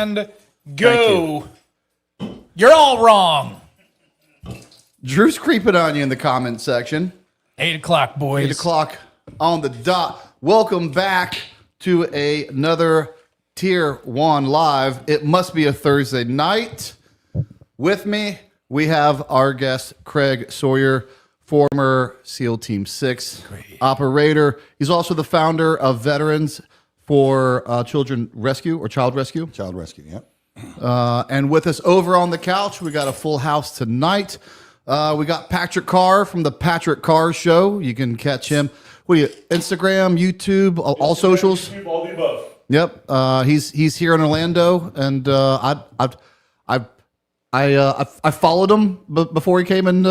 and go. You're all wrong. Drew's creeping on you in the comment section. 8 o'clock, boys. 8 o'clock on the dot. Welcome back to another Tier 1 Live. It must be a Thursday night. With me, we have our guest, Craig Sawyer, former SEAL Team 6 operator. He's also the founder of Venjenz for Children Rescue or Child Rescue. Child Rescue, yeah. And with us over on the couch, we got a full house tonight. We got Patrick Carr from the Patrick Carr Show. You can catch him. What are you? Instagram, YouTube, all socials. YouTube, all the above. Yep. He's here in Orlando, and I followed him before he came and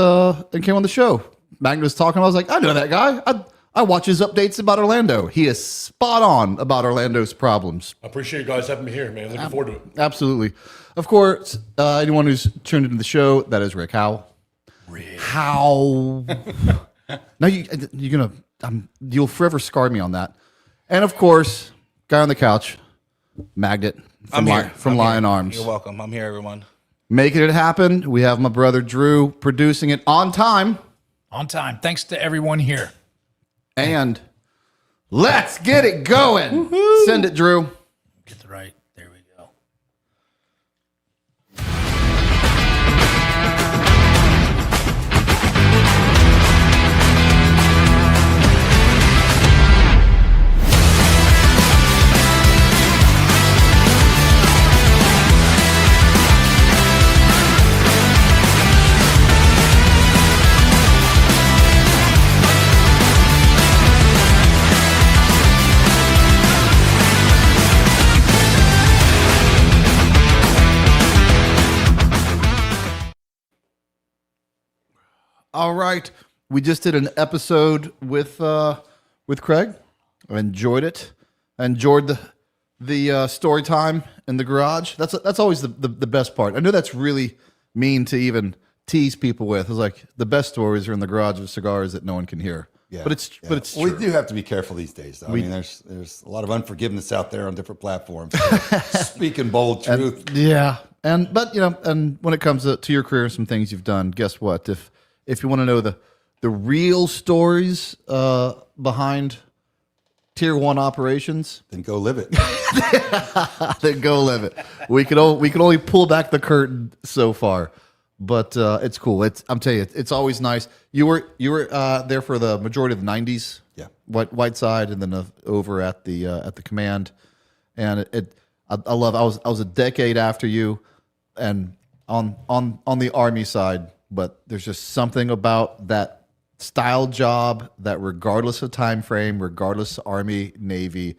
came on the show. Magnet was talking. I was like, I know that guy. I watch his updates about Orlando. He is spot on about Orlando's problems. I appreciate you guys having me here, man. Looking forward to it. Absolutely. Of course, anyone who's tuned into the show, that is Rick Howell. How? Now you're gonna you'll forever scar me on that. And of course, guy on the couch, Magnet from Lion Arms. You're welcome. I'm here, everyone. Making it happen. We have my brother Drew producing it on time. On time. Thanks to everyone here. And let's get it going. Woo-hoo. Send it, Drew. Get the right. There we go. All right, we just did an episode with Craig. I enjoyed it. I enjoyed the story time in the garage. That's always the best part. I know that's really mean to even tease people with. It's like the best stories are in the garage with cigars that no one can hear. Yeah, but it's we true. do have to be careful these days, though. I mean, there's a lot of unforgiveness out there on different platforms. Speaking bold truth. But when it comes to your career and some things you've done, guess what? If you want to know the real stories behind Tier 1 operations, then go live it. then go live it. We can only pull back the curtain so far, but it's cool. I'm telling you, it's always nice. You were there for the majority of the '90s, yeah, White side, and then over at the command. And I love. I was a decade after you, and on the Army side. But there's just something about that style job that regardless of time frame, regardless of Army, Navy,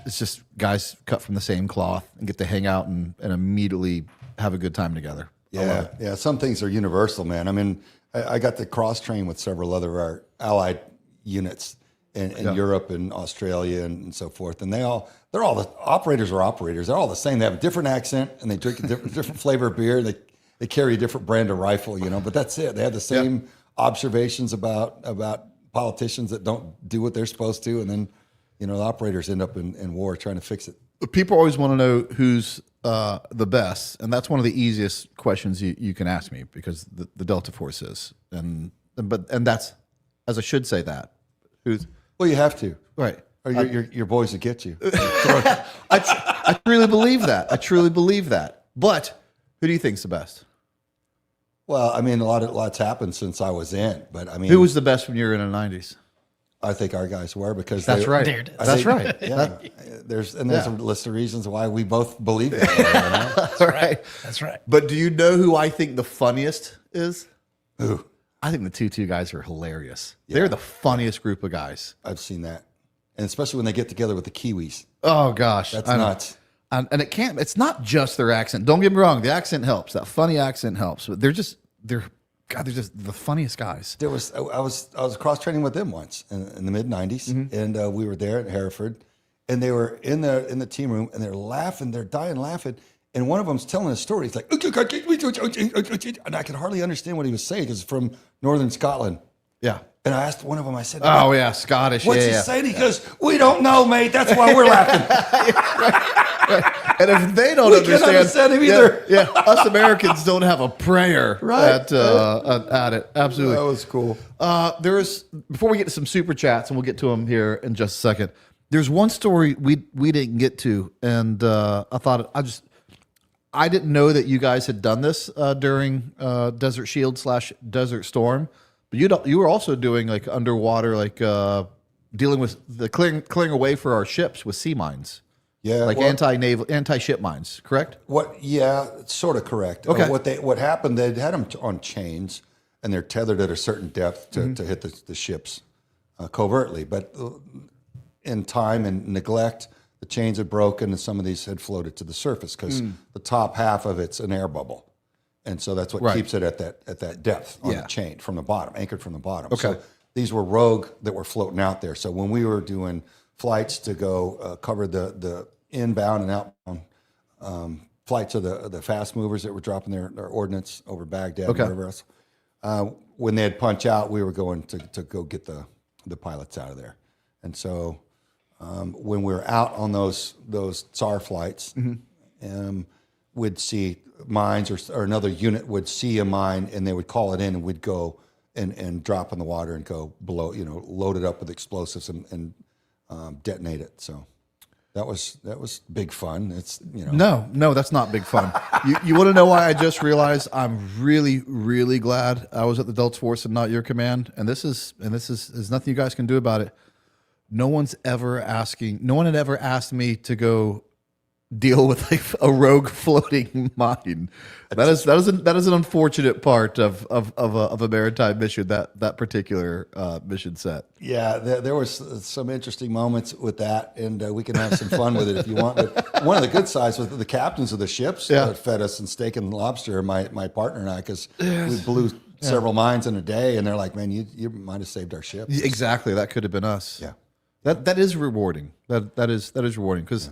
it's just guys cut from the same cloth and get to hang out and immediately have a good time together. Yeah. Some things are universal, man. I mean, I got to cross-train with several other our allied units in Europe and Australia and so forth. And they're all the operators are operators. They're all the same. They have a different accent and they drink a different flavor of beer. They carry a different brand of rifle, but that's it. They have the same observations about politicians that don't do what they're supposed to, and then the operators end up in war trying to fix it. People always want to know who's the best, and that's one of the easiest questions you can ask me because the Delta Force is, and that's as I should say that who's well, you have to, right, or your boys will get you. I truly believe that. I truly believe that, but. Who do you think's the best? Well, I mean, lots happened since I was in, but I mean, who was the best when you were in the '90s? I think our guys were because that's right. That's right. Yeah, there's a list of reasons why we both believe it. That's right. That's right. But do you know who I think the funniest is? Who? I think the 2-2 guys are hilarious. Yeah. They're the funniest group of guys. I've seen that, and especially when they get together with the Kiwis. Oh gosh, that's nuts. And it's not just their accent. Don't get me wrong. The accent helps. That funny accent helps. But they're just the funniest guys. I was cross training with them once in the mid '90s, and we were there at Hereford, and they were in the team room, and they're laughing. They're dying laughing. And one of them's telling a story. He's like, and I could hardly understand what he was saying because it's from Northern Scotland. Yeah. And I asked one of them, I said, oh, yeah, Scottish. What's he saying? He goes, we don't know, mate. That's why we're laughing. Right. And if they don't We can't understand him either. Yeah, us Americans don't have a prayer Right. at it. Absolutely. That was cool. Before we get to some super chats, and we'll get to them here in just a second. There's one story we didn't get to, and I didn't know that you guys had done this during Desert Shield / Desert Storm, but you were also doing like underwater, like dealing with the clearing away for our ships with sea mines. Yeah, Like anti-ship mines, correct? Yeah, it's sort of correct. Okay. What happened? They had them on chains, and they're tethered at a certain depth to hit the ships covertly. But in time and neglect, the chains had broken, and some of these had floated to the surface because the top half of it's an air bubble, and so that's what keeps it at that depth on the chain from the bottom, anchored from the bottom. Okay. So these were rogue that were floating out there. So when we were doing flights to go cover the inbound and outbound flights of the fast movers that were dropping their ordnance over Baghdad and wherever else, when they'd punch out, we were going to go get the pilots out of there. And so when we were out on those SAR flights, we'd see mines or another unit would see a mine and they would call it in, and we'd go and drop in the water and go below, load it up with explosives and detonate it. So that was big fun. It's No, that's not big fun. You want to know why I just realized? I'm really, really glad I was at the Delta Force and not your command. And this is there's nothing you guys can do about it. No one had ever asked me to go deal with a rogue floating mine. That is an unfortunate part of a maritime mission, that particular mission set. Yeah, there was some interesting moments with that, and we can have some fun with it if you want. But one of the good sides was the captains of the ships fed us in steak and lobster, my partner and I, because we blew several mines in a day, and they're like, "Man, you might have saved our ship." Exactly, that could have been us. Yeah, that is rewarding. That is rewarding because.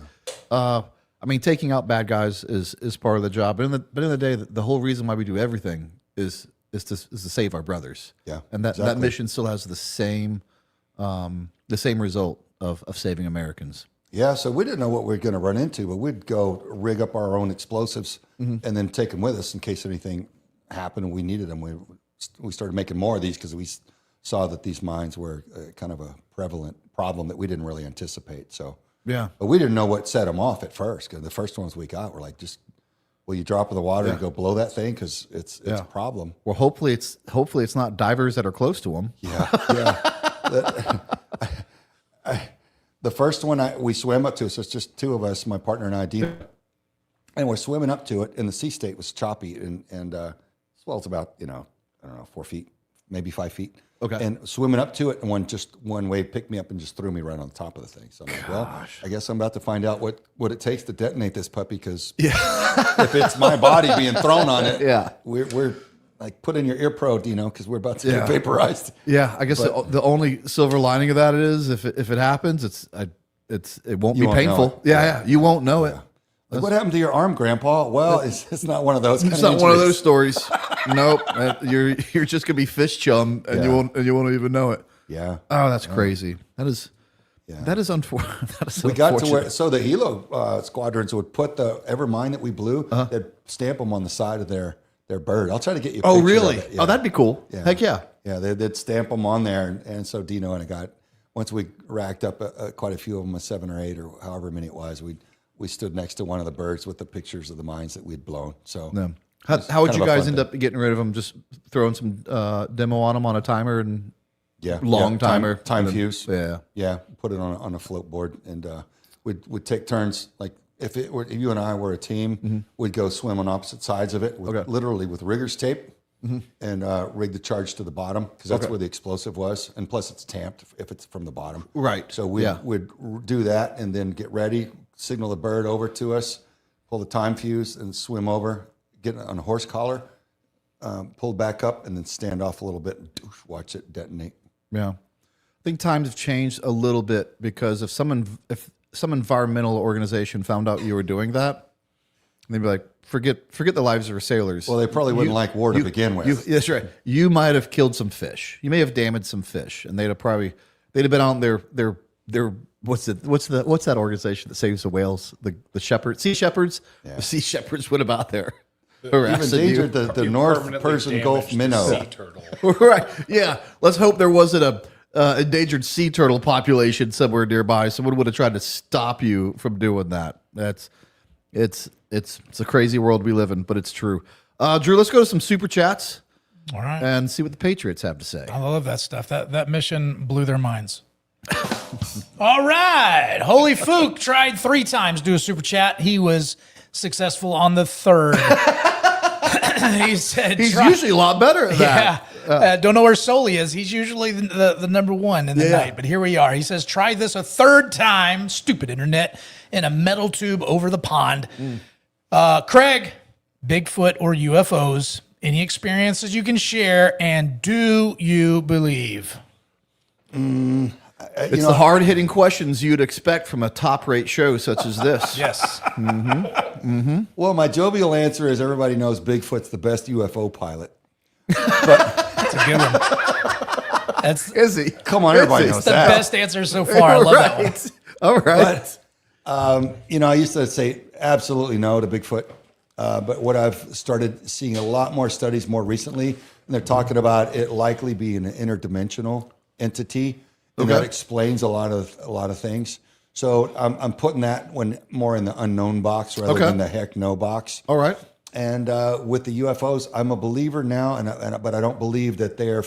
I mean, taking out bad guys is part of the job, but in the day, the whole reason why we do everything is to save our brothers. Yeah, and that mission still has the same result of saving Americans. Yeah, so we didn't know what we were going to run into, but we'd go rig up our own explosives and then take them with us in case anything happened and we needed them. We started making more of these because we saw that these mines were kind of a prevalent problem that we didn't really anticipate. So. Yeah, but we didn't know what set them off at first, because the first ones we got were like, just will you drop in the water and go blow that thing, because it's a problem. Well, hopefully it's not divers that are close to them. Yeah. The first one we swam up to, so it's just two of us, my partner and I, Dean, and we're swimming up to it, and the sea state was choppy, and it's about 4 feet, maybe 5 feet. Okay. And swimming up to it, and one wave picked me up and just threw me right on top of the thing. So I'm like, well, I guess I'm about to find out what it takes to detonate this puppy, because if it's my body being thrown on it, we're like, put in your ear pro, Dino, because we're about to get vaporized. Yeah, I guess the only silver lining of that is if it happens, it won't be painful. Know yeah, you won't know it. Like, what happened to your arm, Grandpa? Well, it's not one of those. It's not one of those stories. Nope. You're just gonna be fish chum, and you won't even know it. Yeah. Oh, that's crazy. That is unfortunate. We got to where the helo squadrons would put every mine that we blew, they'd stamp them on the side of their bird. I'll try to get you. Oh, really? Oh, that'd be cool. Yeah. Heck yeah. Yeah, they'd stamp them on there, and so Dino and I got, once we racked up quite a few of them, 7 or 8 or however many it was, we stood next to one of the birds with the pictures of the mines that we'd blown. So how would you guys end up getting rid of them? Just throwing some demo on them on a timer and timer, time fuse. Yeah, put it on a float board, and we'd take turns. Like if you and I were a team, we'd go swim on opposite sides of it, literally with riggers tape, and rig the charge to the bottom, because that's where the explosive was, and plus it's tamped if it's from the bottom. Right. So we'd do that, and then get ready, signal the bird over to us, pull the time fuse, and swim over, get on a horse collar, pull back up, and then stand off a little bit and watch it detonate. Yeah, I think times have changed a little bit, because if some environmental organization found out you were doing that, they'd be like, forget the lives of our sailors. Well, they probably wouldn't like war to begin with. That's right. You might have killed some fish. You may have damaged some fish, and they'd have been on their what's that organization that saves the whales? The shepherds, sea shepherds. The sea shepherds went about there. You've harassing you. endangered the North Permanently Persian Gulf damaged minnow. sea turtle. Right. Yeah. Let's hope there wasn't a endangered sea turtle population somewhere nearby. Someone would have tried to stop you from doing that. It's a crazy world we live in, but it's true. Drew, let's go to some super chats All right. and see what the Patriots have to say. I love that stuff. That mission blew their minds. All right. Holy Fook tried 3 times to do a super chat. He was successful on the 3rd. He said He's usually a lot better at that. Yeah. Don't know where Soli is. He's usually the number 1 in the night, but here we are. He says, try this a 3rd time, stupid internet, in a metal tube over the pond. Craig, Bigfoot or UFOs, any experiences you can share, and do you believe? It's the hard-hitting questions you'd expect from a top-rate show such as this. Yes. Well, my jovial answer is everybody knows Bigfoot's the best UFO pilot. That's a good one. That's Is he? Come on, everybody knows the that. best answer so far. I love that one. All right. I used to say absolutely no to Bigfoot. But what I've started seeing a lot more studies more recently, and they're talking about it likely being an interdimensional entity, and that explains a lot of things. So I'm putting that one more in the unknown box rather than the heck no box. All right. And with the UFOs, I'm a believer now, but I don't believe that they're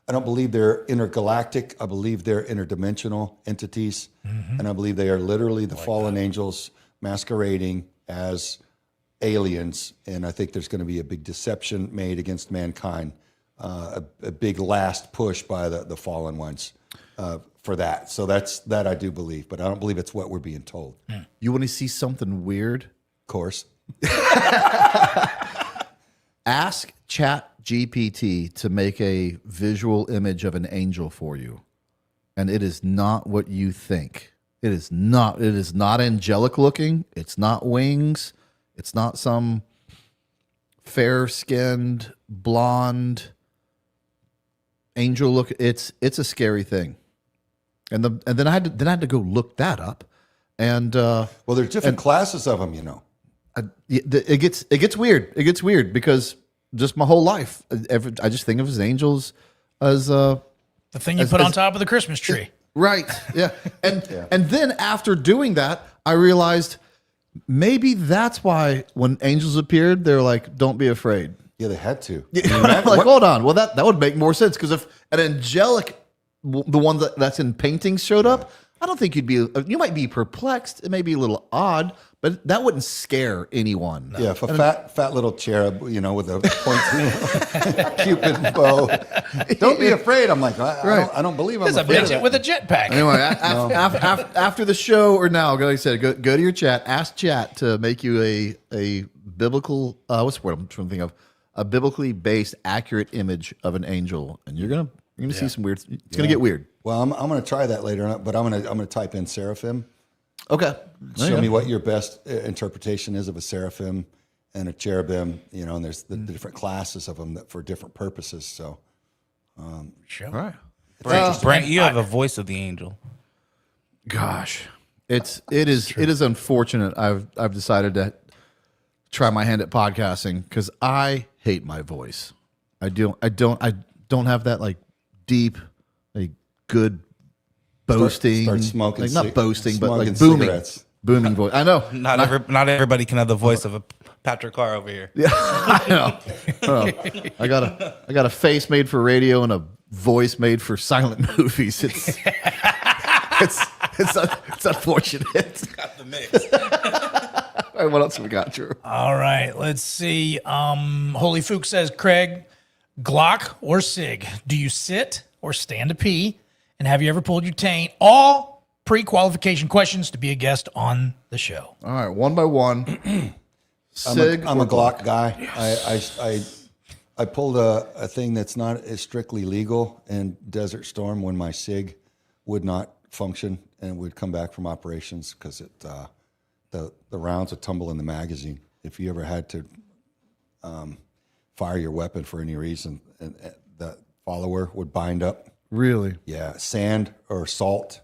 I don't believe they're intergalactic. I believe they're interdimensional entities, and I believe they are literally the fallen angels masquerading as aliens. And I think there's going to be a big deception made against mankind, a big last push by the fallen ones for that. So that I do believe, but I don't believe it's what we're being told. You want to see something weird? Of course. Ask ChatGPT to make a visual image of an angel for you, and it is not what you think. It is not. It is not angelic looking. It's not wings. It's not some fair-skinned blonde angel look. It's a scary thing. And then I had to go look that up. And Well, there's different classes of them, it gets weird. It gets weird because just my whole life, I just think of as angels as The thing you put on top of the Christmas tree. right. Yeah. And then after doing that, I realized maybe that's why when angels appeared, they're like, "Don't be afraid." Yeah, they had to. Like, hold on. Well, that would make more sense because if an angelic, the one that's in paintings showed up, I don't think you might be perplexed. It may be a little odd, but that wouldn't scare anyone. Yeah, if a fat little cherub, with a pointy Cupid bow, don't be afraid. I'm like, I don't believe I'm There's a afraid of midget that. with a jetpack. Anyway, after the show or now, like I said, go to your chat, ask chat to make you a biblical, what's the word I'm trying to think of? A biblically based, accurate image of an angel, and you're gonna see some weird. It's gonna get weird. Well, I'm going to try that later on, but I'm going to type in seraphim. Okay, Show me what your best interpretation is of a seraphim and a cherubim. And there's the different classes of them that for different purposes. So, Sure. all right. Brent, you have a voice of the angel. Gosh, it is unfortunate. I've decided to try my hand at podcasting because I hate my voice. I don't have that like deep, like good boasting. Start smoking like not boasting, but like smoking booming, cigarettes. booming voice. I know. Not everybody can have the voice of a Patrick Carr over here. Yeah, I know. I got a face made for radio and a voice made for silent movies. It's unfortunate. Got the mix. All right, what else have we got, Drew? All right, let's see. Holy Fook says, Craig, Glock or Sig? Do you sit or stand to pee? And have you ever pulled your taint? All pre-qualification questions to be a guest on the show. All right, one by one. Sig, I'm a or Glock guy. I pulled a thing that's not as strictly legal in Desert Storm when my SIG would not function and would come back from operations because the rounds would tumble in the magazine. If you ever had to fire your weapon for any reason, and the follower would bind up. Really? Yeah, sand or salt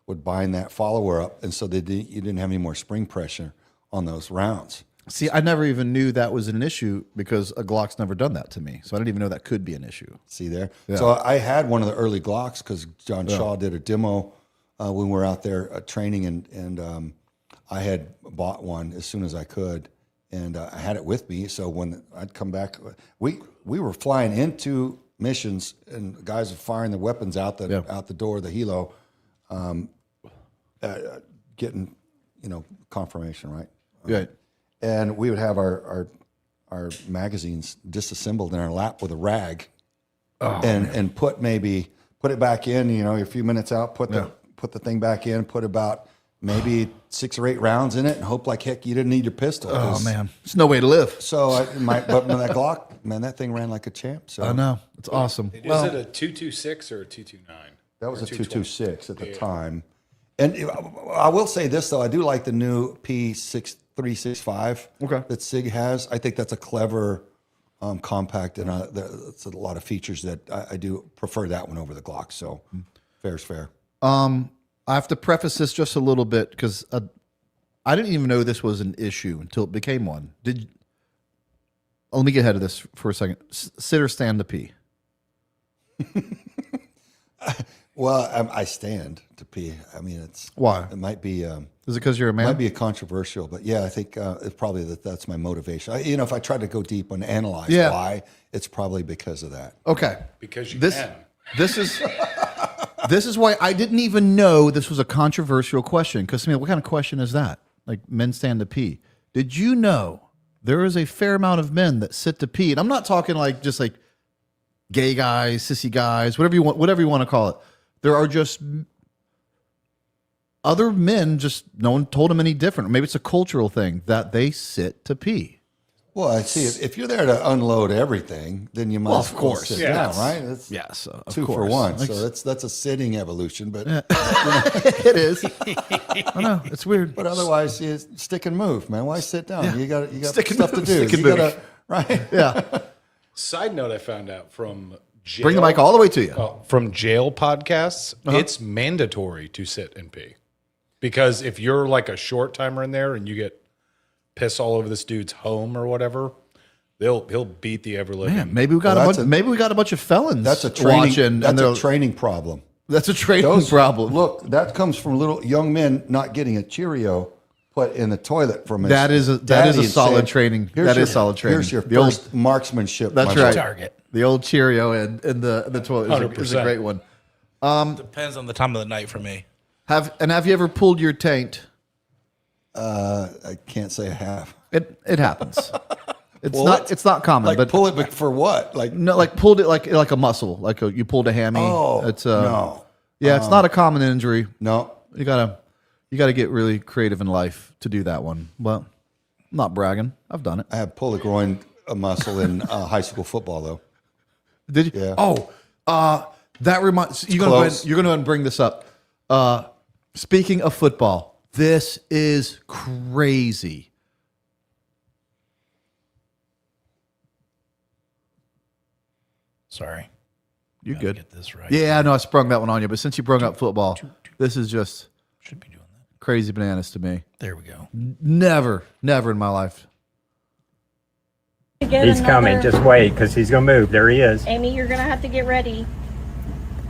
would bind that follower up, and so you didn't have any more spring pressure on those rounds. See, I never even knew that was an issue because a Glock's never done that to me. So I didn't even know that could be an issue. See there? Yeah. So I had one of the early Glocks because John Shaw did a demo when we were out there training, and I had bought one as soon as I could, and I had it with me. So when I'd come back, we were flying into missions, and guys were firing the weapons out the door of the helo, getting confirmation, right? Right. And we would have our magazines disassembled in our lap with a rag, and put it back in. A few minutes out, put the thing back in, put about maybe 6 or 8 rounds in it, and hope like heck you didn't need your pistol. Oh man, there's no way to live. So but that Glock, man, that thing ran like a champ. So I know, it's awesome. Is it a 226 or a 229? that was a 226 at the time. And I will say this though, I do like the new P6365 that SIG has. I think that's a clever compact, and it's a lot of features that I do prefer that one over the Glock. So fair's fair. I have to preface this just a little bit because I didn't even know this was an issue until it became one. Let me get ahead of this for a second. Sit or stand to pee? Well, I stand to pee. I mean, it's why? It might be. Is it because you're a man? Might be a controversial, but yeah, I think it's probably that's my motivation. If I try to go deep and analyze why, it's probably because of that. Okay, Because you this can. this is why I didn't even know this was a controversial question. Because what kind of question is that? Like men stand to pee? Did you know there is a fair amount of men that sit to pee? And I'm not talking just like gay guys, sissy guys, whatever you want to call it. There are just other men, just no one told them any different. Maybe it's a cultural thing that they sit to pee. Well, I see. If you're there to unload everything, then you must, of course, sit down, right? It's yes, of 2 for course. 1. So that's a sitting evolution, but it is. I know it's weird, but otherwise, you stick and move, man. Why sit down? Yeah. You got Stick and stuff move, to do. stick and You move. right? Yeah. Side note I found out from jail. Bring the mic all the way to you. From jail podcasts, it's mandatory to sit and pee. Because if you're like a short timer in there and you get piss all over this dude's home or whatever, he'll beat the ever living. Man, maybe we got a bunch of felons. That's a training. Watching, That's a training problem. That's a training problem. Look, that comes from little young men not getting a Cheerio put in the toilet from his That is a solid training. That is solid training. Here's your first marksmanship. That's my right. boy. Target. The old Cheerio in the toilet is a 100%. great one. Depends on the time of the night for me. Have you ever pulled your taint? I can't say I have. It happens. It's not common, Like but pull it for what? Like no, like pulled it like a muscle, you pulled a hammy. It's no. Yeah, it's not a common injury. No. You gotta get really creative in life to do that one. But I'm not bragging. I've done it. I have pulled a groin muscle in high school football though. Did you? Yeah. Oh, that reminds you're gonna go ahead and bring this up. Speaking of football, this is crazy. Sorry. You're Gotta good. Get this right. Yeah, I know I sprung that one on you, but since you brought up football, this is just Should be doing that. crazy bananas to me. There we go. Never in my life. He's coming. Just wait, because he's going to move. There he is. Amy, you're gonna have to get ready.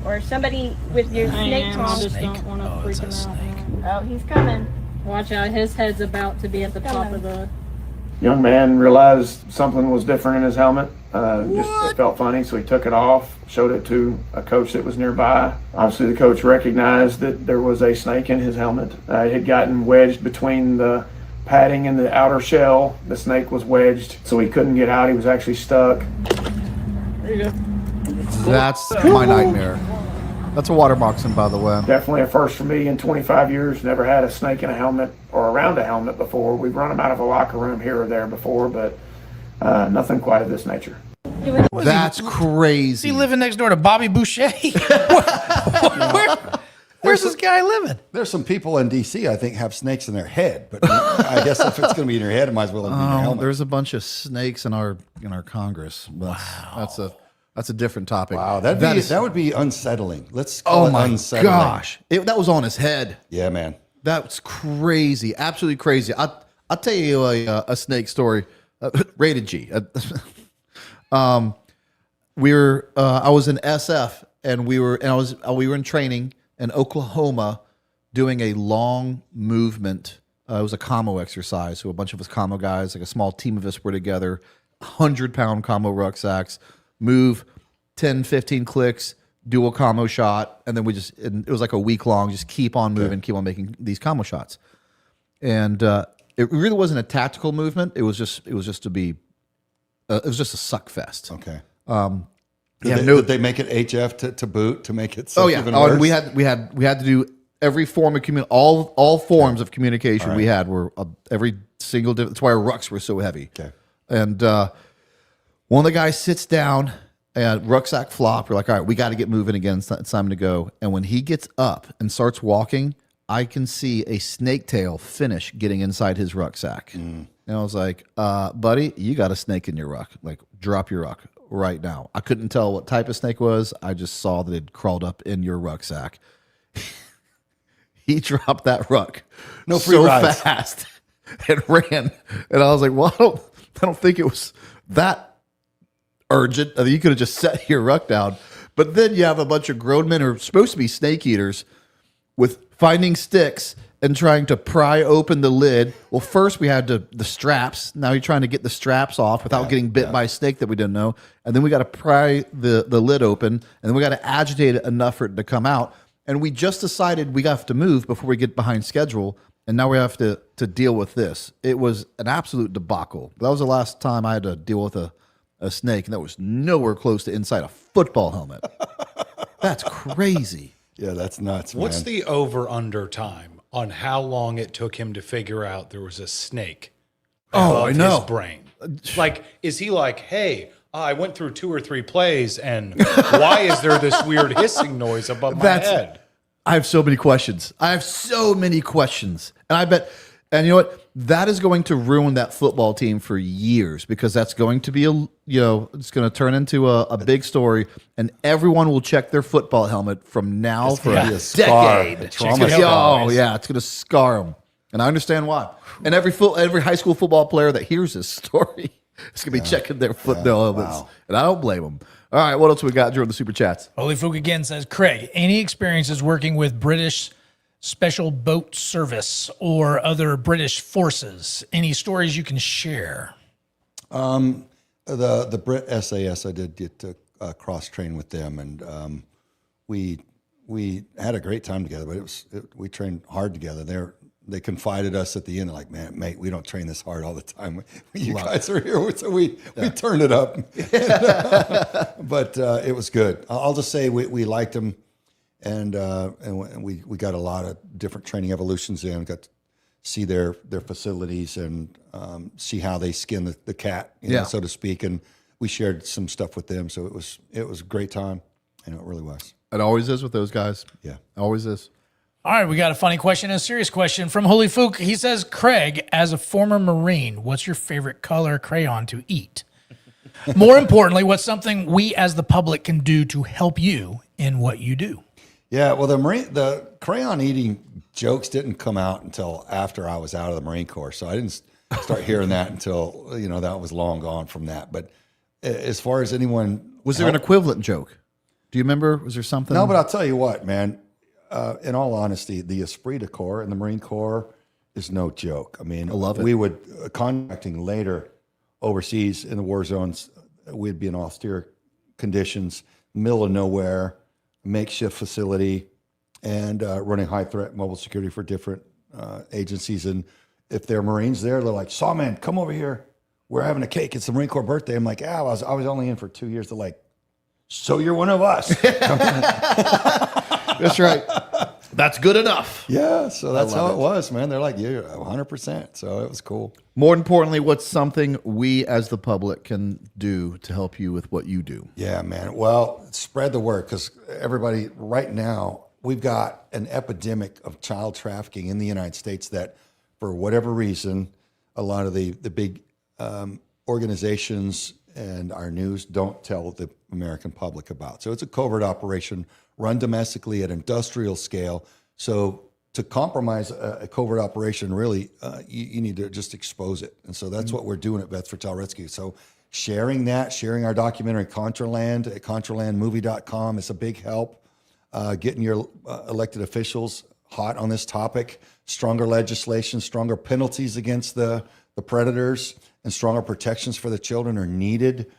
Or somebody with your snake I tongs. just don't want to Oh, freak it's a him out. snake. Oh, he's coming. Watch out, his head's about to be at the top of the. Young man realized something was different in his helmet. It felt funny, so he took it off, showed it to a coach that was nearby. Obviously, the coach recognized that there was a snake in his helmet. It had gotten wedged between the padding and the outer shell. The snake was wedged, so he couldn't get out. He was actually stuck. There you go. That's my nightmare. That's a water moccasin, by the way. Definitely a first for me in 25 years. Never had a snake in a helmet or around a helmet before. We've run them out of a locker room here or there before, but nothing quite of this nature. That's Is crazy. he living next door to Bobby Boucher? Where's this guy living? There's some people in DC I think have snakes in their head, but I guess if it's going to be in your head, it might as well be in your helmet. There's a bunch of snakes in our Congress. That's That's a different topic. Wow, that would be unsettling. Let's Oh call it my unsettling. gosh, that was on his head. Yeah, man. That's crazy, absolutely crazy. I'll tell you a snake story, rated G. I was in SF, and we were in training in Oklahoma, doing a long movement. It was a commo exercise. So a bunch of us commo guys, like a small team of us, were together. 100-pound commo rucksacks, move 10, 15 clicks, do a commo shot, and then it was like a week long, just keep on moving, keep on making these commo shots. And it really wasn't a tactical movement. It was just a suck fest. Okay. Did they make it HF to boot to make it? Oh yeah. Even worse? And we had to do every form of all forms of communication. Right. We had were every single. That's why our rucks were so heavy. Okay. And one of the guys sits down and rucksack flop. We're like, all right, we got to get moving again. It's time to go. And when he gets up and starts walking, I can see a snake tail finish getting inside his rucksack. And I was like, buddy, you got a snake in your ruck. Like, drop your ruck right now. I couldn't tell what type of snake was. I just saw that it crawled up in your rucksack. He dropped that ruck rides. fast and ran. And I was like, well, I don't think it was that urgent. I mean, you could have just set your ruck down. But then you have a bunch of grown men who are supposed to be snake eaters with finding sticks and trying to pry open the lid. Well, first we had the straps. Now you're trying to get the straps off without getting bit by a snake that we didn't know. And then we got to pry the lid open, and then we got to agitate it enough for it to come out. And we just decided we have to move before we get behind schedule, and now we have to deal with this. It was an absolute debacle. That was the last time I had to deal with a snake, and that was nowhere close to inside a football helmet. That's crazy. Yeah, that's nuts, What's man. the over-under time on how long it took him to figure out there was a snake above I know. his brain? Like, is he like, hey, I went through 2 or 3 plays, and why is there this weird hissing noise above my head? I have so many questions. And I bet, and you know what? That is going to ruin that football team for years, because that's going to be it's going to turn into a big story, and everyone will check their football helmet from now for a decade. A trauma Oh scar. yeah, it's going to scar them, and I understand why. And every high school football player that hears this story is going to be checking their football helmets, and I don't blame them. All right, what else we got during the super chats? Holy Fook again says, Craig, any experiences working with British Special Boat Service or other British forces? Any stories you can share? The Brit SAS, I did get to cross train with them, and we had a great time together. But we trained hard together. They confided us at the end, like, man, mate, we don't train this hard all the time. You guys are here, so we turned it up. But it was good. I'll just say we liked them, and we got a lot of different training evolutions in. Got to see their facilities and see how they skin the cat, so to speak. And we shared some stuff with them, so it was a great time. It really was. It always is with those guys. Yeah, always is. All right, we got a funny question and a serious question from Holy Fook. He says, Craig, as a former Marine, what's your favorite color crayon to eat? More importantly, what's something we as the public can do to help you in what you do? Yeah, well, the crayon eating jokes didn't come out until after I was out of the Marine Corps, so I didn't start hearing that until that was long gone from that. But as far as anyone, Was there an equivalent joke? Do you remember? Was there something? No, but I'll tell you what, man. In all honesty, the esprit de corps in the Marine Corps is no joke. I mean, I love it. We would contracting later overseas in the war zones. We'd be in austere conditions, middle of nowhere, makeshift facility, and running high threat mobile security for different agencies. And if there are Marines there, they're like, Sawman, come over here. We're having a cake. It's the Marine Corps birthday. I'm like, I was only in for 2 years. They're like, so you're one of us. That's right. That's good enough. Yeah, so that's how it was, man. They're like, yeah, 100%. So it was cool. More importantly, what's something we as the public can do to help you with what you do? Yeah, man. Well, spread the word, because everybody right now, we've got an epidemic of child trafficking in the United States that, for whatever reason, a lot of the big organizations and our news don't tell the American public about. So it's a covert operation run domestically at industrial scale. So to compromise a covert operation, really, you need to just expose it. And so that's what we're doing at Vets for Child Rescue. So sharing our documentary Contraland at contralandmovie.com is a big help. Getting your elected officials hot on this topic, stronger legislation, stronger penalties against the predators, and stronger protections for the children are needed.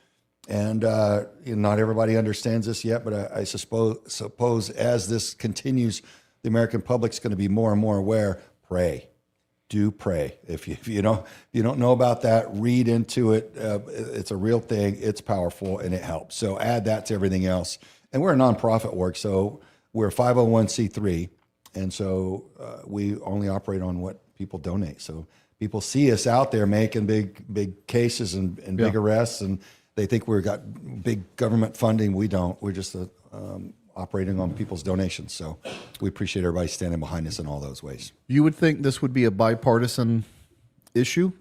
And not everybody understands this yet, but I suppose as this continues, the American public's going to be more and more aware. Pray. Do pray. If you don't know about that, read into it. It's a real thing. It's powerful, and it helps. So add that to everything else. And we're a nonprofit org, so we're 501c3, and so we only operate on what people donate. So people see us out there making big cases and big arrests, and they think we've got big government funding. We don't. We're just operating on people's donations. So we appreciate everybody standing behind us in all those ways. You would think this would be a bipartisan issue,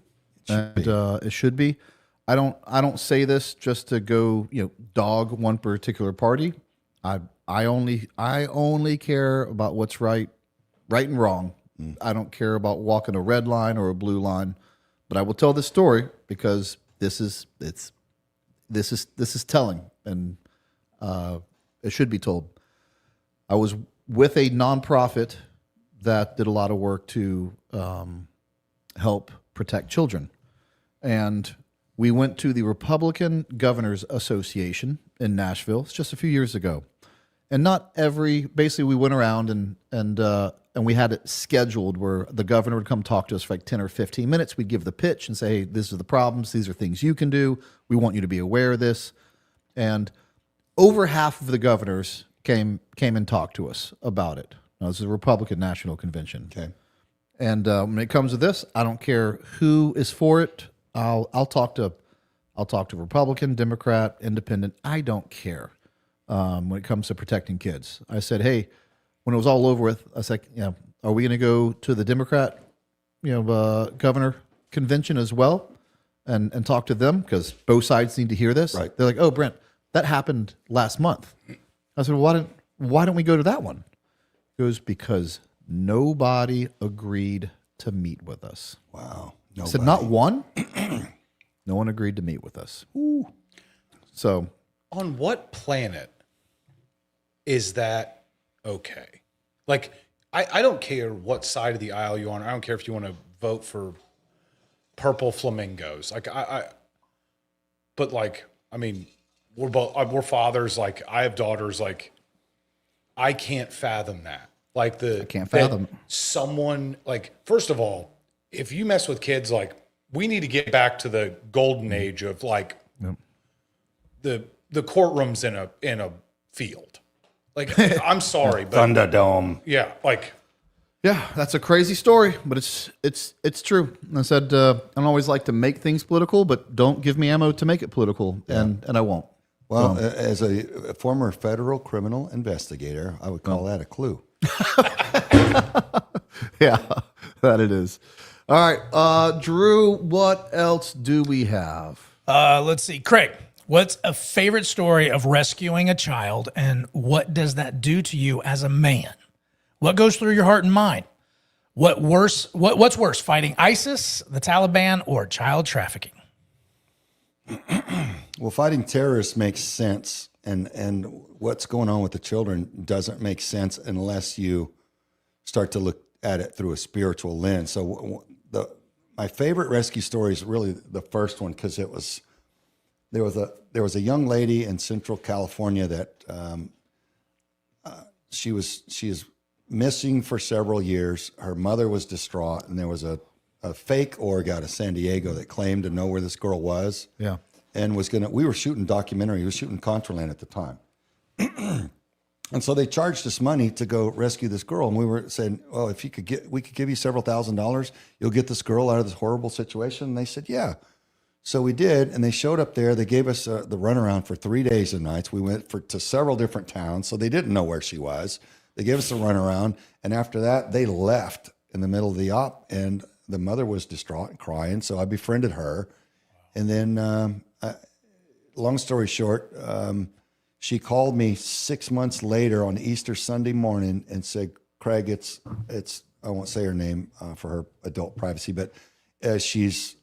it should be. I don't say this just to go, dog one particular party. I only care about what's right and wrong. I don't care about walking a red line or a blue line. But I will tell this story because this is telling, and it should be told. I was with a nonprofit that did a lot of work to help protect children. And we went to the Republican Governors Association in Nashville. It's just a few years ago. And basically we went around and we had it scheduled where the governor would come talk to us for like 10 or 15 minutes. We'd give the pitch and say, hey, these are the problems. These are things you can do. We want you to be aware of this. And over half of the governors came and talked to us about it. Now, this is a Republican National Convention. Okay. And when it comes to this, I don't care who is for it. I'll talk to Republican, Democrat, Independent. I don't care when it comes to protecting kids. I said, hey, when it was all over with, I was like, are we going to go to the Democrat, governor convention as well, and talk to them because both sides need to hear this. Right. They're like, oh, Brent, that happened last month. I said, well, why don't we go to that one? It goes because nobody agreed to meet with us. Wow. I said, not one? No one agreed to meet with us. Ooh. So, on what planet is that okay? Like, I don't care what side of the aisle you're on. I don't care if you want to vote for purple flamingos. Like, but like, I mean, we're fathers. Like, I have daughters. Like, I can't fathom that. Like I can't fathom someone, like, first of all, if you mess with kids, like, we need to get back to the golden age of like the courtrooms in a field. Like, I'm sorry, but Thunderdome. yeah, like, yeah, that's a crazy story, but it's true. I said I don't always like to make things political, but don't give me ammo to make it political, and I won't. Well, as a former federal criminal investigator, I would call that a clue. Yeah, that it is. All right, Drew, what else do we have? Let's see. Craig, what's a favorite story of rescuing a child, and what does that do to you as a man? What goes through your heart and mind? What's worse, fighting ISIS, the Taliban, or child trafficking? Well, fighting terrorists makes sense, and what's going on with the children doesn't make sense unless you start to look at it through a spiritual lens. So my favorite rescue story is really the first one, because there was a young lady in Central California that she is missing for several years. Her mother was distraught, and there was a fake org out of San Diego that claimed to know where this girl was. Yeah. And we were shooting documentary. We were shooting Contraland at the time. And so they charged us money to go rescue this girl. And we were saying, well, we could give you several $1,000s. You'll get this girl out of this horrible situation. And they said, yeah. So we did. And they showed up there. They gave us the runaround for 3 days and nights. We went to several different towns. So they didn't know where she was. They gave us a runaround. And after that, they left in the middle of the op. And the mother was distraught and crying. So I befriended her. And then long story short, she called me 6 months later on Easter Sunday morning and said, Craig, it's I won't say her name for her adult privacy, but she's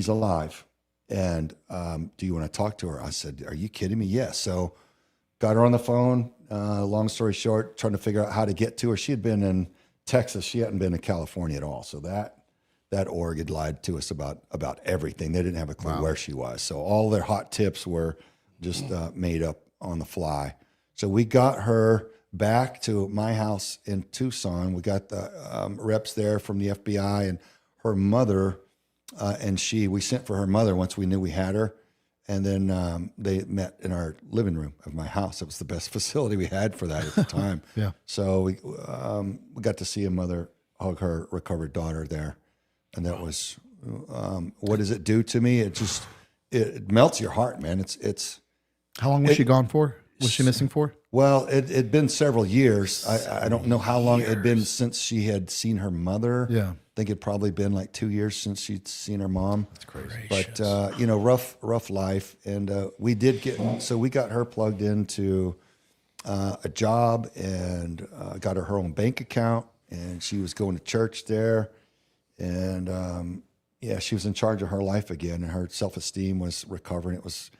alive. And do you want to talk to her? I said, are you kidding me? Yes. So got her on the phone. Long story short, trying to figure out how to get to her. She had been in Texas. She hadn't been in California at all. So that org had lied to us about everything. They didn't have a clue where she was. So all their hot tips were just made up on the fly. So we got her back to my house in Tucson. We got the reps there from the FBI and her mother, and we sent for her mother once we knew we had her. And then they met in our living room of my house. It was the best facility we had for that at the time. Yeah. So we got to see a mother hug her recovered daughter there. And that was, what does it do to me? It melts your heart, man. It's. How long was she gone for? Was she missing for? Well, it'd been several years. I don't know how long it had been since she had seen her mother. Yeah. I think it'd probably been like 2 years since she'd seen her mom. That's crazy. But, rough life. And we got her plugged into a job and got her own bank account. And she was going to church there. And she was in charge of her life again. And her self-esteem was recovering. It was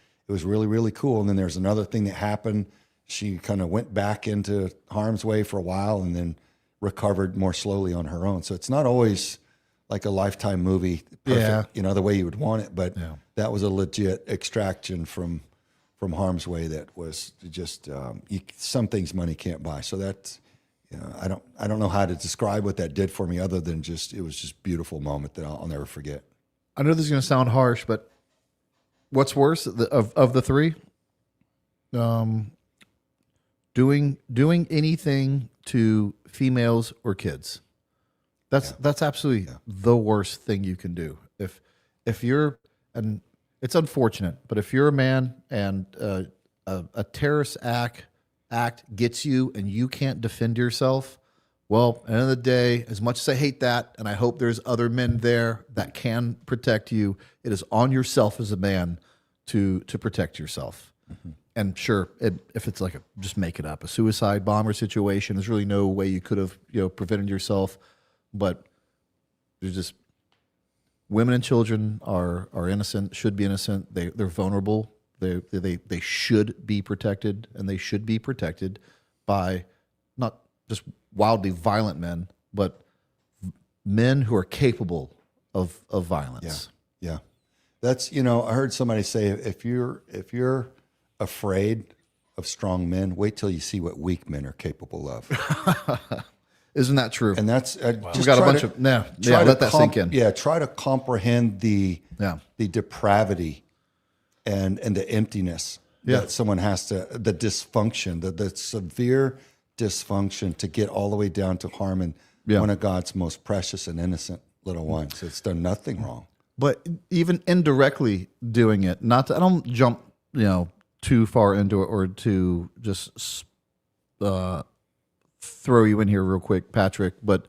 really, really cool. And then there's another thing that happened. She kind of went back into harm's way for a while and then recovered more slowly on her own. So it's not always like a Lifetime movie, perfect, the way you would want it. But that was a legit extraction from harm's way that was just some things money can't buy. So that's, I don't know how to describe what that did for me other than it was just a beautiful moment that I'll never forget. I know this is going to sound harsh, but what's worse of the three? Doing anything to females or kids. That's absolutely the worst thing you can do. If you're, and it's unfortunate, but if you're a man and a terrorist act gets you and you can't defend yourself, well, at the end of the day, as much as I hate that, and I hope there's other men there that can protect you, it is on yourself as a man to protect yourself. Mm-hmm. And sure, if it's like just make it up, a suicide bomber situation, there's really no way you could have prevented yourself. But there's just women and children are innocent, should be innocent. They're vulnerable. They should be protected, and they should be protected by not just wildly violent men, but men who are capable of violence. Yeah. That's, I heard somebody say, if you're afraid of strong men, wait till you see what weak men are capable of. Isn't that true? And that's we got a bunch of let that sink in. Yeah, try to comprehend the depravity and the emptiness that someone has to, the dysfunction, the severe dysfunction to get all the way down to harming one of God's most precious and innocent little ones. It's done nothing wrong. But even indirectly doing it, I don't jump, too far into it or to just throw you in here real quick, Patrick. But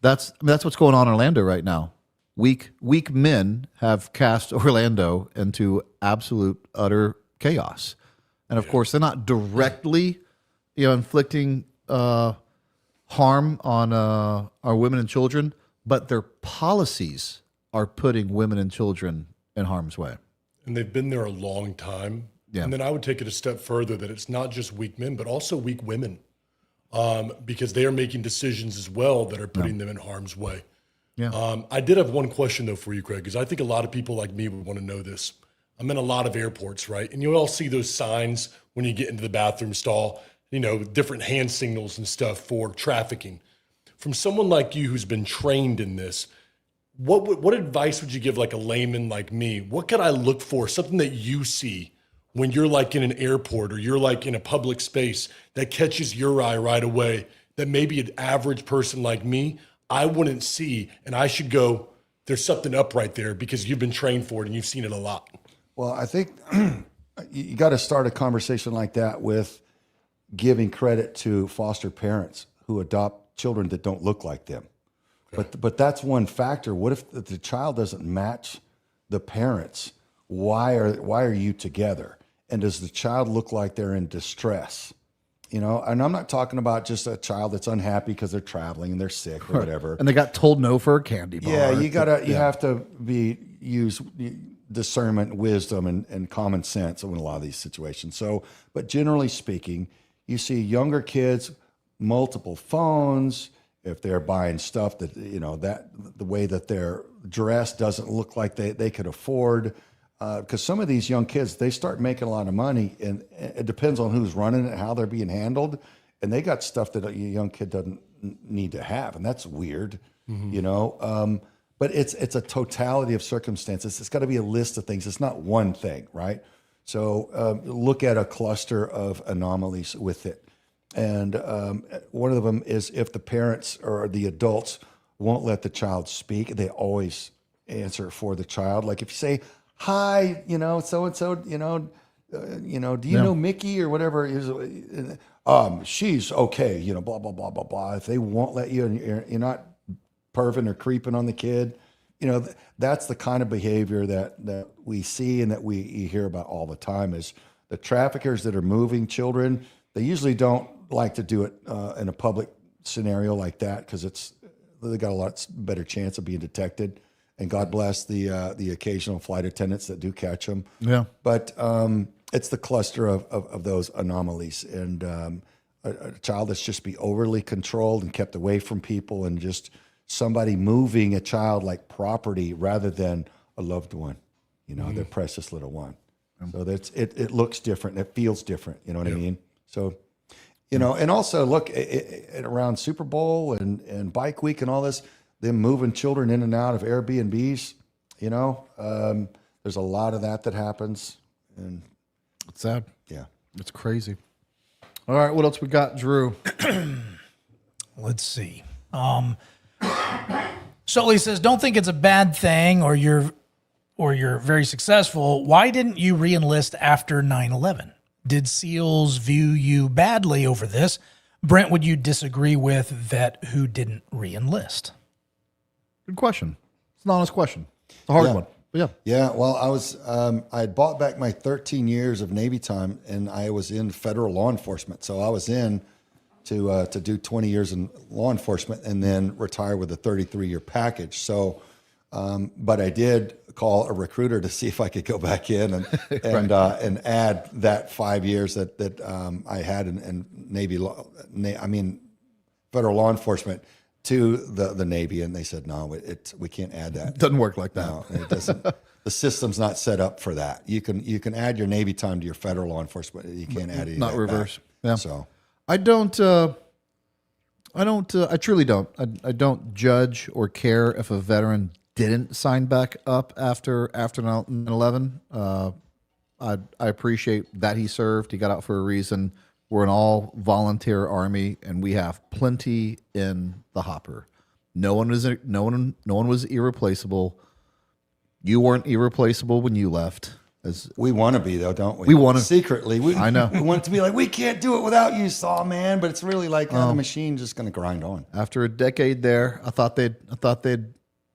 that's what's going on in Orlando right now. Weak men have cast Orlando into absolute utter chaos, and of course they're not directly, inflicting harm on our women and children, but their policies are putting women and children in harm's way. And they've been there a long time. Yeah. And then I would take it a step further that it's not just weak men, but also weak women, because they are making decisions as well that are putting them in harm's way. Yeah. I did have one question, though, for you, Craig, because I think a lot of people like me would want to know this. I'm in a lot of airports, right? And you all see those signs when you get into the bathroom stall, different hand signals and stuff for trafficking. From someone like you who's been trained in this, what advice would you give like a layman like me? What could I look for? Something that you see when you're like in an airport or you're like in a public space that catches your eye right away that maybe an average person like me, I wouldn't see, and I should go, there's something up right there because you've been trained for it and you've seen it a lot. Well, I think you got to start a conversation like that with giving credit to foster parents who adopt children that don't look like them. Okay. But that's one factor. What if the child doesn't match the parents? Why are you together? and does the child look like they're in distress? You know, and I'm not talking about just a child that's unhappy because they're traveling and they're sick or whatever. And they got told no for a candy bar. Yeah, you have to use discernment, wisdom, and common sense in a lot of these situations. So, but generally speaking, you see younger kids, multiple phones. If they're buying stuff that, you know, that the way that they're dressed doesn't look like they could afford. Because some of these young kids, they start making a lot of money, and it depends on who's running it, how they're being handled, and they got stuff that a young kid doesn't need to have, and that's weird, you know. But it's a totality of circumstances. It's got to be a list of things. It's not one thing, right? So look at a cluster of anomalies with it, and one of them is if the parents or the adults won't let the child speak, they always answer for the child. Like if you say, "Hi, you know, so and so, do you know Mickey or whatever?" She's okay, you know, blah blah blah blah blah. If they won't let you, and you're not perving or creeping on the kid, you know, that's the kind of behavior that we see and that we hear about all the time. Is the traffickers that are moving children? They usually don't like to do it in a public scenario like that because they got a lot better chance of being detected. And God bless the occasional flight attendants that do catch them. Yeah. But it's the cluster of those anomalies. And a child that's just be overly controlled and kept away from people, and just somebody moving a child like property rather than a loved one, you know, their precious little one. So that's it looks different. It feels different. You know what I mean? So, you know, and also look around Super Bowl and Bike Week and all this, them moving children in and out of Airbnbs, you know, there's a lot of that happens, and It's sad. yeah. It's crazy. All right, what else we got, Drew? Let's see. Sully says, "Don't think it's a bad thing, or you're very successful. Why didn't you re-enlist after 9/11? Did SEALs view you badly over this? Brent, would you disagree with vet who didn't re-enlist?" Good question. It's an honest question. It's a hard one. But yeah. Yeah, well, I had bought back my 13 years of Navy time, and I was in federal law enforcement. So I was in to do 20 years in law enforcement and then retire with a 33-year package. So, but I did call a recruiter to see if I could go back in and add that 5 years that I had in Navy law. Federal law enforcement to the Navy, and they said no, we can't add that. Doesn't work like that. No, it doesn't. The system's not set up for that. You can add your Navy time to your federal law enforcement. You can't add any. Not reverse. Back. Yeah. So I truly don't. I don't judge or care if a veteran didn't sign back up after 9/11. I appreciate that he served. He got out for a reason. We're an all volunteer army, and we have plenty in the hopper. No one was irreplaceable. You weren't irreplaceable when you left. we want to be though, don't we? We want to secretly. I know. We want it to be like, we can't do it without you, Saw man. But it's really like the machine's just going to grind on. After a decade there, I thought they'd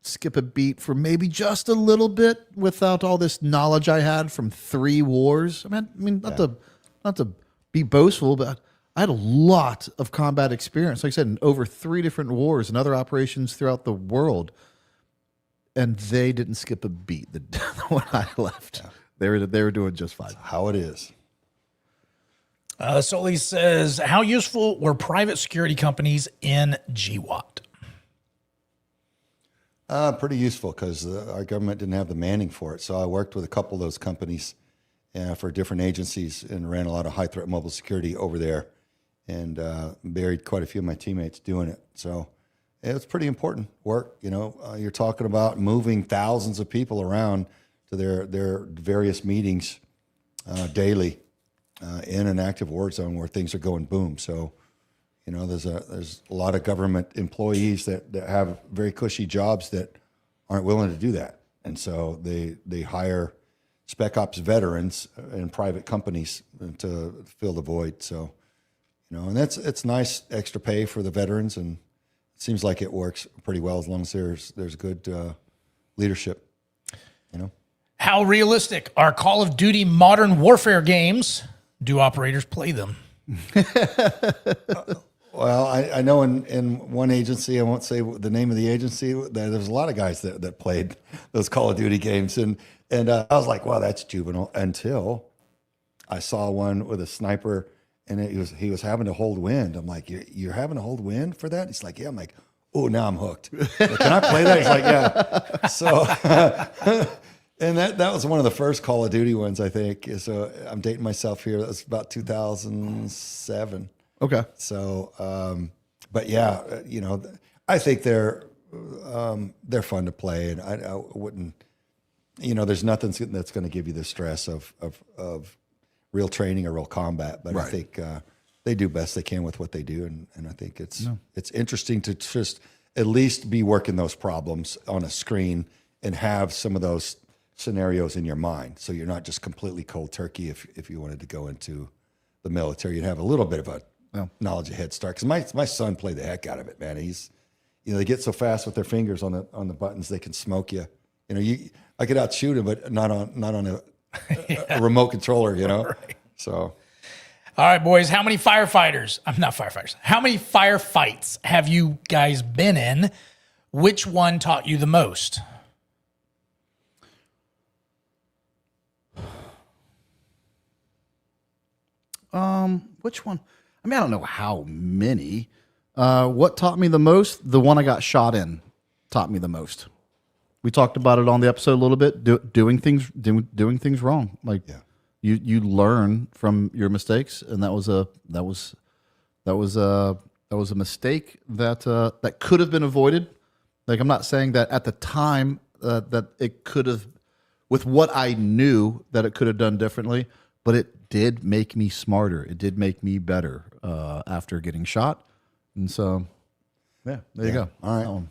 skip a beat for maybe just a little bit without all this knowledge I had from 3 wars. I mean, not to be boastful, but I had a lot of combat experience. Like I said, in over 3 different wars and other operations throughout the world. And they didn't skip a beat when I left. Yeah. They were doing just fine. That's how it is. Sully says, how useful were private security companies in GWAT? Pretty useful because our government didn't have the manning for it. So I worked with a couple of those companies for different agencies and ran a lot of high threat mobile security over there, and buried quite a few of my teammates doing it. So it was pretty important work. You know, you're talking about moving thousands of people around to their various meetings daily in an active war zone where things are going boom. So, you know, there's a lot of government employees that have very cushy jobs that aren't willing to do that. And so they hire spec ops veterans in private companies to fill the void. So, you know, and it's nice extra pay for the veterans, and it seems like it works pretty well as long as there's good leadership, you know. How realistic are Call of Duty Modern Warfare games? Do operators play them? Well, I know in one agency, I won't say the name of the agency, there's a lot of guys that played those Call of Duty games. And I was like, wow, that's juvenile, until I saw one with a sniper, and he was having to hold wind. I'm like, you're having to hold wind for that? He's like, yeah. I'm like, oh, now I'm hooked. Like, can I play that? He's like, yeah. So, and that was one of the first Call of Duty ones, I think. So I'm dating myself here. That was about 2007. Okay. So, but yeah, I think they're fun to play, and I wouldn't, there's nothing that's going to give you the stress of real training or real combat. But Right. I think they do best they can with what they do, and I think it's interesting to just at least be working those problems on a screen and have some of those scenarios in your mind, so you're not just completely cold turkey. If you wanted to go into the military, you'd have a little bit of a knowledge of head start. Because my son played the heck out of it, man. He's, they get so fast with their fingers on the buttons, they can smoke you. I could outshoot him, but not on a remote controller, Right. So, all right, boys. How many firefighters? I'm not firefighters. How many firefights have you guys been in? Which one taught you the most? Which one? I mean, I don't know how many. What taught me the most? The one I got shot in taught me the most. We talked about it on the episode a little bit. Doing things wrong. Like you learn from your mistakes, and that was a mistake that could have been avoided. Like, I'm not saying that at the time that it could have, with what I knew, that it could have done differently, but it did make me smarter. It did make me better after getting shot. And so, there you go. All right.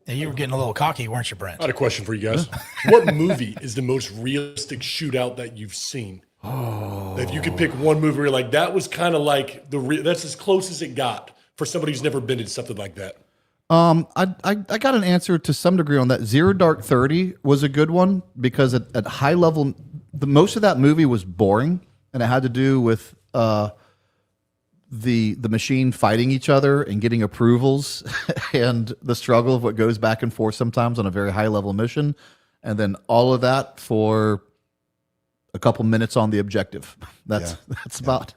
Yeah, you were getting a little cocky, weren't you, Brent? I had a question for you guys. What movie is the most realistic shootout that you've seen? Oh. If you could pick one movie where you're like, that was kind of like that's as close as it got for somebody who's never been to something like that. I got an answer to some degree on that. Zero Dark 30 was a good one because at high level, most of that movie was boring, and it had to do with the machine fighting each other and getting approvals and the struggle of what goes back and forth sometimes on a very high level mission, and then all of that for a couple minutes on the objective. That's about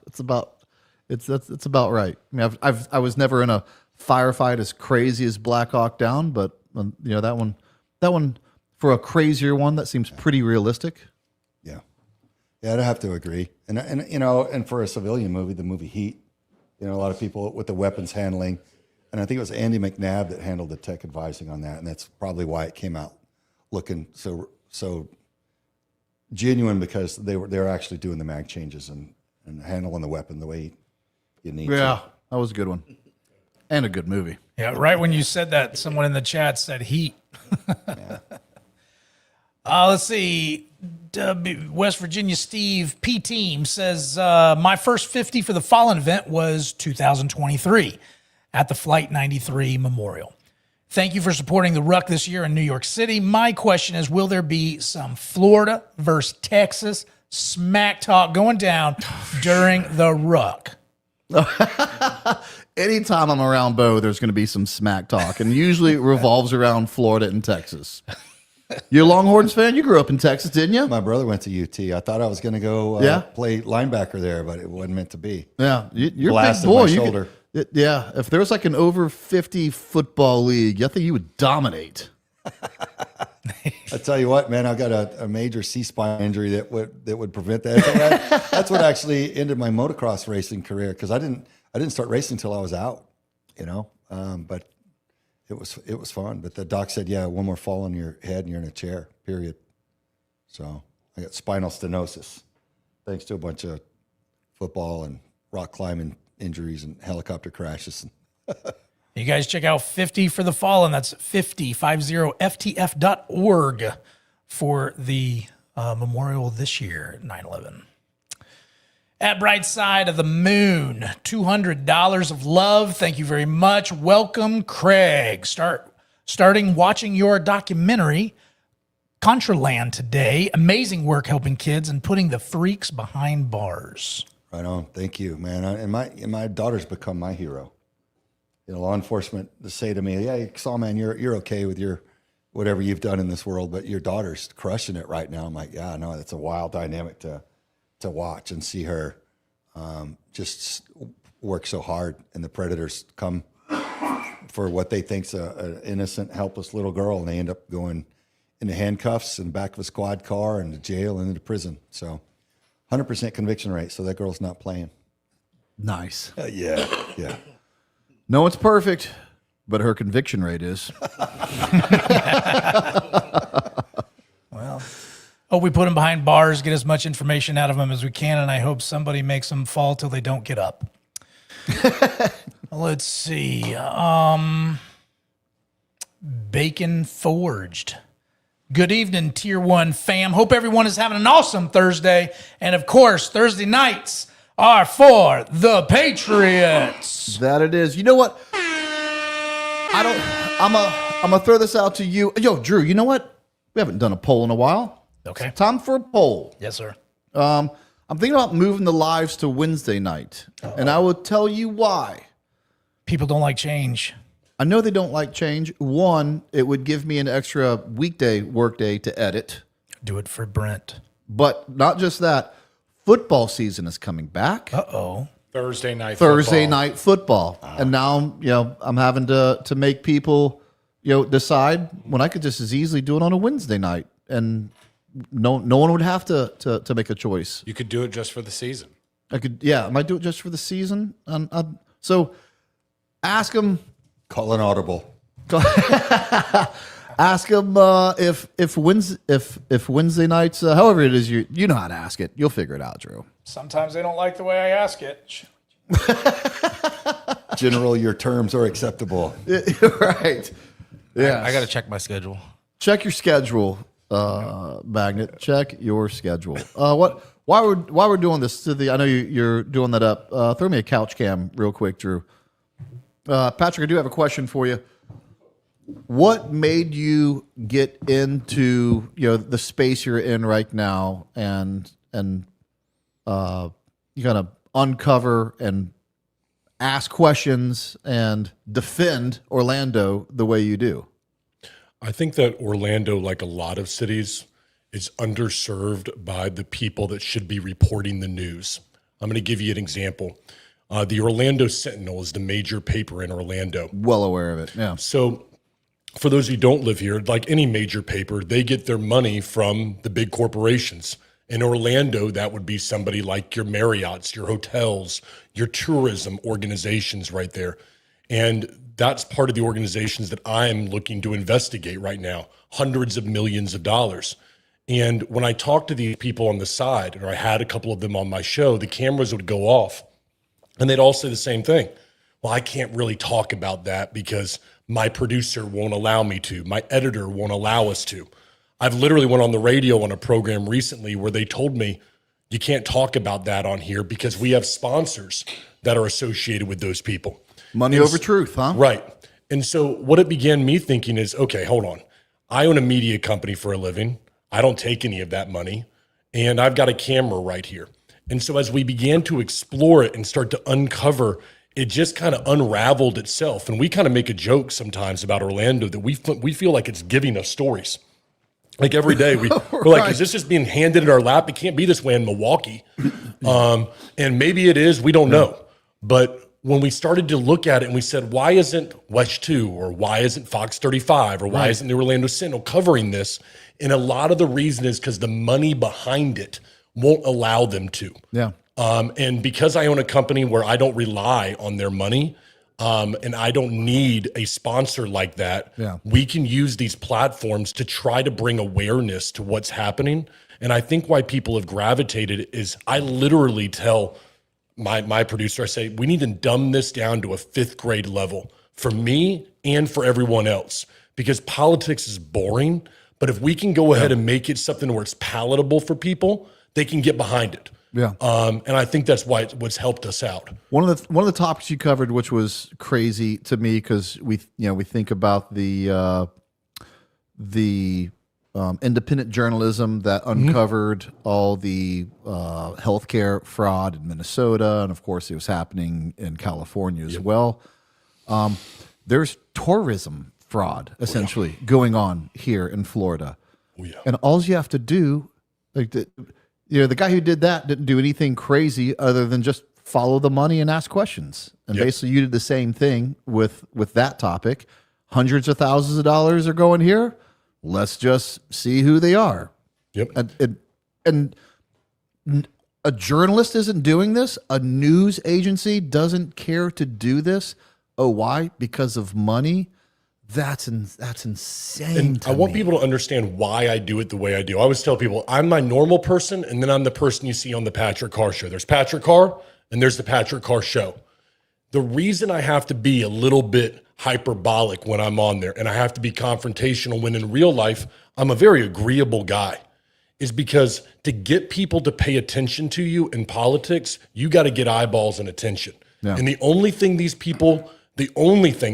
right. I mean, I was never in a firefight as crazy as Black Hawk Down, but that one for a crazier one, that seems pretty realistic. Yeah, I'd have to agree. And for a civilian movie, the movie Heat, a lot of people with the weapons handling, and I think it was Andy McNabb that handled the tech advising on that, and that's probably why it came out looking so genuine, because they were actually doing the mag changes and handling the weapon the way you need to. Yeah, that was a good one. And a good movie. Yeah, right when you said that, someone in the chat said Heat. Let's see. West Virginia Steve P. Team says, my first 50 for the Fallen event was 2023 at the Flight 93 Memorial. Thank you for supporting the Ruck this year in New York City. My question is, will there be some Florida versus Texas smack talk going down during the Ruck? Anytime I'm around Bo, there's going to be some smack talk, and usually it revolves around Florida and Texas. You a Longhorns fan? You grew up in Texas, didn't you? My brother went to UT. I thought I was going to go play linebacker there, but it wasn't meant to be. Yeah, you're a big Blasted boy. my shoulder. If there was like an over 50 football league, I think you would dominate. I tell you what, man, I got a major C-spine injury that would prevent that. That's what actually ended my motocross racing career, because I didn't start racing until I was out, but it was fun. But the doc said, yeah, one more fall on your head and you're in a chair, period. So I got spinal stenosis thanks to a bunch of football and rock climbing injuries and helicopter crashes. You guys check out 50 for the Fallen. That's 50ftf.org for the memorial this year at 9/11. At Bright Side of the Moon, $200 of love. Thank you very much. Welcome, Craig. Starting watching your documentary Contraland today. Amazing work helping kids and putting the freaks behind bars. Right on. Thank you, man. And my daughter's become my hero. Law enforcement to say to me, "Yeah, Sawman, you're okay with your whatever you've done in this world, but your daughter's crushing it right now." I'm like, "Yeah, no, that's a wild dynamic to watch and see her just work so hard, and the predators come for what they think's an innocent, helpless little girl, and they end up going into handcuffs in the back of a squad car and to jail and into prison." So 100% conviction rate. So that girl's not playing. Nice. Yeah. No one's perfect, but her conviction rate is. Well, hope we put them behind bars, get as much information out of them as we can, and I hope somebody makes them fall till they don't get up. Let's see. Bacon Forged. Good evening, Tier 1 fam. Hope everyone is having an awesome Thursday. And of course, Thursday nights are for the Patriots. That it is. You know what? I'm gonna throw this out to you. Yo, Drew, you know what? We haven't done a poll in a while. Okay. Time for a poll. Yes, sir. I'm thinking about moving the lives to Wednesday night. And I will tell you why. People don't like change. I know they don't like change. One, it would give me an extra weekday workday to edit. Do it for Brent. But not just that. Football season is coming back. Uh-oh. Thursday night football. And now, I'm having to make people, decide when I could just as easily do it on a Wednesday night. And no one would have to make a choice. You could do it just for the season. I could, I might do it just for the season. So ask them. Call an audible. Ask them if Wednesday nights, however it is, you know how to ask it. You'll figure it out, Drew. Sometimes they don't like the way I ask it. General, your terms are acceptable. Right. Yeah. I got to check my schedule. Check your schedule, Magnet. Check your schedule. While we're doing this, I know you're doing that up. Throw me a couch cam real quick, Drew. Patrick, I do have a question for you. What made you get into the space you're in right now, and you kind of uncover and ask questions and defend Orlando the way you do? I think that Orlando, like a lot of cities, is underserved by the people that should be reporting the news. I'm going to give you an example. The Orlando Sentinel is the major paper in Orlando. Well aware of it, yeah. So for those who don't live here, like any major paper, they get their money from the big corporations. In Orlando, that would be somebody like your Marriotts, your hotels, your tourism organizations right there. And that's part of the organizations that I'm looking to investigate right now, hundreds of millions of dollars. And when I talk to these people on the side, or I had a couple of them on my show, the cameras would go off. And they'd all say the same thing. Well, I can't really talk about that because my producer won't allow me to. My editor won't allow us to. I've literally went on the radio on a program recently where they told me, you can't talk about that on here because we have sponsors that are associated with those people. Money over truth, huh? Right. And so what it began me thinking is, okay, hold on. I own a media company for a living. I don't take any of that money. And I've got a camera right here. And so as we began to explore it and start to uncover, it just kind of unraveled itself. And we kind of make a joke sometimes about Orlando that we feel like it's giving us stories. Like every day we're like, is this just being handed in our lap? It can't be this way in Milwaukee. And maybe it is, we don't know. But when we started to look at it and we said, why isn't West 2 or why isn't Fox 35 or why isn't the Orlando Sentinel covering this? And a lot of the reason is because the money behind it won't allow them to. Yeah. And because I own a company where I don't rely on their money, and I don't need a sponsor like that, we can use these platforms to try to bring awareness to what's happening. And I think why people have gravitated is I literally tell my producer, I say, we need to dumb this down to a 5th grade level for me and for everyone else, because politics is boring. But if we can go ahead and make it something where it's palatable for people, they can get behind it. Yeah. And I think that's why what's helped us out. One of the topics you covered, which was crazy to me, because we think about the independent journalism that uncovered all the healthcare fraud in Minnesota, and of course, it was happening in California as well. There's tourism fraud essentially going on here in Florida, and all you have to do, like the guy who did that didn't do anything crazy other than just follow the money and ask questions. And basically, you did the same thing with that topic. Hundreds of thousands of dollars are going here. Let's just see who they are. Yep. And a journalist isn't doing this. A news agency doesn't care to do this. Oh, why? Because of money. That's insane. And I want people to understand why I do it the way I do. I always tell people I'm my normal person, and then I'm the person you see on the Patrick Carr show. There's Patrick Carr, and there's the Patrick Carr show. The reason I have to be a little bit hyperbolic when I'm on there, and I have to be confrontational when in real life I'm a very agreeable guy, is because to get people to pay attention to you in politics, you got to get eyeballs and attention. And the only thing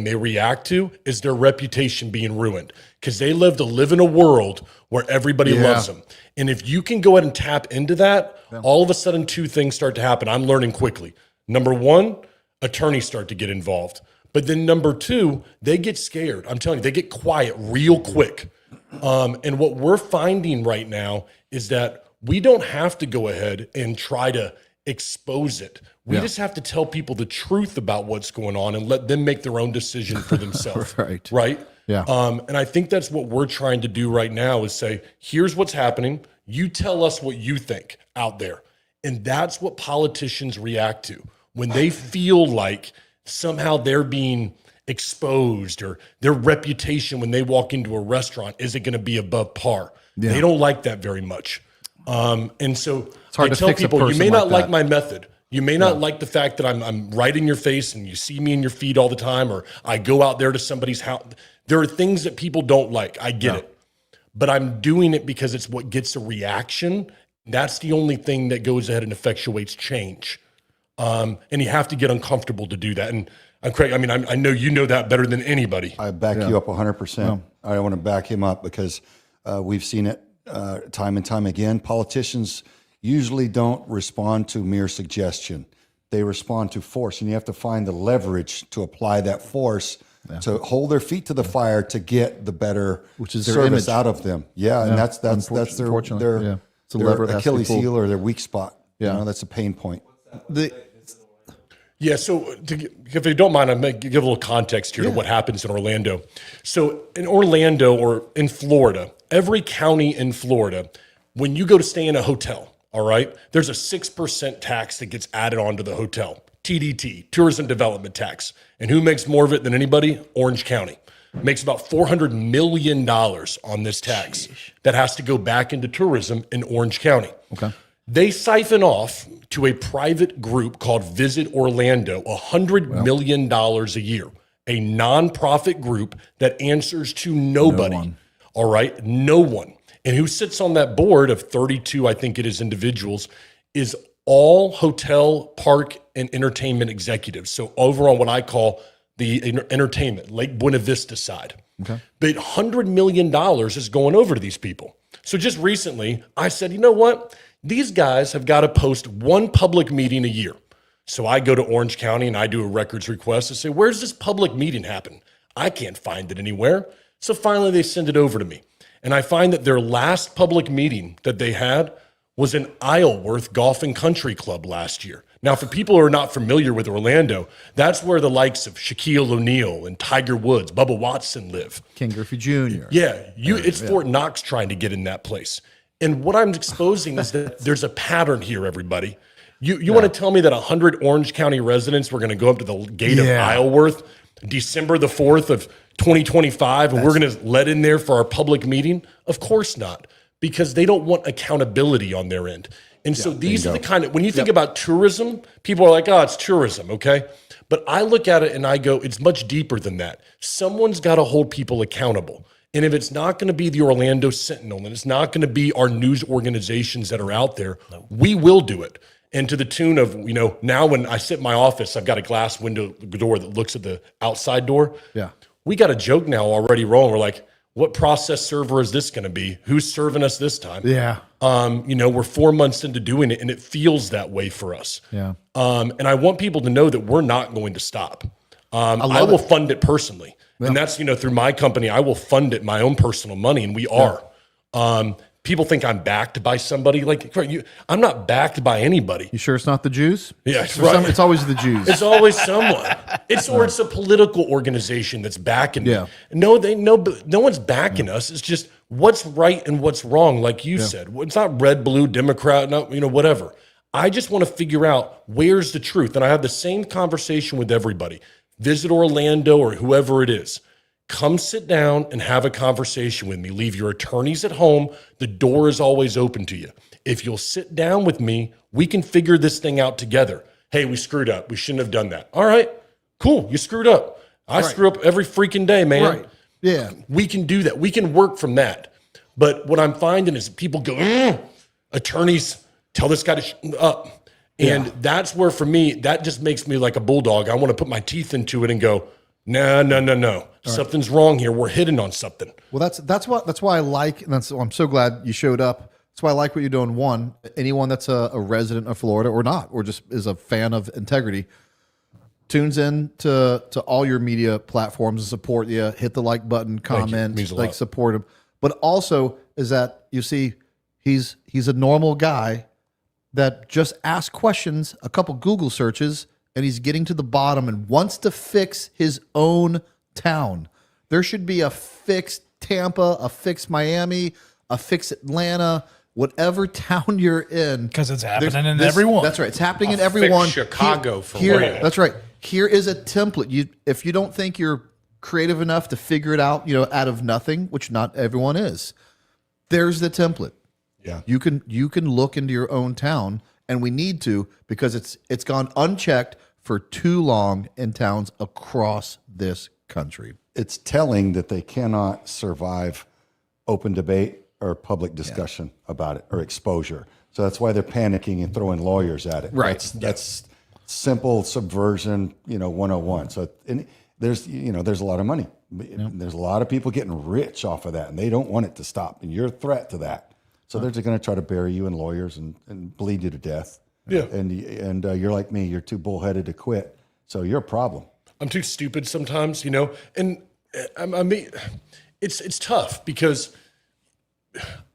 they react to is their reputation being ruined, because they live in a world where everybody loves them. And if you can go ahead and tap into that, all of a sudden two things start to happen. I'm learning quickly. Number one, attorneys start to get involved. But then number two, they get scared. I'm telling you, they get quiet real quick. And what we're finding right now is that we don't have to go ahead and try to expose it. We just have to tell people the truth about what's going on and let them make their own decision for themselves. Right? Yeah. And I think that's what we're trying to do right now is say, here's what's happening. You tell us what you think out there. And that's what politicians react to when they feel like somehow they're being exposed or their reputation when they walk into a restaurant isn't going to be above par. They don't like that very much. And so I tell people, you may not like my method. You may not like the fact that I'm right in your face and you see me in your feed all the time, or I go out there to somebody's house. There are things that people don't like. I get it. But I'm doing it because it's what gets a reaction. That's the only thing that goes ahead and effectuates change. And you have to get uncomfortable to do that. And Craig, I mean, I know you know that better than anybody. I back you up 100%. I want to back him up because we've seen it time and time again. Politicians usually don't respond to mere suggestion. They respond to force, and you have to find the leverage to apply that force to hold their feet to the fire to get the better service out of them. And that's their it's a lever their Achilles heel or their weak spot. You know, that's a pain point. So if you don't mind, I'm going to give a little context here to what happens in Orlando. So in Orlando or in Florida, every county in Florida, when you go to stay in a hotel, all right, there's a 6% tax that gets added onto the hotel. TDT, Tourism Development Tax. And who makes more of it than anybody? Orange County. Makes about $400 million on this tax that has to go back into tourism in Orange County. Okay. They siphon off to a private group called Visit Orlando $100 million a year, a nonprofit group that answers to nobody. All right, no one. And who sits on that board of 32, I think it is, individuals, is all hotel, park, and entertainment executives. So over on what I call the entertainment, Lake Buena Vista side. Okay. But $100 million is going over to these people. So just recently, I said, you know what? These guys have got to post one public meeting a year. So I go to Orange County and I do a records request to say, where's this public meeting happen? I can't find it anywhere. So finally they send it over to me. And I find that their last public meeting that they had was in Isleworth Golf and Country Club last year. Now, for people who are not familiar with Orlando, that's where the likes of Shaquille O'Neal and Tiger Woods, Bubba Watson live. Ken Griffey Jr. It's Fort Knox trying to get in that place. And what I'm exposing is that there's a pattern here, everybody. You want to tell me that 100 Orange County residents were going to go up to the gate of Isleworth December the 4th of 2025 and we're going to let in there for our public meeting? Of course not, because they don't want accountability on their end. And so these are the kind of, when you think about tourism, people are like, oh, it's tourism, okay? But I look at it and I go, it's much deeper than that. Someone's got to hold people accountable. And if it's not going to be the Orlando Sentinel and it's not going to be our news organizations that are out there, we will do it. And to the tune of, now when I sit in my office, I've got a glass window door that looks at the outside door. Yeah. We got a joke now already rolling. We're like, what process server is this going to be? Who's serving us this time? Yeah. We're 4 months into doing it, and it feels that way for us. Yeah. And I want people to know that we're not going to stop. I will fund it personally. Yeah. And that's, through my company, I will fund it my own personal money, and we are. People think I'm backed by somebody. I'm not backed by anybody. You sure it's not the Jews? Yeah, right. It's always the Jews. It's always someone. It's a political organization that's backing me. No, no one's backing us. It's just what's right and what's wrong, like you said. It's not red, blue, Democrat, whatever. I just want to figure out where's the truth. And I have the same conversation with everybody. Visit Orlando or whoever it is. Come sit down and have a conversation with me. Leave your attorneys at home. The door is always open to you. If you'll sit down with me, we can figure this thing out together. Hey, we screwed up. We shouldn't have done that. All right, cool. You screwed up. I screw up every freaking day, man. Right. Yeah. We can do that. We can work from that. But what I'm finding is people go, attorneys, tell this guy to shut up. And that's where, for me, that just makes me like a bulldog. I want to put my teeth into it and go, no. Something's wrong here. We're hitting on something. Well, that's why I like, and I'm so glad you showed up. That's why I like what you're doing. One, anyone that's a resident of Florida or not, or just is a fan of integrity, tunes in to all your media platforms and support you. Hit the like button, comment, support him. But also is that you see he's a normal guy that just asks questions, a couple Google searches, and he's getting to the bottom and wants to fix his own town. There should be a fixed Tampa, a fixed Miami, a fixed Atlanta, whatever town you're in. Because it's happening in everyone. That's right. It's happening in everyone. Chicago here. That's right. Here is a template. If you don't think you're creative enough to figure it out, out of nothing, which not everyone is, there's the template. Yeah. You can look into your own town, and we need to, because it's gone unchecked for too long in towns across this country. It's telling that they cannot survive open debate or public discussion about it or exposure. So that's why they're panicking and throwing lawyers at it. Right. That's simple subversion, 101. So there's a lot of money. There's a lot of people getting rich off of that, and they don't want it to stop. And you're a threat to that. So they're just going to try to bury you in lawyers and bleed you to death. Yeah. And you're like me. You're too bullheaded to quit. So you're a problem. I'm too stupid sometimes, and I mean, it's tough because,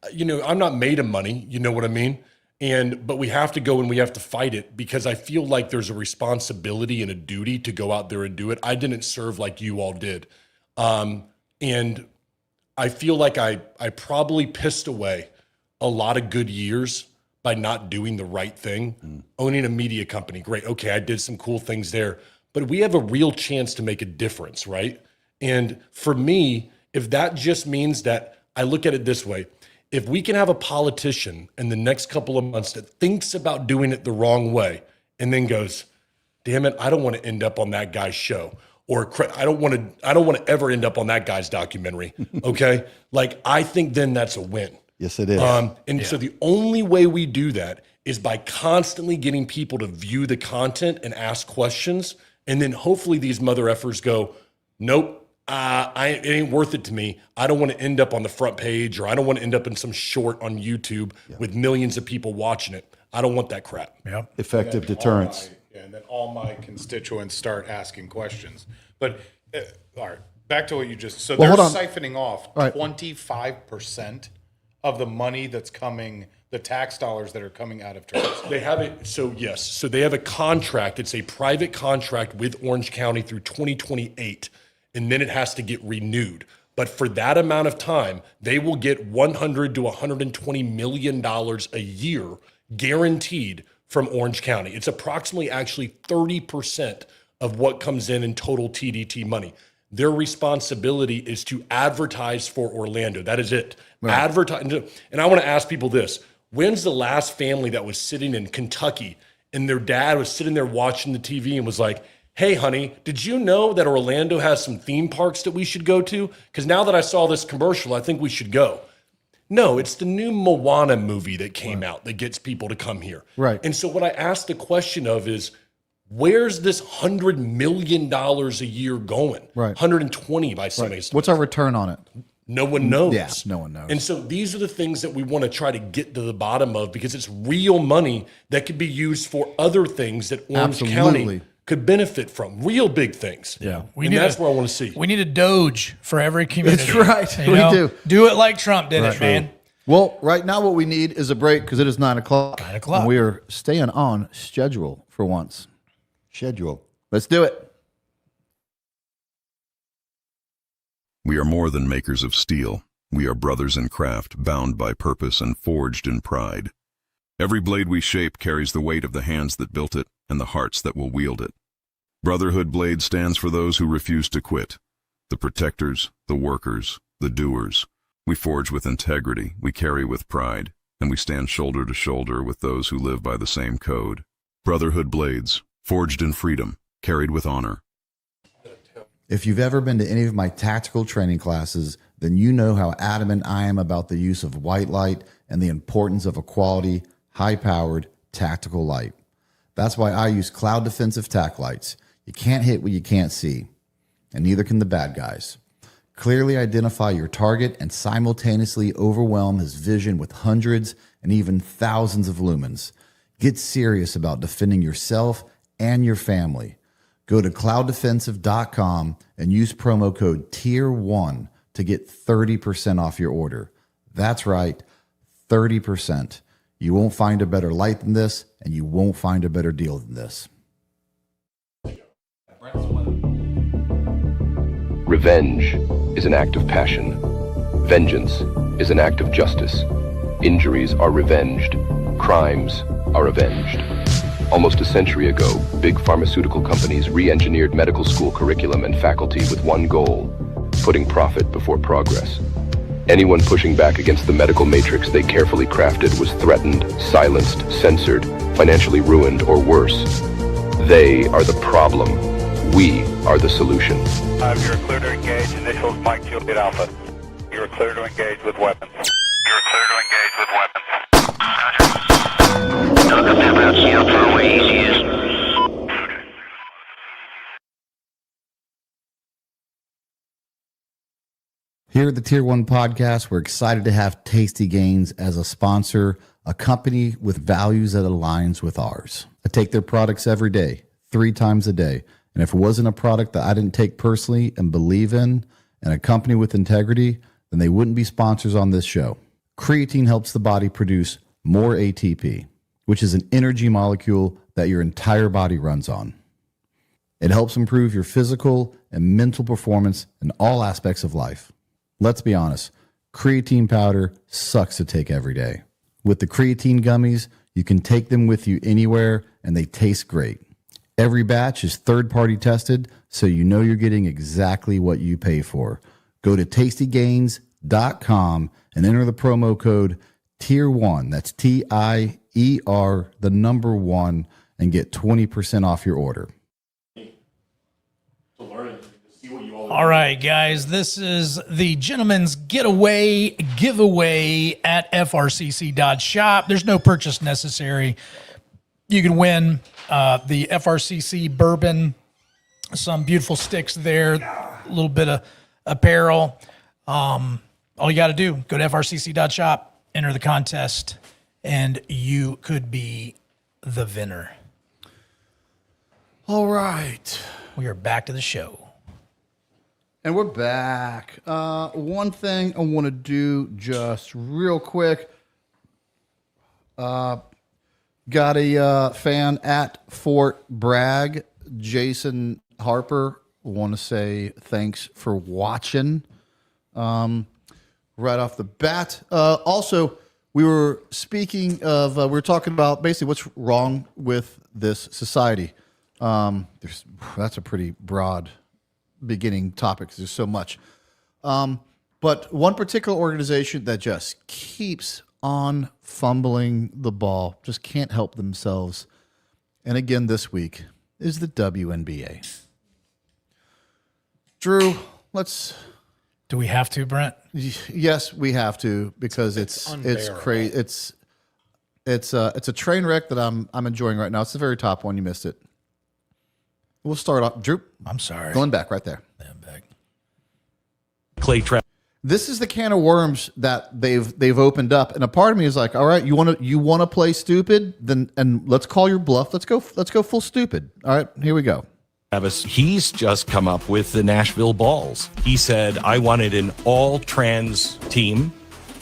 I'm not made of money, you know what I mean? But we have to go and we have to fight it because I feel like there's a responsibility and a duty to go out there and do it. I didn't serve like you all did. And I feel like I probably pissed away a lot of good years by not doing the right thing. Owning a media company, great. Okay, I did some cool things there, but we have a real chance to make a difference, right? And for me, if that just means that, I look at it this way, if we can have a politician in the next couple of months that thinks about doing it the wrong way and then goes, damn it, I don't want to end up on that guy's show, or I don't want to ever end up on that guy's documentary. Okay. I think then that's a win. Yes, it is. So the only way we do that is by constantly getting people to view the content and ask questions. And then hopefully these mother effers go, nope, it ain't worth it to me. I don't want to end up on the front page, or I don't want to end up in some short on YouTube with millions of people watching it. I don't want that crap. Yep. Effective deterrence. And then all my constituents start asking questions. But all right, back to what you just, so they're siphoning off 25% of the money that's coming, the tax dollars that are coming out of tourism. They have it. So yes. So they have a contract. It's a private contract with Orange County through 2028. And then it has to get renewed. But for that amount of time, they will get $100 to $120 million a year guaranteed from Orange County. It's approximately actually 30% of what comes in total TDT money. Their responsibility is to advertise for Orlando. That is it. Right. Advertise. And I want to ask people this. When's the last family that was sitting in Kentucky and their dad was sitting there watching the TV and was like, hey, honey, did you know that Orlando has some theme parks that we should go to? Because now that I saw this commercial, I think we should go. No, it's the new Moana movie that came out that gets people to come here. Right. And so what I asked the question of is, where's this $100 million a year going? Right. 120 by some. Right. What's our return on it? No one knows. Yeah, no one knows. And so these are the things that we want to try to get to the bottom of, because it's real money that could be used for other things that Orange County could benefit from. Real big things. Yeah. And that's what I want to see. We need a Doge for every community. That's right. You know? Do it like Trump did it, man. Well, right now what we need is a break because it is 9 o'clock. 9 o'clock. And we are staying on schedule for once. Schedule. Let's do it. We are more than makers of steel. We are brothers in craft, bound by purpose and forged in pride. Every blade we shape carries the weight of the hands that built it and the hearts that will wield it. Brotherhood Blades stands for those who refuse to quit. The protectors, the workers, the doers. We forge with integrity, we carry with pride, and we stand shoulder to shoulder with those who live by the same code. Brotherhood Blades, forged in freedom, carried with honor. If you've ever been to any of my tactical training classes, then you know how adamant I am about the use of white light and the importance of a quality, high-powered tactical light. That's why I use cloud defensive tac lights. You can't hit what you can't see, and neither can the bad guys. Clearly identify your target and simultaneously overwhelm his vision with hundreds and even thousands of lumens. Get serious about defending yourself and your family. Go to clouddefensive.com and use promo code Tier1 to get 30% off your order. That's right, 30%. You won't find a better light than this, and you won't find a better deal than this. Revenge is an act of passion. Vengeance is an act of justice. Injuries are revenged. Crimes are avenged. Almost a century ago, big pharmaceutical companies re-engineered medical school curriculum and faculty with one goal: putting profit before progress. Anyone pushing back against the medical matrix they carefully crafted was threatened, silenced, censored, financially ruined, or worse. They are the problem. We are the solution. You're clear to engage. Initials Mike Juliet Alpha. You're clear to engage with weapons. You're clear to engage with weapons. Here at the Tier 1 Podcast, we're excited to have Tasty Gains as a sponsor, a company with values that aligns with ours. I take their products every day, 3 times a day. And if it wasn't a product that I didn't take personally and believe in, and a company with integrity, then they wouldn't be sponsors on this show. Creatine helps the body produce more ATP, which is an energy molecule that your entire body runs on. It helps improve your physical and mental performance in all aspects of life. Let's be honest, creatine powder sucks to take every day. With the creatine gummies, you can take them with you anywhere, and they taste great. Every batch is third-party tested, so you know you're getting exactly what you pay for. Go to tastygains.com and enter the promo code Tier1, that's T-I-E-R, the number 1, and get 20% off your order. All right, guys, this is the Gentleman's Getaway giveaway at frcc.shop. There's no purchase necessary. You can win the FRCC bourbon, some beautiful sticks there, a little bit of apparel. All you got to do, go to frcc.shop, enter the contest, and you could be the winner. All right. We are back to the show. And we're back. One thing I want to do just real quick. Got a fan at Fort Bragg, Jason Harper. Want to say thanks for watching. Right off the bat. Also, we were speaking of, we were talking about basically what's wrong with this society. That's a pretty broad beginning topic because there's so much. But one particular organization that just keeps on fumbling the ball, just can't help themselves, and again this week, is the WNBA. Drew, let's... Do we have to, Brent? Yes, we have to, because it's crazy. It's a train wreck that I'm enjoying right now. It's the very top one. You missed it. We'll start off. Drew, I'm sorry. Going back right there. I'm back. Clay trap. this is the can of worms that they've opened up, and a part of me is like, all right, you want to play stupid, then and let's call your bluff. Let's go full stupid. All right, here we go. Travis, he's just come up with the Nashville Balls. He said, I wanted an all-trans team,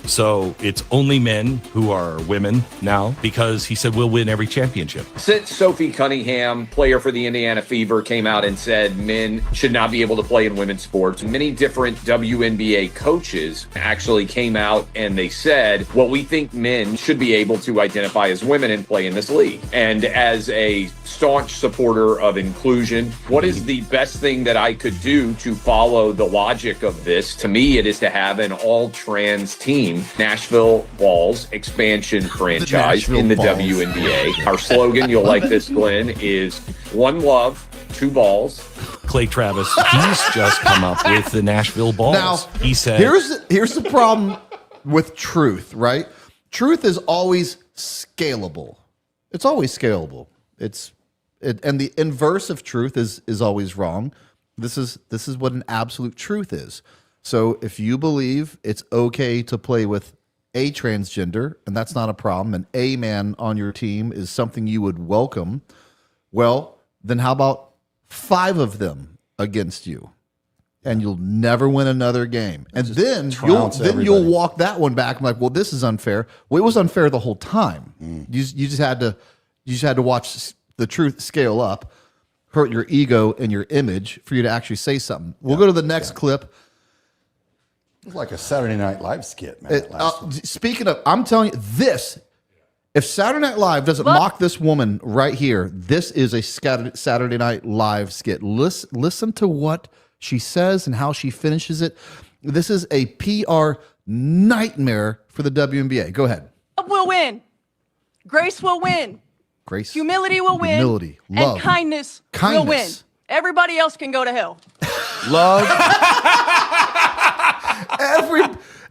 so it's only men who are women now, because he said we'll win every championship. Since Sophie Cunningham, player for the Indiana Fever, came out and said men should not be able to play in women's sports, many different WNBA coaches actually came out and they said, well, we think men should be able to identify as women and play in this league. And as a staunch supporter of inclusion, what is the best thing that I could do to follow the logic of this? To me, it is to have an all-trans team, Nashville Balls expansion franchise in the WNBA. Our slogan, you'll like this, Glenn, is one love, two balls. Clay Travis, he's just come up with the Nashville Balls. Now, he said, here's the problem with truth, right? Truth is always scalable. It's always scalable. And the inverse of truth is always wrong. This is what an absolute truth is. So if you believe it's okay to play with a transgender, and that's not a problem, and a man on your team is something you would welcome, well, then how about 5 of them against you? And you'll never win another game. And then you'll walk that one back. I'm like, well, this is unfair. Well, it was unfair the whole time. You just had to watch the truth scale up, hurt your ego and your image for you to actually say something. We'll go to the next clip. It was like a Saturday Night Live skit, man. Speaking of, I'm telling you, this, if Saturday Night Live doesn't mock this woman right here, this is a Saturday Night Live skit. Listen to what she says and how she finishes it. This is a PR nightmare for the WNBA. Go ahead. Love will win. Grace will win. Grace. Humility will win. Humility. Love. And kindness will win. Everybody else can go to hell. Love.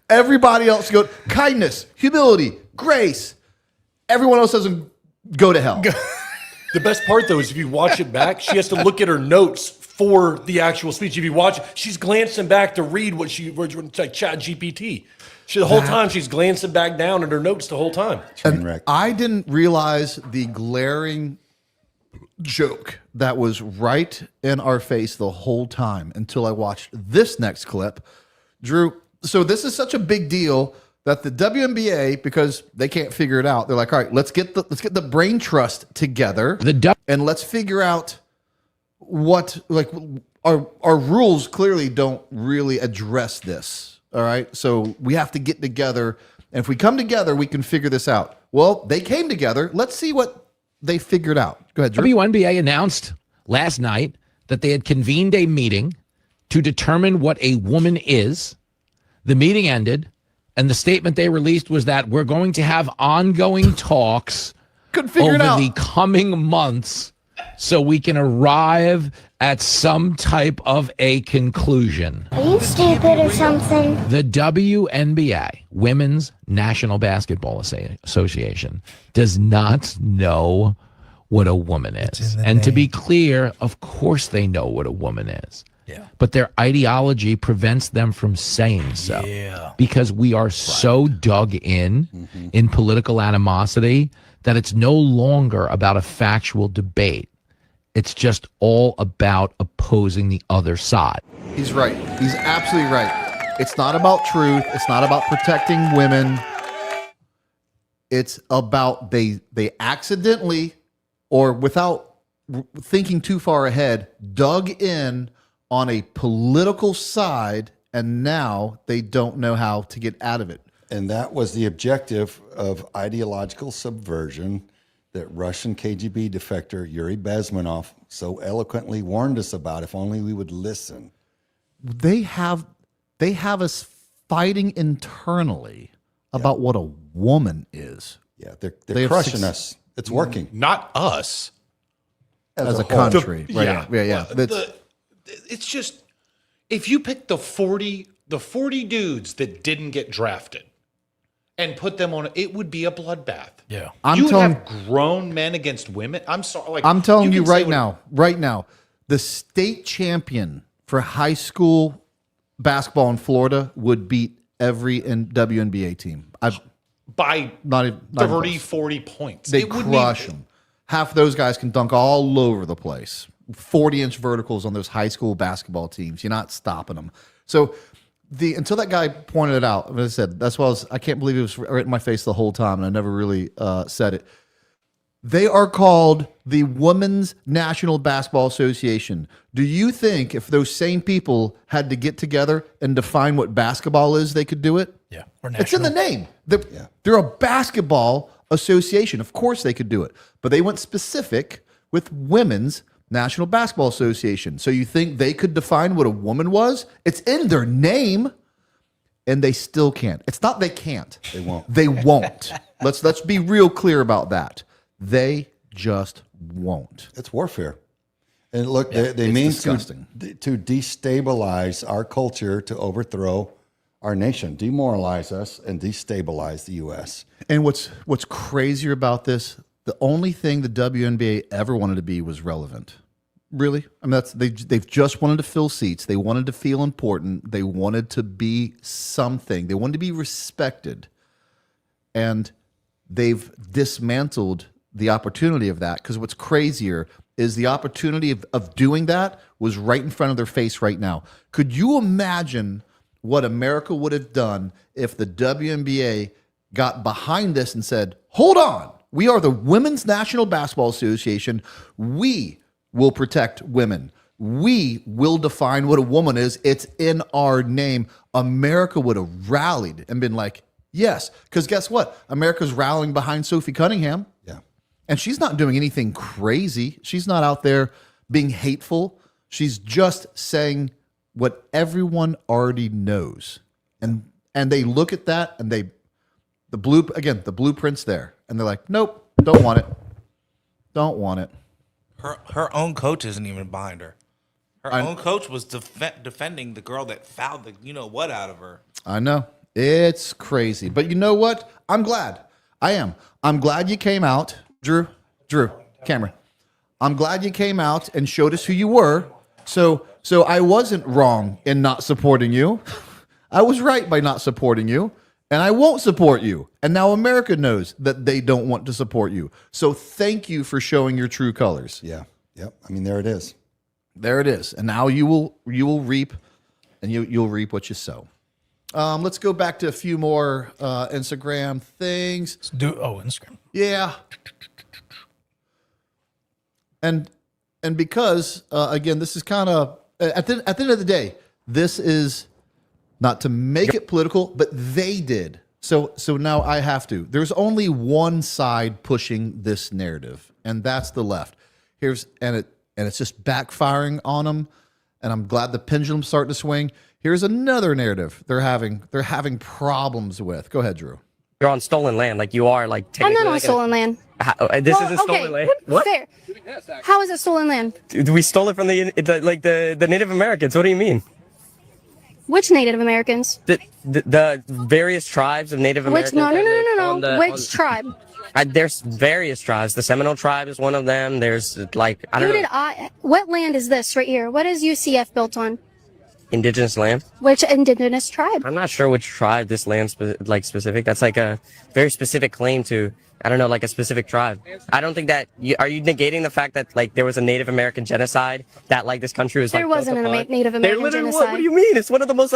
Everybody else go. Kindness, humility, grace. Everyone else doesn't go to hell. The best part, though, is if you watch it back, she has to look at her notes for the actual speech. If you watch it, she's glancing back to read what like Chat GPT. The whole time she's glancing back down at her notes the whole time. I didn't realize the glaring joke that was right in our face the whole time until I watched this next clip. Drew, so this is such a big deal that the WNBA, because they can't figure it out, they're like, all right, let's get the brain trust together and let's figure out what, like, our rules clearly don't really address this. All right, so we have to get together, and if we come together, we can figure this out. Well, they came together. Let's see what they figured out. Go ahead, Drew. WNBA announced last night that they had convened a meeting to determine what a woman is. The meeting ended, and the statement they released was that we're going to have ongoing talks over the coming months so we can arrive at some type of a conclusion. Are you stupid or something? The WNBA, Women's National Basketball Association, does not know what a woman is. And to be clear, of course they know what a woman is. Yeah. But their ideology prevents them from saying so. Yeah. Because we are so dug in political animosity that it's no longer about a factual debate. It's just all about opposing the other side. He's right. He's absolutely right. It's not about truth. It's not about protecting women. It's about they accidentally, or without thinking too far ahead, dug in on a political side, and now they don't know how to get out of it. And that was the objective of ideological subversion that Russian KGB defector Yuri Bezmenov so eloquently warned us about. If only we would listen. They have us fighting internally about what a woman is. Yeah, they're crushing us. It's working. Not us. As a country. Yeah. Yeah. It's just, if you pick the 40 dudes that didn't get drafted and put them on, it would be a bloodbath. Yeah. You would have grown men against women. I'm sorry. Like, I'm telling you right now, the state champion for high school basketball in Florida would beat every WNBA team. By not even 30, close. 40 points. They It wouldn't crush even- them. Half those guys can dunk all over the place. 40-inch verticals on those high school basketball teams. You're not stopping them. So until that guy pointed it out, as I said, that's why I can't believe it was right in my face the whole time, and I never really said it. They are called the Women's National Basketball Association. Do you think if those same people had to get together and define what basketball is, they could do it? Yeah. It's in the name. They're a basketball association. Of course they could do it. But they went specific with Women's National Basketball Association. So you think they could define what a woman was? It's in their name, and they still can't. It's not they can't. They won't. They won't. Let's be real clear about that. They just won't. It's warfare. And look, they mean disgusting. to destabilize our culture, to overthrow our nation, demoralize us, and destabilize the U.S. And what's crazier about this, the only thing the WNBA ever wanted to be was relevant. Really? I mean, they've just wanted to fill seats. They wanted to feel important. They wanted to be something. They wanted to be respected. And they've dismantled the opportunity of that, because what's crazier is the opportunity of doing that was right in front of their face right now. Could you imagine what America would have done if the WNBA got behind this and said, hold on, we are the Women's National Basketball Association. We will protect women. We will define what a woman is. It's in our name. America would have rallied and been like, yes, because guess what? America's rallying behind Sophie Cunningham. Yeah. And she's not doing anything crazy. She's not out there being hateful. She's just saying what everyone already knows. And they look at that and the blueprint's there. And they're like, nope, don't want it. Don't want it. Her own coach isn't even behind her. Her own coach was defending the girl that fouled the you-know-what out of her. I know. It's crazy. But you know what? I'm glad. I am. I'm glad you came out. Drew, Cameron. I'm glad you came out and showed us who you were. So I wasn't wrong in not supporting you. I was right by not supporting you. And I won't support you. And now America knows that they don't want to support you. So thank you for showing your true colors. Yeah. Yep. I mean, there it is. There it is. And now you will reap, and you'll reap what you sow. Let's go back to a few more Instagram things. Instagram. Yeah. And because again, this is kind of at the end of the day, this is not to make it political, but they did. So now I have to. There's only one side pushing this narrative, and that's the left. And it's just backfiring on them. And I'm glad the pendulum's starting to swing. Here's another narrative they're having problems with. Go ahead, Drew. You're on stolen land, like you are, like. I'm not on stolen land. This isn't stolen land. What? Fair. How is it stolen land? We stole it from the Native Americans. What do you mean? Which Native Americans? The various tribes of Native Americans. No. Which tribe? There's various tribes. The Seminole tribe is one of them. There's I don't know. What land is this right here? What is UCF built on? Indigenous land. Which indigenous tribe? I'm not sure which tribe this land's specific. That's like a very specific claim to, I don't know, like a specific tribe. I don't think that are you negating the fact that there was a Native American genocide that this country was there wasn't a Native American genocide. What do you mean? It's one of the most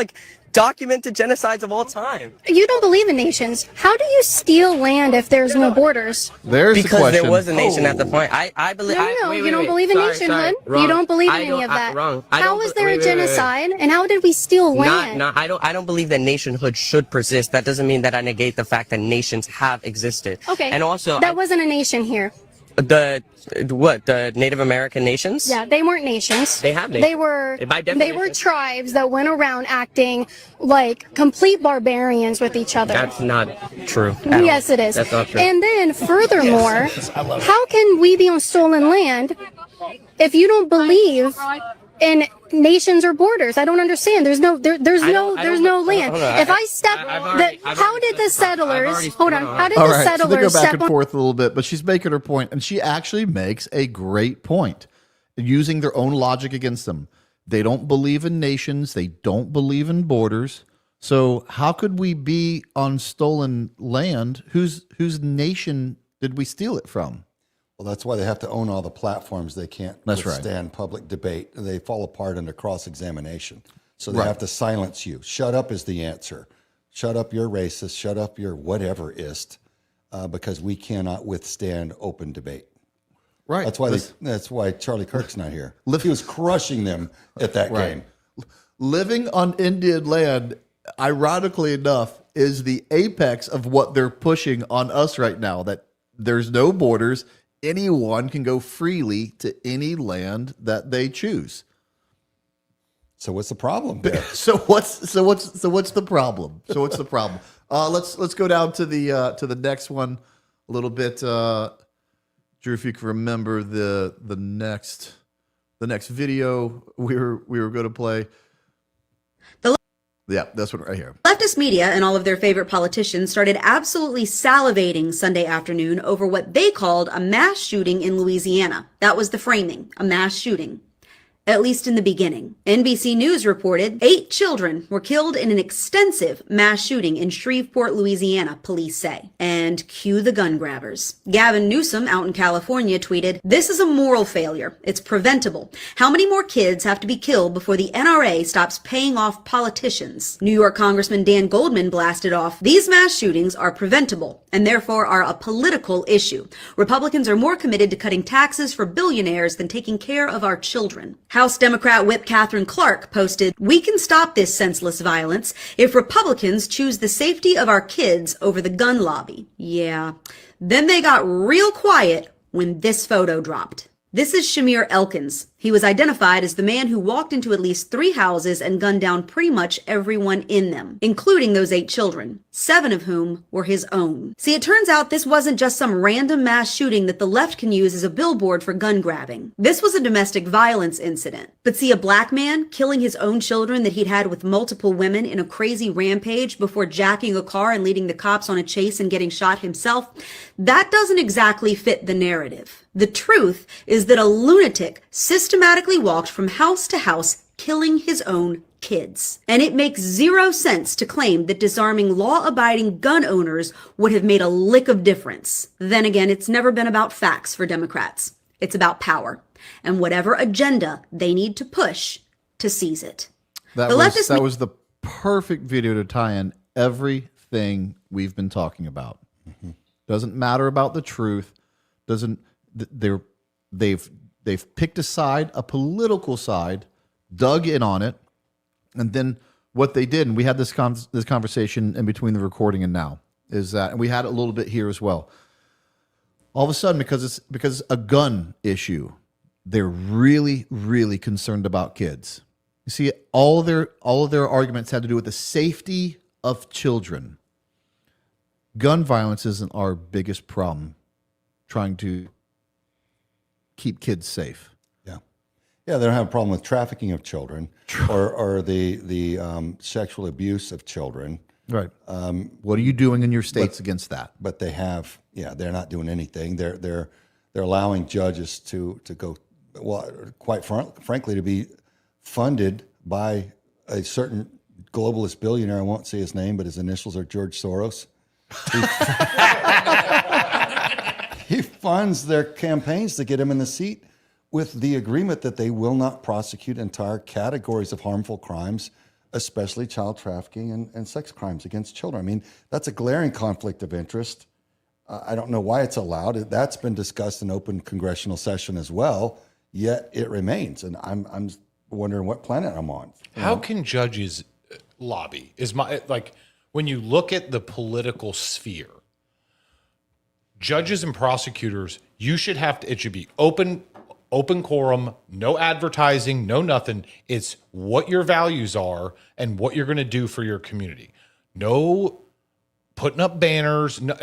documented genocides of all time. You don't believe in nations. How do you steal land if there's no borders? There's the question. Because there was a nation at the point. I believe. No, you don't believe in nationhood. You don't believe in any of that. Wrong. How was there a genocide? And how did we steal land? I don't believe that nationhood should persist. That doesn't mean that I negate the fact that nations have existed. Okay. And also that wasn't a nation here. The Native American nations? Yeah, they weren't nations. They have nations. They were tribes that went around acting like complete barbarians with each other. That's not true. Yes, it is. That's not true. And then furthermore, how can we be on stolen land if you don't believe in nations or borders? I don't understand. There's no land. If I step, how did the settlers? Hold on. How did the settlers so they go back step and forth a little bit, but she's making her point, and she actually makes a great point, using their own logic against them. They don't believe in nations. They don't believe in borders. So how could we be on stolen land? Whose nation did we steal it from? Well, that's why they have to own all the platforms. They can't withstand public debate. They fall apart under cross-examination. So they have to silence you. Shut up is the answer. Shut up, you're racist. Shut up, you're whatever-ist, because we cannot withstand open debate. Right. That's why Charlie Kirk's not here. He was crushing them at that game. Living on Indian land, ironically enough, is the apex of what they're pushing on us right now, that there's no borders. Anyone can go freely to any land that they choose. So what's the problem there? So what's the problem? Let's go down to the next one a little bit. Drew, if you can remember the next video we were going to play. Yeah, that's one right here. Leftist media and all of their favorite politicians started absolutely salivating Sunday afternoon over what they called a mass shooting in Louisiana. That was the framing, a mass shooting. At least in the beginning. NBC News reported 8 children were killed in an extensive mass shooting in Shreveport, Louisiana, police say. And cue the gun grabbers. Gavin Newsom out in California tweeted, "This is a moral failure. It's preventable. How many more kids have to be killed before the NRA stops paying off politicians?" New York Congressman Dan Goldman blasted off, "These mass shootings are preventable and therefore are a political issue. Republicans are more committed to cutting taxes for billionaires than taking care of our children." House Democrat Whip Catherine Clark posted, "We can stop this senseless violence if Republicans choose the safety of our kids over the gun lobby." Yeah. Then they got real quiet when this photo dropped. This is Shamir Elkins. He was identified as the man who walked into at least 3 houses and gunned down pretty much everyone in them, including those 8 children, 7 of whom were his own. See, it turns out this wasn't just some random mass shooting that the left can use as a billboard for gun grabbing. This was a domestic violence incident. But see, a black man killing his own children that he'd had with multiple women in a crazy rampage before jacking a car and leading the cops on a chase and getting shot himself, that doesn't exactly fit the narrative. The truth is that a lunatic systematically walked from house to house, killing his own kids. And it makes zero sense to claim that disarming law-abiding gun owners would have made a lick of difference. Then again, it's never been about facts for Democrats. It's about power and whatever agenda they need to push to seize it. That was the perfect video to tie in everything we've been talking about. Mm-hmm. Doesn't matter about the truth. They've picked a side, a political side, dug in on it, and then what they did, and we had this conversation in between the recording and now, is that, and we had it a little bit here as well. All of a sudden, because it's a gun issue, they're really, really concerned about kids. You see, all of their arguments had to do with the safety of children. Gun violence isn't our biggest problem. Trying to keep kids safe. Yeah, they don't have a problem with trafficking of children or the sexual abuse of children. Right. What are you doing in your states against that? But they have, they're not doing anything. They're allowing judges to go, well, quite frankly, to be funded by a certain globalist billionaire. I won't say his name, but his initials are George Soros. He funds their campaigns to get him in the seat with the agreement that they will not prosecute entire categories of harmful crimes, especially child trafficking and sex crimes against children. I mean, that's a glaring conflict of interest. I don't know why it's allowed. That's been discussed in open congressional session as well, yet it remains. And I'm wondering what planet I'm on. How can judges lobby? When you look at the political sphere, judges and prosecutors, it should be open quorum, no advertising, no nothing. It's what your values are and what you're going to do for your community. No putting up banners. No,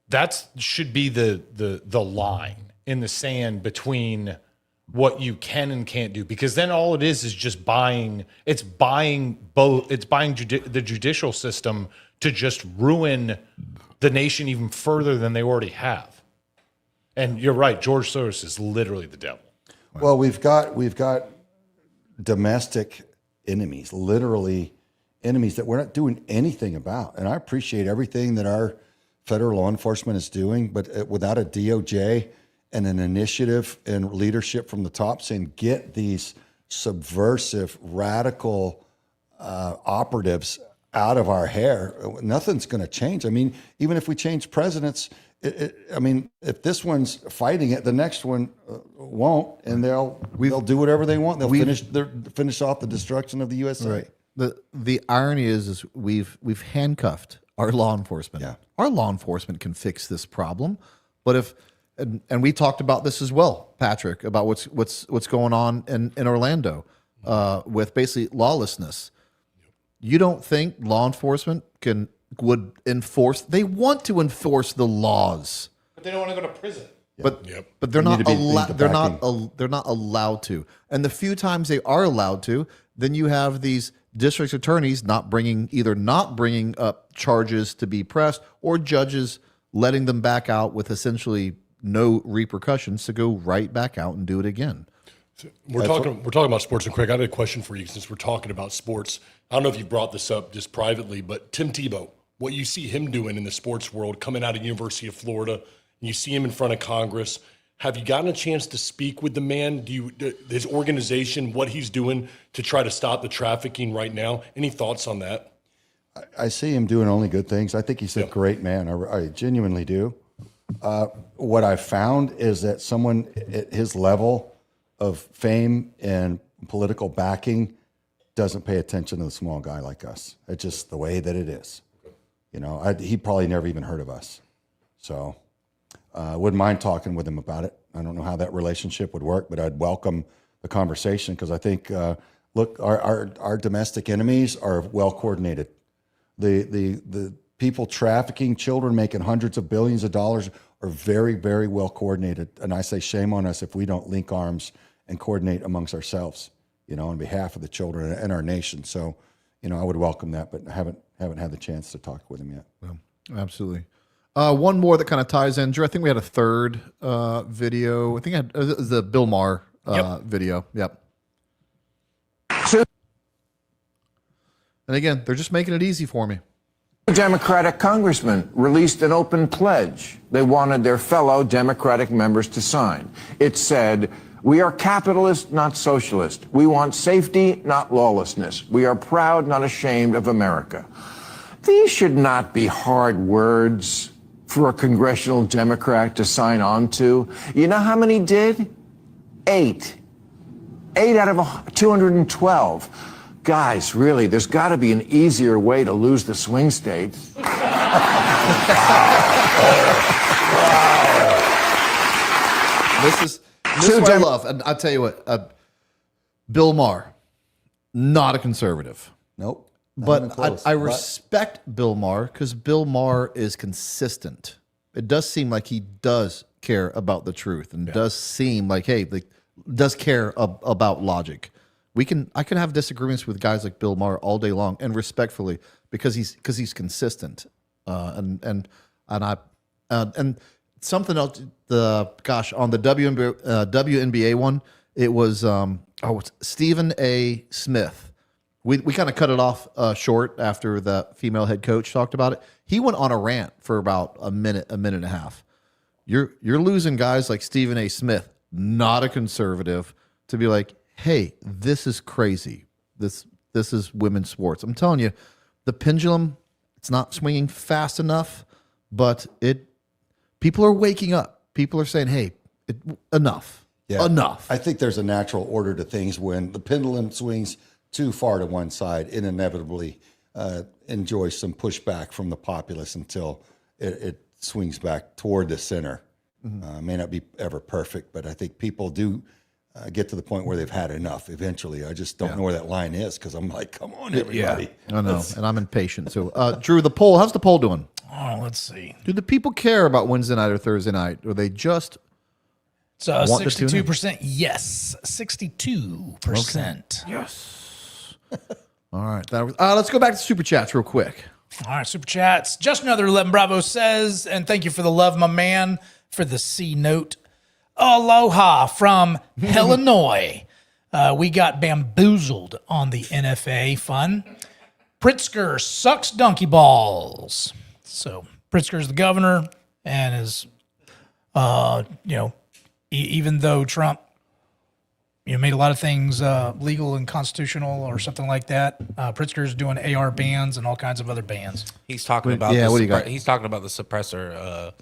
that should be the line in the sand between what you can and can't do, because then all it is just buying. It's buying the judicial system to just ruin the nation even further than they already have. And you're right, George Soros is literally the devil. Well, we've got domestic enemies, literally enemies that we're not doing anything about. And I appreciate everything that our federal law enforcement is doing, but without a DOJ and an initiative and leadership from the top saying, get these subversive, radical operatives out of our hair, nothing's going to change. I mean, even if we change presidents, if this one's fighting it, the next one won't, and they'll do whatever they want. They'll finish off the destruction of the USA. Right. The irony is we've handcuffed our law enforcement. Yeah. Our law enforcement can fix this problem, but if and we talked about this as well, Patrick, about what's going on in Orlando with basically lawlessness. You don't think law enforcement would enforce? They want to enforce the laws, but they don't want to go to prison. But they're not they're not allowed to. And the few times they are allowed to, then you have these district attorneys not bringing up charges to be pressed, or judges letting them back out with essentially no repercussions to go right back out and do it again. We're talking about sports, and Craig, I had a question for you since we're talking about sports. I don't know if you brought this up just privately, but Tim Tebow, what you see him doing in the sports world, coming out of University of Florida, and you see him in front of Congress. Have you gotten a chance to speak with the man? His organization, what he's doing to try to stop the trafficking right now? Any thoughts on that? I see him doing only good things. I think he's a great man. I genuinely do. What I found is that someone at his level of fame and political backing doesn't pay attention to the small guy like us. It's just the way that it is. He probably never even heard of us. So I wouldn't mind talking with him about it. I don't know how that relationship would work, but I'd welcome the conversation, because I think, look, our domestic enemies are well coordinated. The people trafficking children, making hundreds of billions of dollars, are very, very well coordinated. And I say shame on us if we don't link arms and coordinate amongst ourselves, on behalf of the children and our nation. So, I would welcome that, but I haven't had the chance to talk with him yet. Yeah, absolutely. One more that kind of ties in, Drew. I think we had a third video. I think I had the Bill Maher video. Yep. And again, they're just making it easy for me. A Democratic congressman released an open pledge they wanted their fellow Democratic members to sign. It said, "We are capitalist, not socialist. We want safety, not lawlessness. We are proud, not ashamed of America." These should not be hard words for a congressional Democrat to sign on to. You know how many did? 8. 8 out of 212. Guys, really, there's got to be an easier way to lose the swing states. This is what I love. And I'll tell you what, Bill Maher, not a conservative. Nope. But I respect Bill Maher, because Bill Maher is consistent. It does seem like he does care about the truth, and does seem like, does care about logic. I can have disagreements with guys like Bill Maher all day long, and respectfully, because he's consistent. And something else. On the WNBA one, it was Stephen A. Smith. We kind of cut it off short after the female head coach talked about it. He went on a rant for about a minute and a half. You're losing guys like Stephen A. Smith, not a conservative, to be like, hey, this is crazy. This is women's sports. I'm telling you, the pendulum, it's not swinging fast enough, but people are waking up. People are saying, hey, enough. Yeah. Enough. I think there's a natural order to things. When the pendulum swings too far to one side, it inevitably enjoys some pushback from the populace until it swings back toward the center. Mm-hmm. May not be ever perfect, but I think people do get to the point where they've had enough eventually. I just don't know where that line is, because I'm like, come on, everybody. Yeah, I know, and I'm impatient. So, Drew, the poll, how's the poll doing? Oh, let's see. Do the people care about Wednesday night or Thursday night, or they just... It's 62% yes, 62%. Okay. Yes. All right. Let's go back to Super Chats real quick. All right, Super Chats. Just another 11 Bravo says, and thank you for the love, my man, for the C note. Aloha from Illinois. We got bamboozled on the NFA fun. Pritzker sucks donkey balls. So Pritzker's the governor and is, even though Trump, made a lot of things legal and constitutional or something like that, Pritzker's doing AR bans and all kinds of other bans. He's talking about he's talking about the suppressor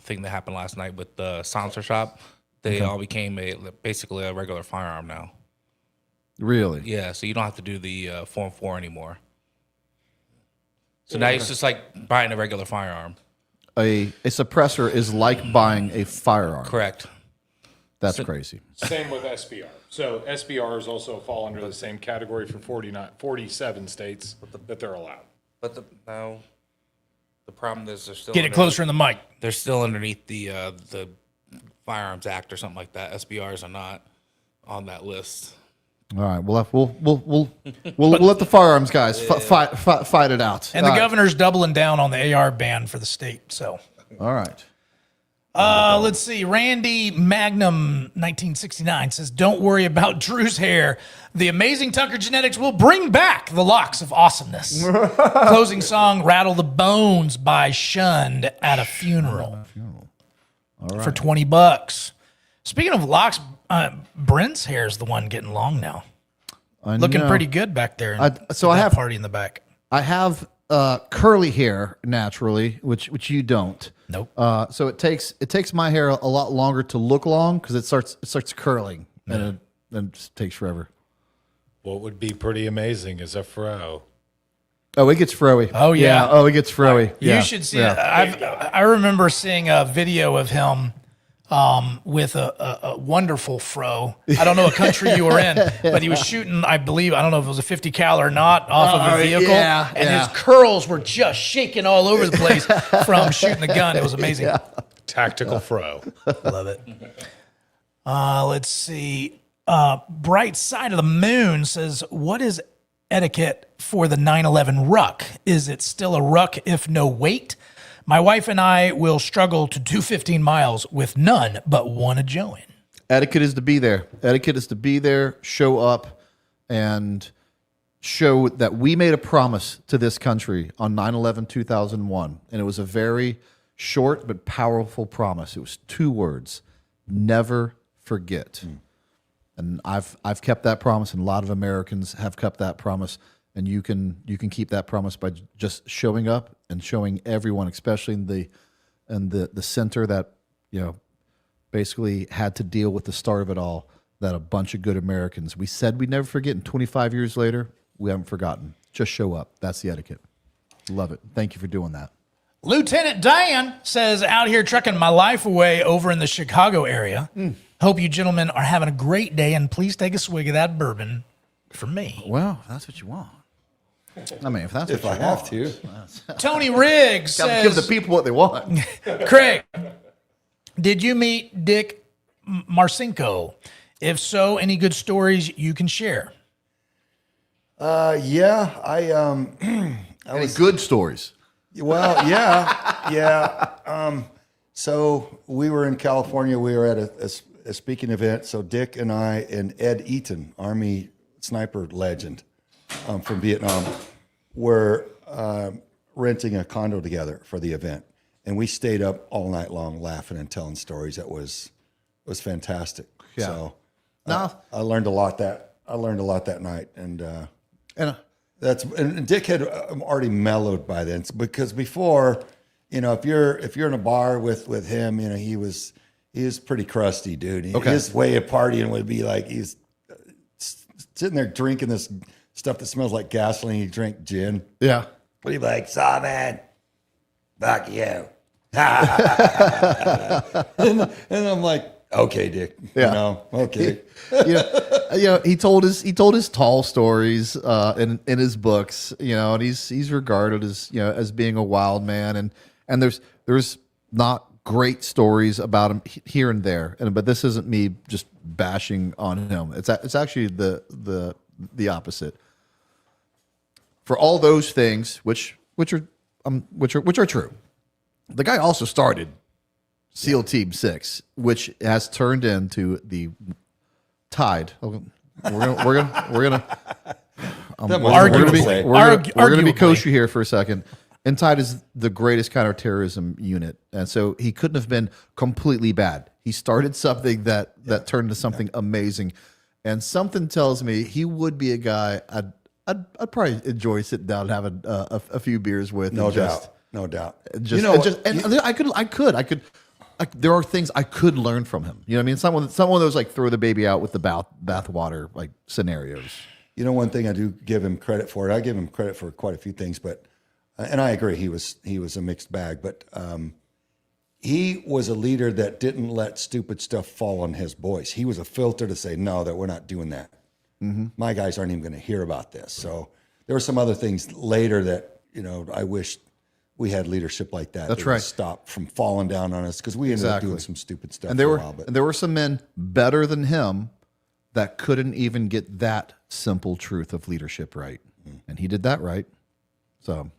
thing that happened last night with the silencer shop. They all became basically a regular firearm now. Really? Yeah, so you don't have to do the Form 4 anymore. So now it's just like buying a regular firearm. A suppressor is like buying a firearm. Correct. That's crazy. Same with SBR. So SBRs also fall under the same category for 47 states that they're allowed. But the problem is they're still Get it closer in the mic. They're still underneath the Firearms Act or something like that. SBRs are not on that list. All right, we'll let the firearms guys fight it out. And the governor's doubling down on the AR ban for the state. So, all right. Let's see. Randy Magnum 1969 says, "Don't worry about Drew's hair. The amazing Tucker genetics will bring back the locks of awesomeness." Closing song, "Rattle the Bones" by Shunned at a Funeral. All right. For $20. Speaking of locks, Brent's hair is the one getting long now. Looking pretty good back there. I have party in the back. I have curly hair naturally, which you don't. Nope. So it takes my hair a lot longer to look long because it starts curling and it just takes forever. What would be pretty amazing is a fro. Oh, it gets froey. Oh yeah. Oh, it gets froey. You should see. I remember seeing a video of him with a wonderful fro. I don't know what country you were in, but he was shooting, I believe, I don't know if it was a 50 cal or not, off of a vehicle. And his curls were just shaking all over the place from shooting the gun. It was amazing. Yeah. Tactical fro. Love it. Let's see. Bright Side of the Moon says, "What is etiquette for the 9/11 ruck? Is it still a ruck if no weight? My wife and I will struggle to do 15 miles with none but one to join." Etiquette is to be there. Etiquette is to be there, show up, and show that we made a promise to this country on 9/11/2001. And it was a very short but powerful promise. It was 2 words: never forget. And I've kept that promise, and a lot of Americans have kept that promise. And you can keep that promise by just showing up and showing everyone, especially in the center that basically had to deal with the start of it all, that a bunch of good Americans. We said we'd never forget, and 25 years later, we haven't forgotten. Just show up. That's the etiquette. Love it. Thank you for doing that. Lieutenant Dan says, "Out here trucking my life away over in the Chicago area. Hope you gentlemen are having a great day, and please take a swig of that bourbon for me." Well, that's what you want. I mean, if that's if what I you have want. to. Tony Riggs says, give the people what they want. "Craig, did you meet Dick Marcinko? If so, any good stories you can share?" Yeah, I any good stories? Well, yeah. So we were in California. We were at a speaking event. So Dick and I and Ed Eaton, Army sniper legend from Vietnam, were renting a condo together for the event, and we stayed up all night long laughing and telling stories. That was fantastic. Yeah. So No. I learned a lot that night, and Dick had already mellowed by then, because before, if you're in a bar with him, he was pretty crusty, dude. His way of partying would be like he's sitting there drinking this stuff that smells like gasoline. He drank gin. Yeah. But he'd be like, "Saw man, fuck you." and I'm like, "Okay, Dick. Yeah. Okay." He told his tall stories in his books, and he's regarded as being a wild man, and there's not great stories about him here and there, but this isn't me just bashing on him. It's actually the opposite. For all those things, which are true, the guy also started SEAL Team 6, which has turned into Tide. We're gonna be kosher here for a second. And Tide is the greatest counterterrorism unit, and so he couldn't have been completely bad. He started something that turned into something amazing, and something tells me he would be a guy I'd probably enjoy sitting down and having a few beers with. No doubt. There are things I could learn from him. You know what I mean? Someone of those like throw the baby out with the bathwater like scenarios. You know, one thing I do give him credit for. I give him credit for quite a few things, but and I agree he was a mixed bag. But he was a leader that didn't let stupid stuff fall on his boys. He was a filter to say no, that we're not doing that. Mm-hmm. My guys aren't even going to hear about this. So there were some other things later that I wish we had leadership like that. That's right. Stop from falling down on us because we ended up doing some stupid stuff. And there were some men better than him that couldn't even get that simple truth of leadership right, and he did that right. So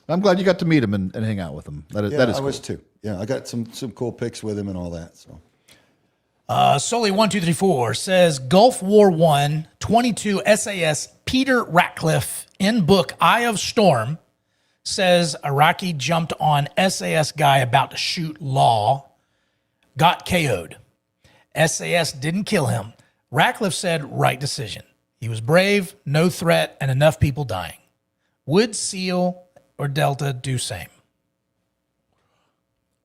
I'm glad you got to meet him and hang out with him. That is I cool. was too. Yeah, I got some cool pics with him and all that. So. Sully1234 says Gulf War I 22 SAS Peter Ratcliffe in book Eye of Storm says Iraqi jumped on SAS guy about to shoot Law, got KO'd. SAS didn't kill him. Ratcliffe said right decision. He was brave, no threat, and enough people dying. Would SEAL or Delta do same?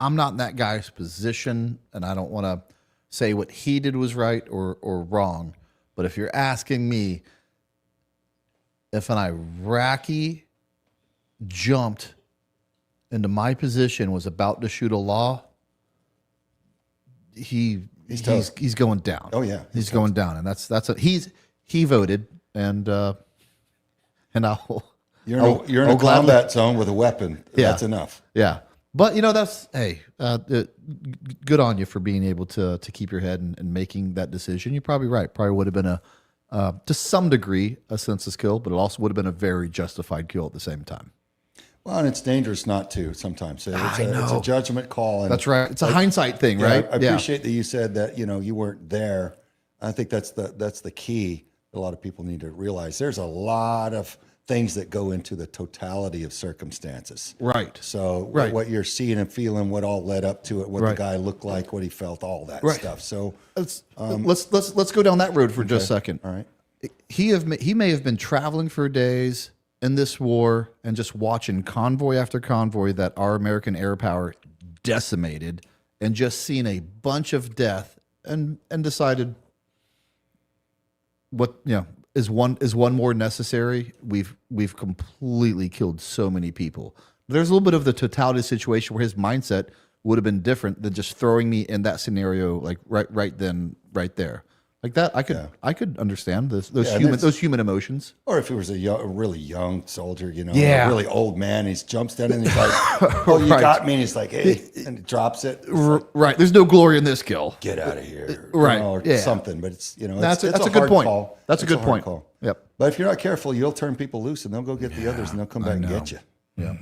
I'm not in that guy's position, and I don't want to say what he did was right or wrong. But if you're asking me if an Iraqi jumped into my position, was about to shoot a Law, he's going down. Oh yeah, he's going down, and he voted, and I'll you're in a combat zone with a weapon. Yeah. That's enough. Yeah. But good on you for being able to keep your head and making that decision. You're probably right. Probably would have been to some degree a senseless kill, but it also would have been a very justified kill at the same time. Well, and it's dangerous not to sometimes. It's a judgment call. And that's right. It's a hindsight thing, right? I appreciate that you said that you weren't there. I think that's the key. A lot of people need to realize there's a lot of things that go into the totality of circumstances. Right. So what you're seeing and feeling, what all led up to it, what the guy looked like, what he felt, all that stuff. So let's go down that road for just a second. All right. He may have been traveling for days in this war and just watching convoy after convoy that our American air power decimated, and just seen a bunch of death and decided is one more necessary. We've completely killed so many people. There's a little bit of the totality situation where his mindset would have been different than just throwing me in that scenario, like right then, right there. Like that, I could understand those human emotions. Or if he was a really young soldier, a really old man, he jumps down and he's like, "Oh, you got me!" And he's like, "Hey," and he drops it. Right. There's no glory in this kill. Get out of here. Right. Or something. But it's that's it's a good point. Call. That's a good point. Call. Yep. But if you're not careful, you'll turn people loose, and they'll go get the others, and they'll come back and get you. Yeah.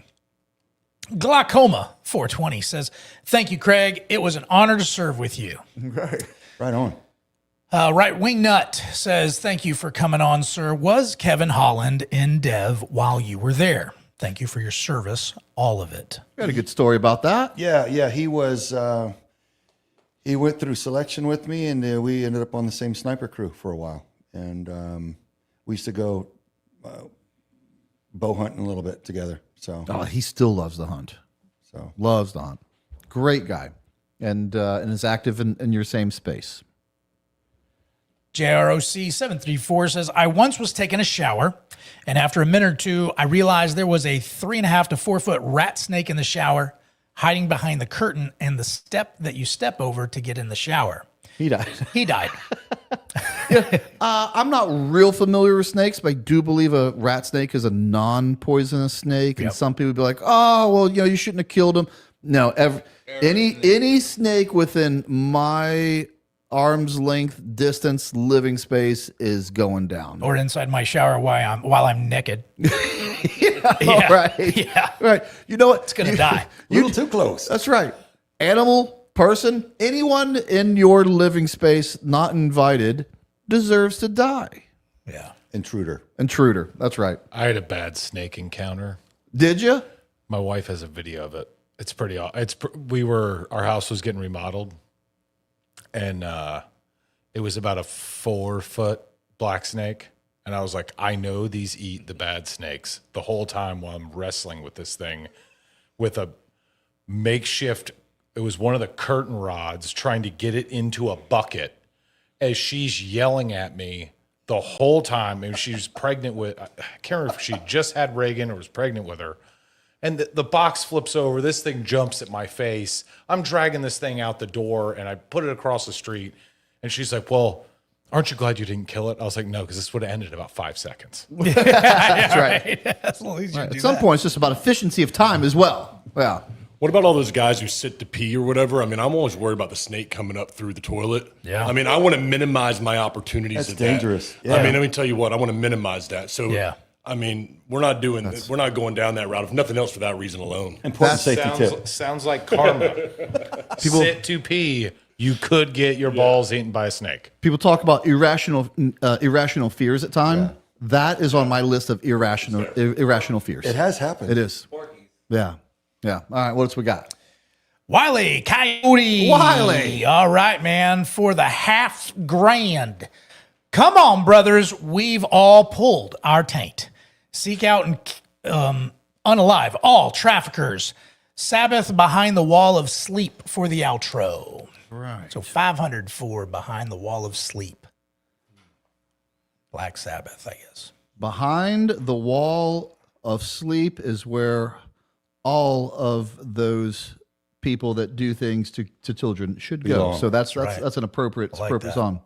Glaucoma 420 says, "Thank you, Craig. It was an honor to serve with you." Right on. Right Wing Nut says, "Thank you for coming on, sir. Was Kevin Holland in Dev while you were there? Thank you for your service, all of it." Got a good story about that. Yeah. He was. He went through selection with me, and we ended up on the same sniper crew for a while. And we used to go bow hunting a little bit together. So he still loves the hunt. So loves the hunt. Great guy, and is active in your same space. JROC 734 says, "I once was taking a shower, and after a minute or two, I realized there was a 3.5 to 4 foot rat snake in the shower, hiding behind the curtain and the step that you step over to get in the shower." He died. He died. I'm not real familiar with snakes, but I do believe a rat snake is a non-poisonous snake. And some people be like, "Oh, well, you shouldn't have killed him." No, any snake within my arm's length distance living space is going down. Or inside my shower while I'm naked. Yeah. Right. Yeah. Right. You know what? It's going to die. A little too close. That's right. Animal, person, anyone in your living space not invited deserves to die. Yeah. Intruder. That's right. I had a bad snake encounter. Did you? My wife has a video of it. It's pretty. Our house was getting remodeled, and it was about a 4-foot black snake. And I was like, I know these eat the bad snakes. The whole time while I'm wrestling with this thing, with a makeshift. It was one of the curtain rods trying to get it into a bucket, as she's yelling at me the whole time. And she was pregnant with. I can't remember if she just had Reagan or was pregnant with her. And the box flips over. This thing jumps at my face. I'm dragging this thing out the door, and I put it across the street. And she's like, well, aren't you glad you didn't kill it? I was like, no, because this would have ended in about 5 seconds. That's right. As long as you Right. do At some that. point, it's just about efficiency of time as well. Yeah. What about all those guys who sit to pee or whatever? I mean, I'm always worried about the snake coming up through the toilet. Yeah. I mean, I want to minimize my opportunities. That's at dangerous. That. Yeah. I mean, let me tell you what, I want to minimize that. So, Yeah. I mean, we're not going down that route, if nothing else for that reason alone. Important safety tip. Sounds like karma. Sit to pee. You could get your balls eaten by a snake. People talk about irrational fears at times. Yeah. That is on my list of irrational fears. It has happened. It is. Yeah. Yeah. All right. What else we got? Wiley Coyote. Wiley. All right, man. For the $5,000. Come on, brothers. We've all pulled our taint. Seek out and unalive all traffickers. Sabbath behind the wall of sleep for the outro. Right. So 500 for behind the wall of sleep. Black Sabbath, I guess. Behind the wall of sleep is where all of those people that do things to children should go. Belong. So that's Right. an appropriate that. song.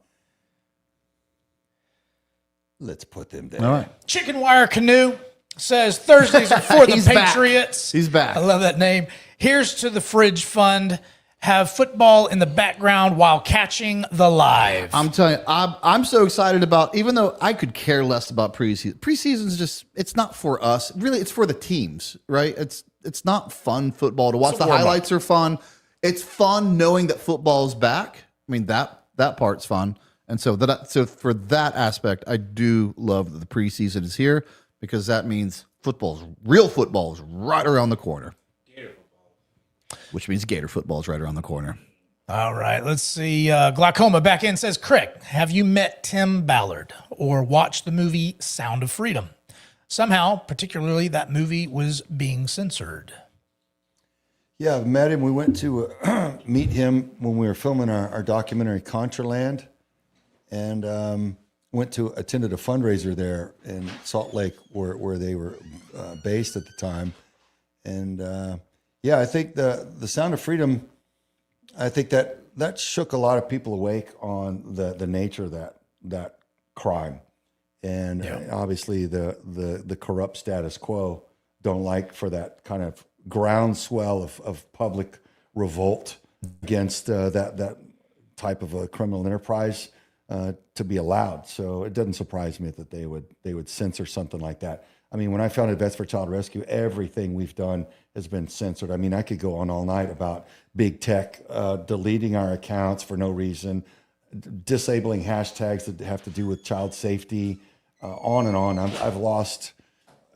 Let's put them there. All right. Chicken Wire Canoe says Thursdays are for the He's back. Patriots. He's back. I love that name. Here's to the Fridge Fund. Have football in the background while catching the live. I'm telling you, I'm so excited about, even though I could care less about preseason. Preseason's just, it's not for us. Really, it's for the teams, right? It's not fun football to watch. The highlights are fun. It's fun knowing that football's back. I mean, that part's fun. And so for that aspect, I do love that the preseason is here, because that means real football is right around the corner. Which means Gator football is right around the corner. All right, let's see. Glaucoma back in says, Craig, have you met Tim Ballard or watched the movie Sound of Freedom? Somehow, particularly, that movie was being censored. Yeah, I've met him. We went to meet him when we were filming our documentary Contraland, and attended a fundraiser there in Salt Lake where they were based at the time. And yeah, I think the Sound of Freedom, I think that shook a lot of people awake on the nature of that crime. And obviously the corrupt status quo don't like for that kind of groundswell of public revolt against that type of a criminal enterprise to be allowed. So it doesn't surprise me that they would censor something like that. I mean, when I founded Vets for Child Rescue, everything we've done has been censored. I mean, I could go on all night about big tech deleting our accounts for no reason, disabling hashtags that have to do with child safety, on and on. I've lost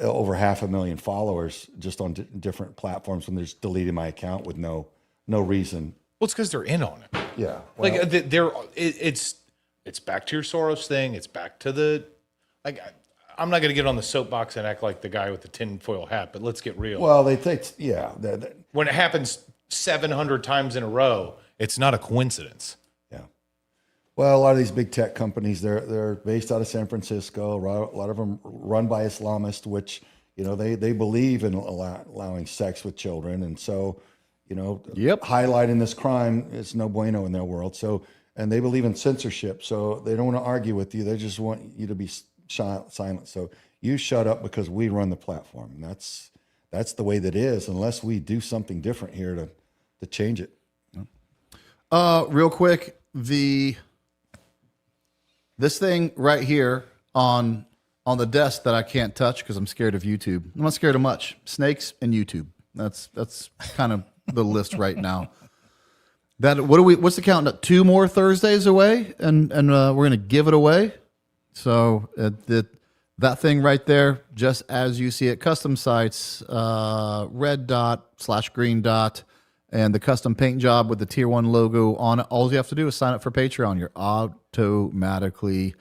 over 500,000 followers just on different platforms when they're just deleting my account with no reason. Well, it's because they're in on it. Yeah, well, like it's back to your Soros thing. It's back to the I'm not going to get on the soapbox and act like the guy with the tinfoil hat, but let's get real. Well, they think, when it happens 700 times in a row, it's not a coincidence. Yeah. Well, a lot of these big tech companies, they're based out of San Francisco. A lot of them run by Islamists, which, they believe in allowing sex with children. And so, highlighting this crime is no bueno in their world. So, and they believe in censorship. So they don't want to argue with you. They just want you to be silent. So you shut up because we run the platform. And that's the way that is, unless we do something different here to change it. Real quick, this thing right here on the desk that I can't touch because I'm scared of YouTube. I'm not scared of much. Snakes and YouTube. That's kind of the list right now. What's the count? 2 more Thursdays away, and we're gonna give it away. So that thing right there, just as you see it, custom sites, red dot/green dot, and the custom paint job with the Tier 1 logo on it. All you have to do is sign up for Patreon. You're automatically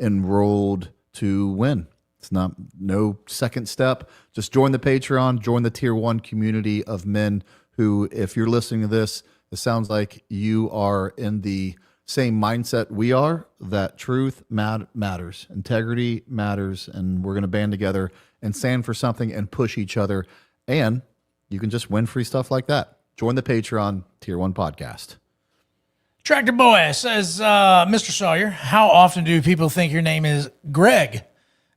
enrolled to win. It's no second step. Just join the Patreon, join the Tier 1 community of men who, if you're listening to this, it sounds like you are in the same mindset we are, that truth matters, integrity matters, and we're going to band together and stand for something and push each other. And you can just win free stuff like that. Join the Patreon Tier 1 podcast. Tractor Boy says, Mr. Sawyer, how often do people think your name is Greg?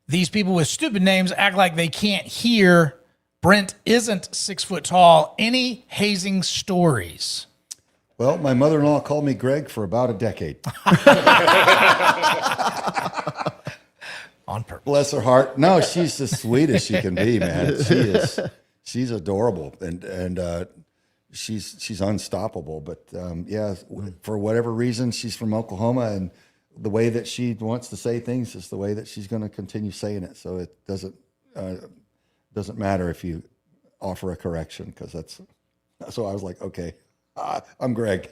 These people with stupid names act like they can't hear Brent isn't 6 foot tall. Any hazing stories? Well, my mother-in-law called me Greg for about a decade. On purpose. Bless her heart. No, she's the sweetest she can be, man. She's adorable, and she's unstoppable. But yeah, for whatever reason, she's from Oklahoma, and the way that she wants to say things is the way that she's going to continue saying it. So it doesn't matter if you offer a correction, because so I was like, okay. I'm Greg.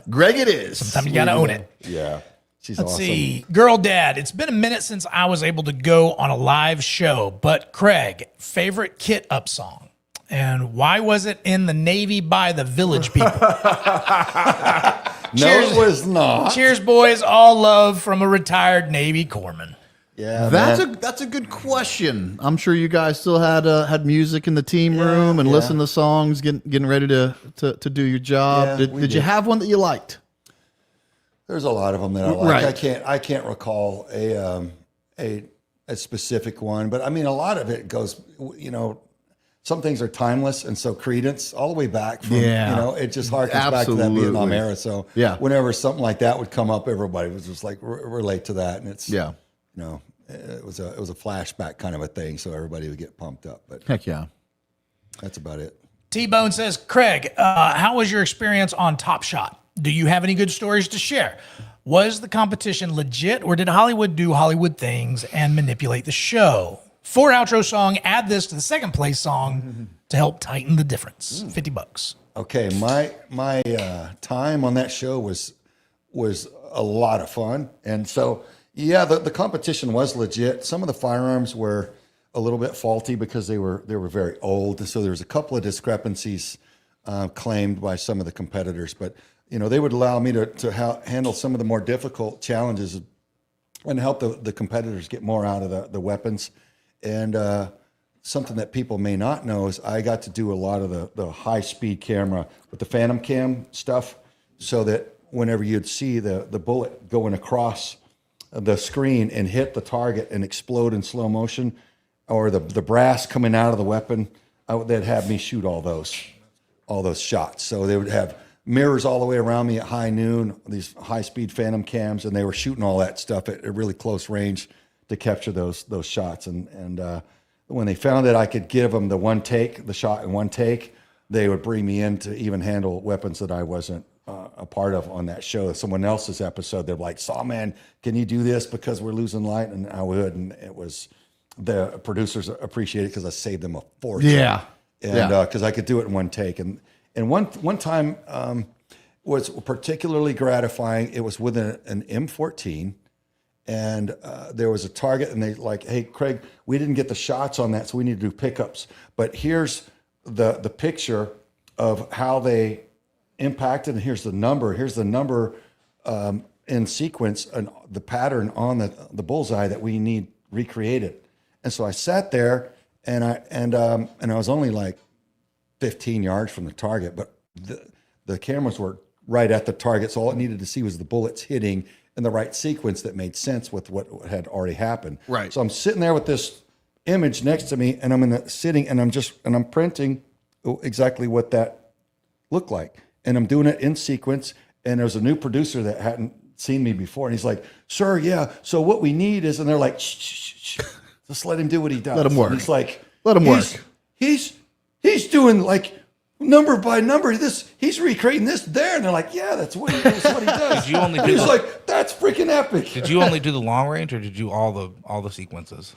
Greg it is. Sometimes you got to own it. Yeah. She's Let's awesome. see. Girl Dad, it's been a minute since I was able to go on a live show, but Craig, favorite kit up song? And why was it in the Navy by the Village People? It was not. Cheers, boys. All love from a retired Navy corpsman. Yeah, that's a good question. I'm sure you guys still had music in the team room and listen to songs, getting ready to do your job. Yeah, did you have one that you liked? There's a lot of them that I like. Right. I can't recall a specific one, but I mean, a lot of it goes, some things are timeless, and so Creedence all the way back from, it just harkens back to that Vietnam era. So whenever something like that would come up, everybody was just like relate to that, and it's it was a flashback kind of a thing, so everybody would get pumped up. But heck yeah, that's about it. T-Bone says, Craig, how was your experience on Top Shot? Do you have any good stories to share? Was the competition legit, or did Hollywood do Hollywood things and manipulate the show? For outro song, add this to the second place song to help tighten the difference. $50. Okay, my time on that show was a lot of fun, and so yeah, the competition was legit. Some of the firearms were a little bit faulty because they were very old, and so there was a couple of discrepancies claimed by some of the competitors. But they would allow me to handle some of the more difficult challenges and help the competitors get more out of the weapons. And something that people may not know is I got to do a lot of the high-speed camera with the Phantom Cam stuff, so that whenever you'd see the bullet going across the screen and hit the target and explode in slow motion, or the brass coming out of the weapon, they'd have me shoot all those shots. So they would have mirrors all the way around me at high noon, these high-speed Phantom Cams, and they were shooting all that stuff at a really close range to capture those shots. And when they found that I could give them the shot in one take, they would bring me in to even handle weapons that I wasn't a part of on that show. Someone else's episode, they're like, Sawman, can you do this because we're losing light? And I would, and it was, the producers appreciated it because I saved them a fortune. Yeah. And because I could do it in one take. And one time was particularly gratifying. It was with an M14, and there was a target, and they like, hey, Craig, we didn't get the shots on that, so we need to do pickups. But here's the picture of how they impacted, and here's the number. Here's the number in sequence, and the pattern on the bullseye that we need recreated. And so I sat there, and I was only like 15 yards from the target, but the cameras were right at the target, so all it needed to see was the bullets hitting in the right sequence that made sense with what had already happened. Right. So I'm sitting there with this image next to me, and I'm sitting, and I'm printing exactly what that looked like, and I'm doing it in sequence. And there's a new producer that hadn't seen me before, and he's like, "Sir, yeah. So what we need is," and they're like, "Shh, just let him do what he does. Let him work. And he's like, let him work. He's doing like number by number. He's recreating this there, and they're like, yeah, that's what he does. Did you only do He's the- like, that's freaking epic. Did you only do the long range, or did you all the sequences?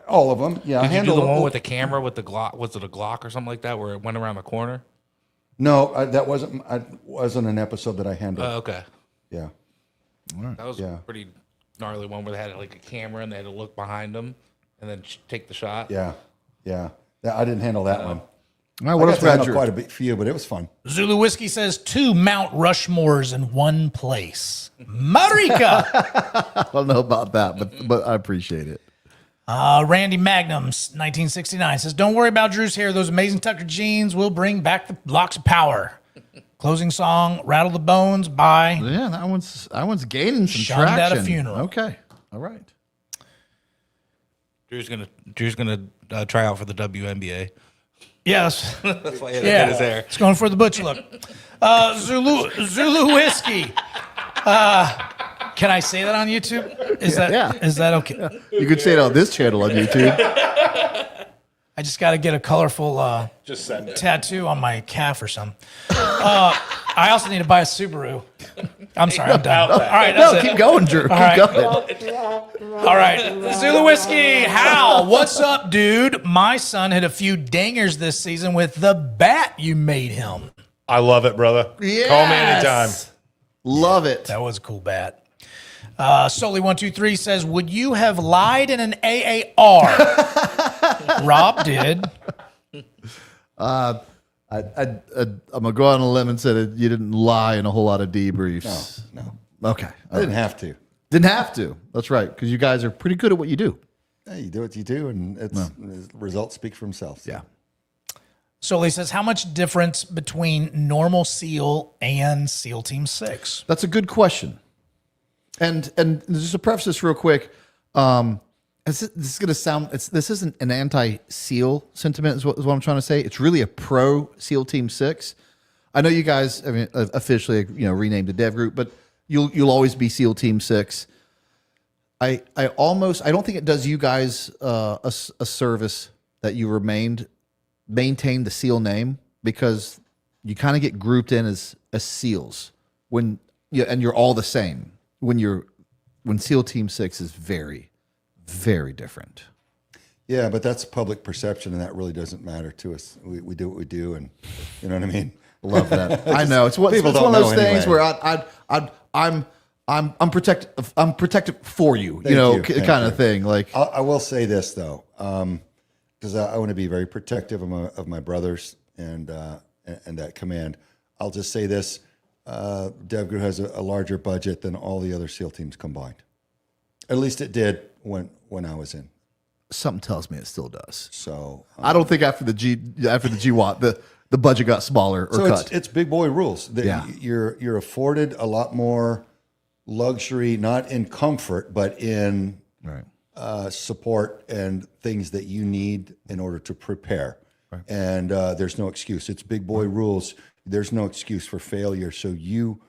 All of them? Yeah. Did you do the one with the camera with the Glock? Was it a Glock or something like that, where it went around the corner? No, that wasn't an episode that I handled. Oh, okay. Yeah. That was a pretty gnarly one where they had like a camera and they had to look behind them and then take the shot. Yeah. I didn't handle that one. All right, what else, I got to handle Roger? quite a few, but it was fun. Zulu Whiskey says 2 Mount Rushmores in one place. Marika. I don't know about that, but I appreciate it. Randy Magnums, 1969, says, don't worry about Drew's hair. Those amazing Tucker jeans will bring back the locks of power. Closing song, Rattle the Bones by... Yeah, that one's gaining some Shunned at traction. a Funeral. Okay, all right. Drew's gonna try out for the WNBA. Yes. That's why he had his hair. It's going for the butch look. Zulu Whiskey. Can I say that on YouTube? Is that okay? You could say it on this channel on YouTube. I just got to get a colorful Just send it. tattoo on my calf or something. I also need to buy a Subaru. I'm sorry, I'm done. All right, that's it. Keep going, Drew. Keep going. All right, Zulu Whiskey. Hal, what's up, dude? My son hit a few dingers this season with the bat you made him. I love it, brother. Yes. Call me anytime. Love it. That was a cool bat. Solely123 says, would you have lied in an AAR? Rob did. I'm gonna go on a limb and say that you didn't lie in a whole lot of debriefs. No. Okay. I didn't have to. Didn't have to. That's right, because you guys are pretty good at what you do. Yeah, you do what you do, and the results speak for themselves. Yeah. Solely says, how much difference between normal SEAL and SEAL Team 6? That's a good question. And just to preface this real quick, this is going to sound. This isn't an anti-SEAL sentiment. Is what I'm trying to say. It's really a pro SEAL Team 6. I know you guys. I mean, officially, renamed the dev group, but you'll always be SEAL Team 6. I don't think it does you guys a service that you maintain the SEAL name, because you kind of get grouped in as SEALs and you're all the same. When SEAL Team 6 is very, very different. Yeah, but that's public perception, and that really doesn't matter to us. We do what we do, and you know what I mean. Love that. I know it's one of those things where I'm protective. I'm protective for you. Kind of thing. Like I will say this though, because I want to be very protective of my brothers and that command. I'll just say this. Dev Group has a larger budget than all the other SEAL teams combined. At least it did when I was in. Something tells me it still does. So I don't think after the GWAT the budget got smaller or cut. It's big boy rules. You're afforded a lot more luxury, not in comfort, but in support and things that you need in order to prepare. Right. And there's no excuse. It's big boy rules. There's no excuse for failure. So you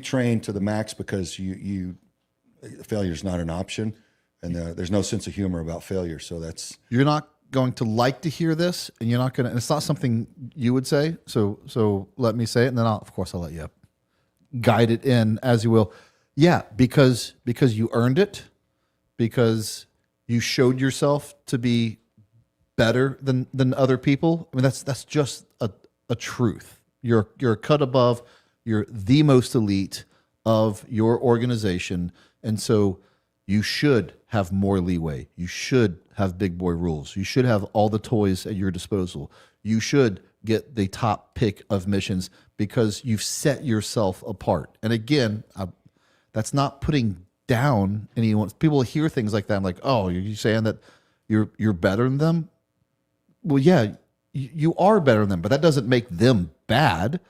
train to the max because failure is not an option, and there's no sense of humor about failure. So you're not going to like to hear this, and you're not going to. It's not something you would say. So let me say it, and then I'll let you guide it in as you will. Yeah, because you earned it, because you showed yourself to be better than other people. I mean, that's just a truth. You're a cut above. You're the most elite of your organization, and so you should have more leeway. You should have big boy rules. You should have all the toys at your disposal. You should get the top pick of missions because you've set yourself apart. And again, that's not putting down anyone. People hear things like that. I'm like, oh, you're saying that you're better than them? Well, yeah, you are better than them, but that doesn't make them bad.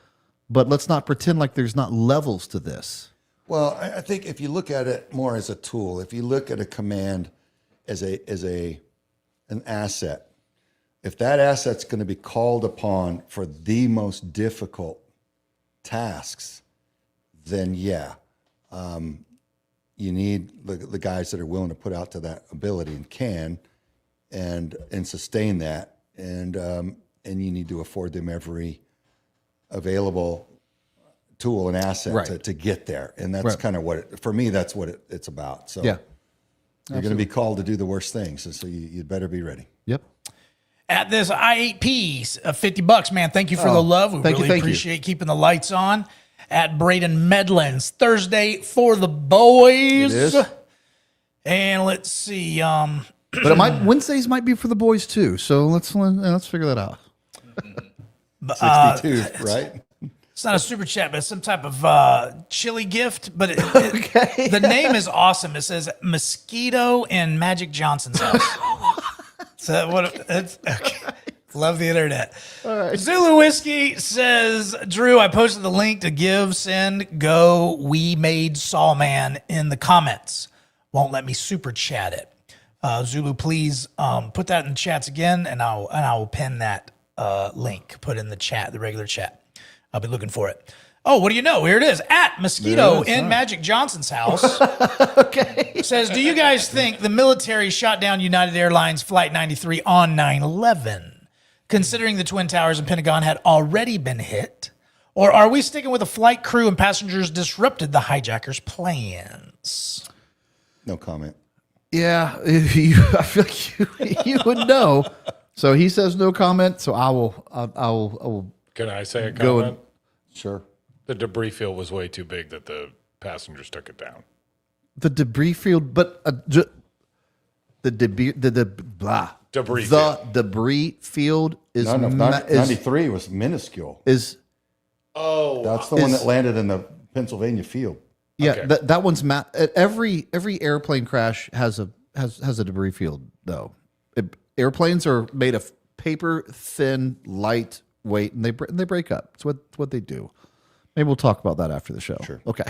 But let's not pretend like there's not levels to this. Well, I think if you look at it more as a tool, if you look at a command as an asset, if that asset's going to be called upon for the most difficult tasks, then yeah, you need the guys that are willing to put out to that ability and can and sustain that. And and you need to afford them every available tool and asset to get there. And that's kind of what, for me, that's what it's about. So you're going to be called to do the worst things. And so you'd better be ready. Yep. At this I8P, $50, man. Thank you for the love. We really appreciate keeping the lights on. At Braden Medlins, Thursday for the boys. It is. And let's see. But Wednesdays might be for the boys too. So let's figure that out. 62, right? It's not a super chat, but it's some type of chili gift. But the name is awesome. It says Mosquito in Magic Johnson's house. So love the internet. All right. Zulu Whiskey says, Drew, I posted the link to give, send, go. We made Sawman in the comments. Won't let me super chat it. Zulu, please put that in the chats again, and I will pin that link. Put in the chat, the regular chat. I'll be looking for it. Oh, what do you know? Here it is. At Mosquito in Magic Johnson's house. Says, do you guys think the military shot down United Airlines Flight 93 on 9/11, considering the Twin Towers and Pentagon had already been hit? Or are we sticking with the flight crew and passengers disrupted the hijackers' plans? No comment. Yeah, I feel like you would know. So he says no comment. So I will. Can I say a comment? Sure. The debris field was way too big that the passengers took it down. The debris field, but the debris field is 93 was minuscule. That's the one that landed in the Pennsylvania field. Yeah, Okay. that one's every airplane crash has a debris field though. Airplanes are made of paper thin, lightweight, and they break up. It's what they do. Maybe we'll talk about that after the show. Sure. Okay.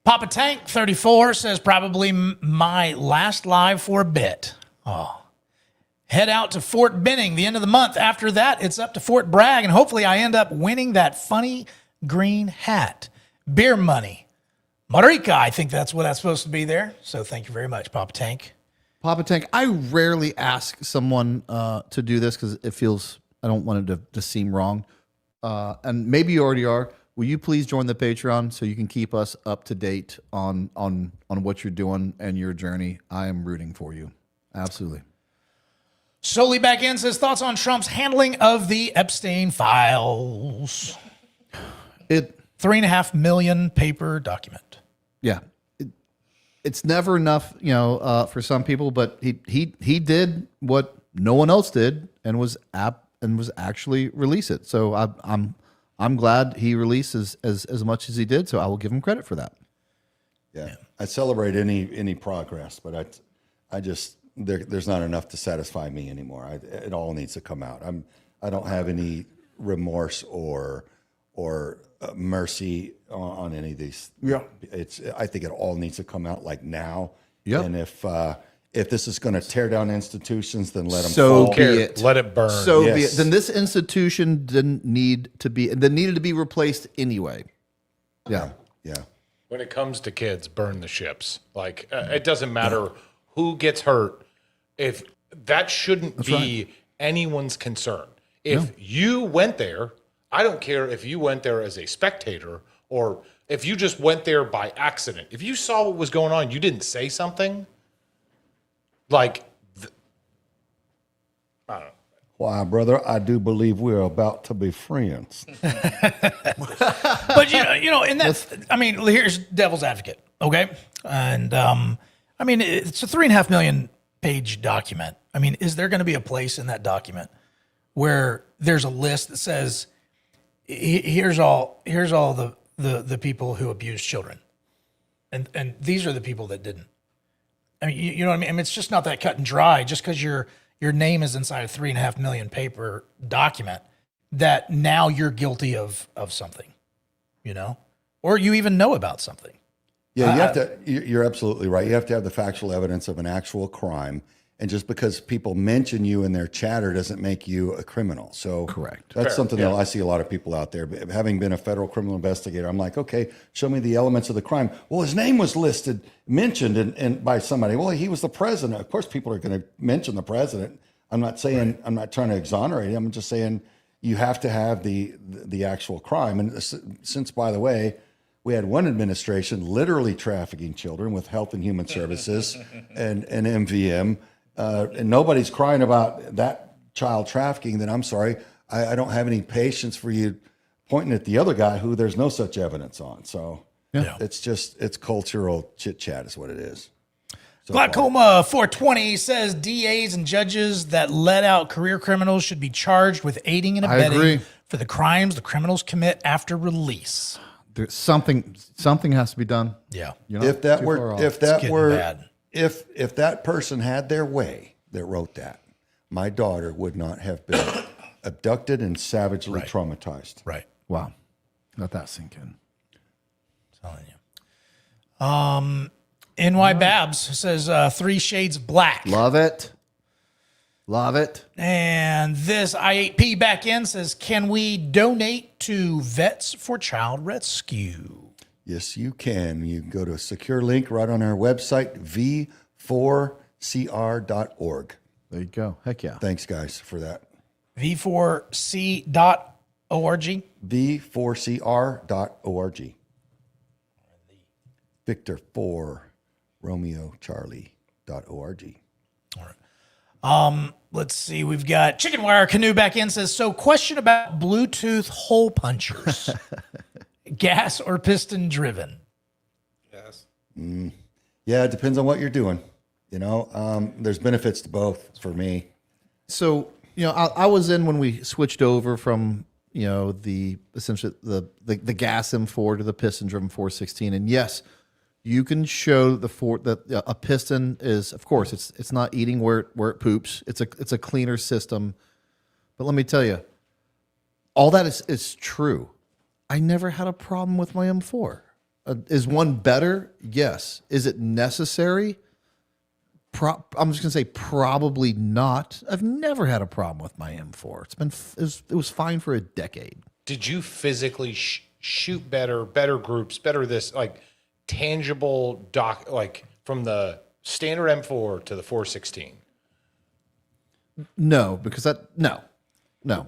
Papa Tank 34 says, probably my last live for a bit. Oh. Head out to Fort Benning the end of the month. After that, it's up to Fort Bragg, and hopefully I end up winning that funny green hat. Beer money. Marica, I think that's what that's supposed to be there. So thank you very much, Papa Tank. Papa Tank, I rarely ask someone to do this because it feels, I don't want it to seem wrong. And maybe you already are. Will you please join the Patreon so you can keep us up to date on what you're doing and your journey? I am rooting for you. Absolutely. Solely back in says, thoughts on Trump's handling of the Epstein files. 3.5 million paper document. Yeah. It's never enough, for some people, but he did what no one else did and was actually release it. So I'm glad he released as much as he did. So I will give him credit for that. Yeah, I celebrate any progress, but I just there's not enough to satisfy me anymore. It all needs to come out. I don't have any remorse or mercy on any of these. Yeah, I think it all needs to come out like now. Yeah, and if this is going to tear down institutions, then let them fall. Be it. Let it burn. So be it. Then this institution needed to be replaced anyway. Yeah. When it comes to kids, burn the ships. Like it doesn't matter who gets hurt. If that shouldn't be anyone's concern. If you went there, I don't care if you went there as a spectator or if you just went there by accident. If you saw what was going on, you didn't say something. Like, I don't know. Why, brother, I do believe we're about to be friends. But and that's, here's devil's advocate, okay? And it's a 3.5 million page document. Is there going to be a place in that document where there's a list that says, here's all the people who abused children, and these are the people that didn't. You know what I mean? It's just not that cut and dry. Just because your name is inside a 3.5 million paper document, that now you're guilty of something, or you even know about something. Yeah, you're absolutely right. You have to have the factual evidence of an actual crime. And just because people mention you in their chatter doesn't make you a criminal. So correct. That's something that I see a lot of people out there. Having been a federal criminal investigator, I'm like, okay, show me the elements of the crime. Well, his name was mentioned and by somebody. Well, he was the president. Of course, people are going to mention the president. I'm not saying, I'm not trying to exonerate him. I'm just saying you have to have the actual crime. And since, by the way, we had one administration literally trafficking children with Health and Human Services and MVM, and nobody's crying about that child trafficking, then I'm sorry, I don't have any patience for you pointing at the other guy who there's no such evidence on. So it's cultural chit chat is what it is. So Glaucoma 420 says DAs and judges that let out career criminals should be charged with aiding and abetting for the crimes the criminals commit after release. There's something has to be done. Yeah. If that person had their way that wrote that, my daughter would not have been abducted and savagely traumatized. Right. Wow. Let that sink in. I'm telling you. NY Babs says 3 Shades of Black. Love it. Love it. And this I8P back in says, can we donate to Vets for Child Rescue? Yes, you can. You can go to a secure link right on our website, v4cr.org. There you go. Heck yeah. Thanks, guys, for that. v4c.org? v4cr.org. Victor 4 Romeo Charlie.org. All right. Let's see. We've got Chicken Wire Canoe back in says, so question about Bluetooth hole punchers. Gas or piston driven? Yes. Yeah, it depends on what you're doing. You know, there's benefits to both for me. So, you know, I was in when we switched over from, you know, essentially the gas M4 to the piston driven 416. And yes, you can show that a piston is, of course, it's not eating where it poops. It's a cleaner system. But let me tell you, all that is true. I never had a problem with my M4. Is one better? Yes. Is it necessary? I'm just gonna say probably not. I've never had a problem with my M4. It was fine for a decade. Did you physically shoot better groups, better this like tangible like from the standard M4 to the 416? No, because no.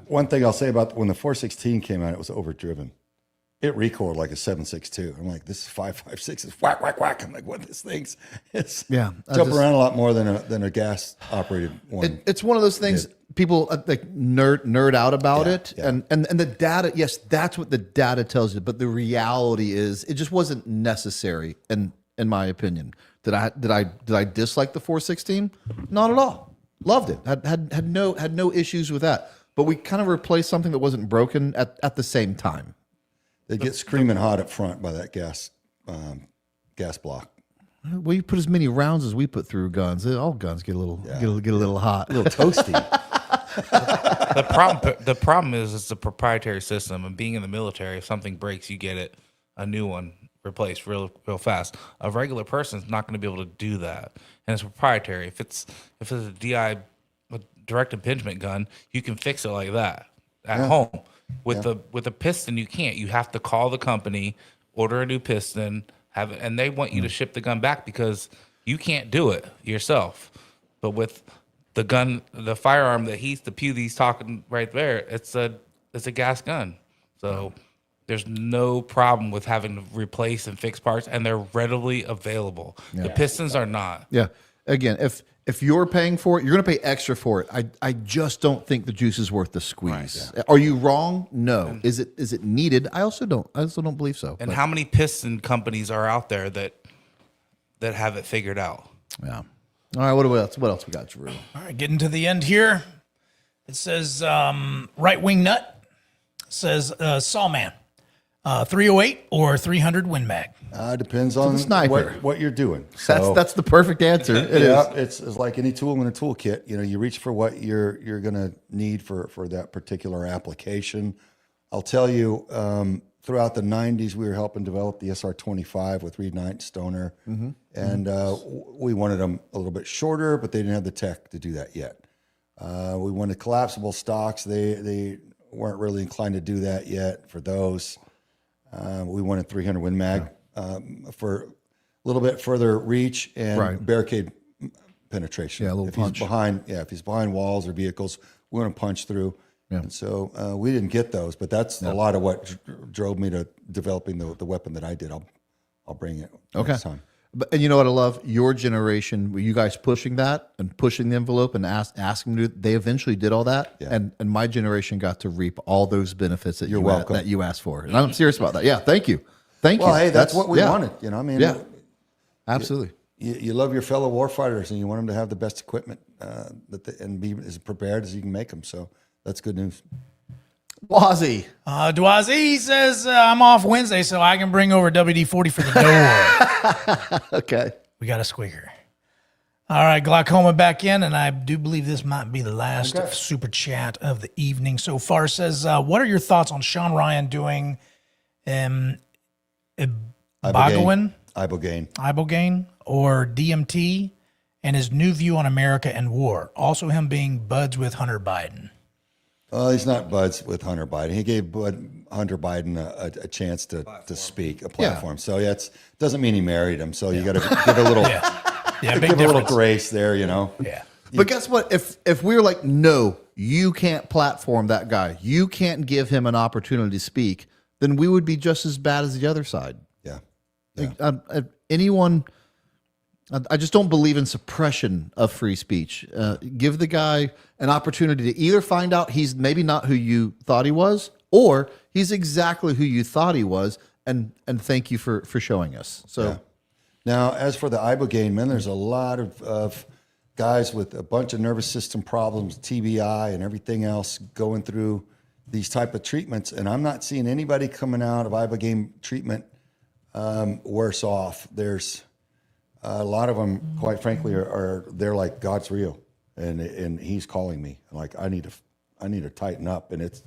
One thing I'll say about when the 416 came out, it was overdriven. It recoiled like a 7.62. I'm like, this is 5.56. It's whack, whack, whack. I'm like, what this thing's? It's jump around a lot more than a gas operated one. It's one of those things people like nerd out about it, and the data. Yes, that's what the data tells you. But the reality is, it just wasn't necessary. In my opinion, did I dislike the 416? Not at all. Loved it. Had no issues with that. But we kind of replaced something that wasn't broken at the same time. They get screaming hot up front by that gas block. Well, you put as many rounds as we put through guns. All guns get a little hot, a little toasty. The problem is it's a proprietary system, and being in the military, if something breaks, you get a new one replaced real fast. A regular person is not going to be able to do that, and it's proprietary. If it's a DI, a direct impingement gun, you can fix it like that at home. With the piston, you can't. You have to call the company, order a new piston, have it, and they want you to ship the gun back because you can't do it yourself. But with the gun, the firearm that he's talking right there, it's a gas gun. So there's no problem with having to replace and fix parts, and they're readily available. Yeah. The pistons are not. Yeah. Again, if you're paying for it, you're going to pay extra for it. I just don't think the juice is worth the squeeze. Right. Are you wrong? No. Is it needed? I also don't believe so. And how many piston companies are out there that have it figured out? Yeah. All right. What else we got, Drew? All right. Getting to the end here. It says right wing nut says Sawman. 308 or 300 Win Mag? Depends on what you're doing. So, that's the perfect answer. It's like any tool in a toolkit. You know, you reach for what you're going to need for that particular application. I'll tell you, throughout the 90s, we were helping develop the SR25 with Reed Knight Stoner, and we wanted them a little bit shorter, but they didn't have the tech to do that yet. We wanted collapsible stocks. They weren't really inclined to do that yet for those. We wanted 300 Win Mag for a little bit further reach and barricade penetration. Yeah, a little if punch. If he's behind walls or vehicles, we're going to punch through. Yeah. And so we didn't get those, but that's a lot of what drove me to developing the weapon that I did. I'll bring it next time. And you know what I love? Your generation, you guys pushing that and pushing the envelope and asking them to do. They eventually did all that, and my generation got to reap all those benefits that that you asked for. And I'm serious about that. Yeah, thank you, thank you. Well, hey, that's what we wanted. You know, I mean, absolutely. You love your fellow warfighters, and you want them to have the best equipment and be as prepared as you can make them. So that's good news. Dwazi. Dwazi says, I'm off Wednesday, so I can bring over WD-40 for the door. Okay. We got a squeaker. All right, Glaucoma back in, and I do believe this might be the last super chat of the evening so far. Says, what are your thoughts on Sean Ryan doing Ibogaine or DMT and his new view on America and war? Also him being buds with Hunter Biden. He's not buds with Hunter Biden. He gave Hunter Biden a chance to speak, a platform. So it doesn't mean he married him. So you got to give a little, give a little grace there, you know. Yeah. But guess what? If we were like, no, you can't platform that guy, you can't give him an opportunity to speak, then we would be just as bad as the other side. Yeah. Anyone. I just don't believe in suppression of free speech. Give the guy an opportunity to either find out he's maybe not who you thought he was, or he's exactly who you thought he was, and thank you for showing us. So now, as for the Ibogaine, man, there's a lot of guys with a bunch of nervous system problems, TBI, and everything else going through these type of treatments, and I'm not seeing anybody coming out of Ibogaine treatment worse off. There's a lot of them, quite frankly, they're like, God's real, and He's calling me. Like I need to tighten up, and it's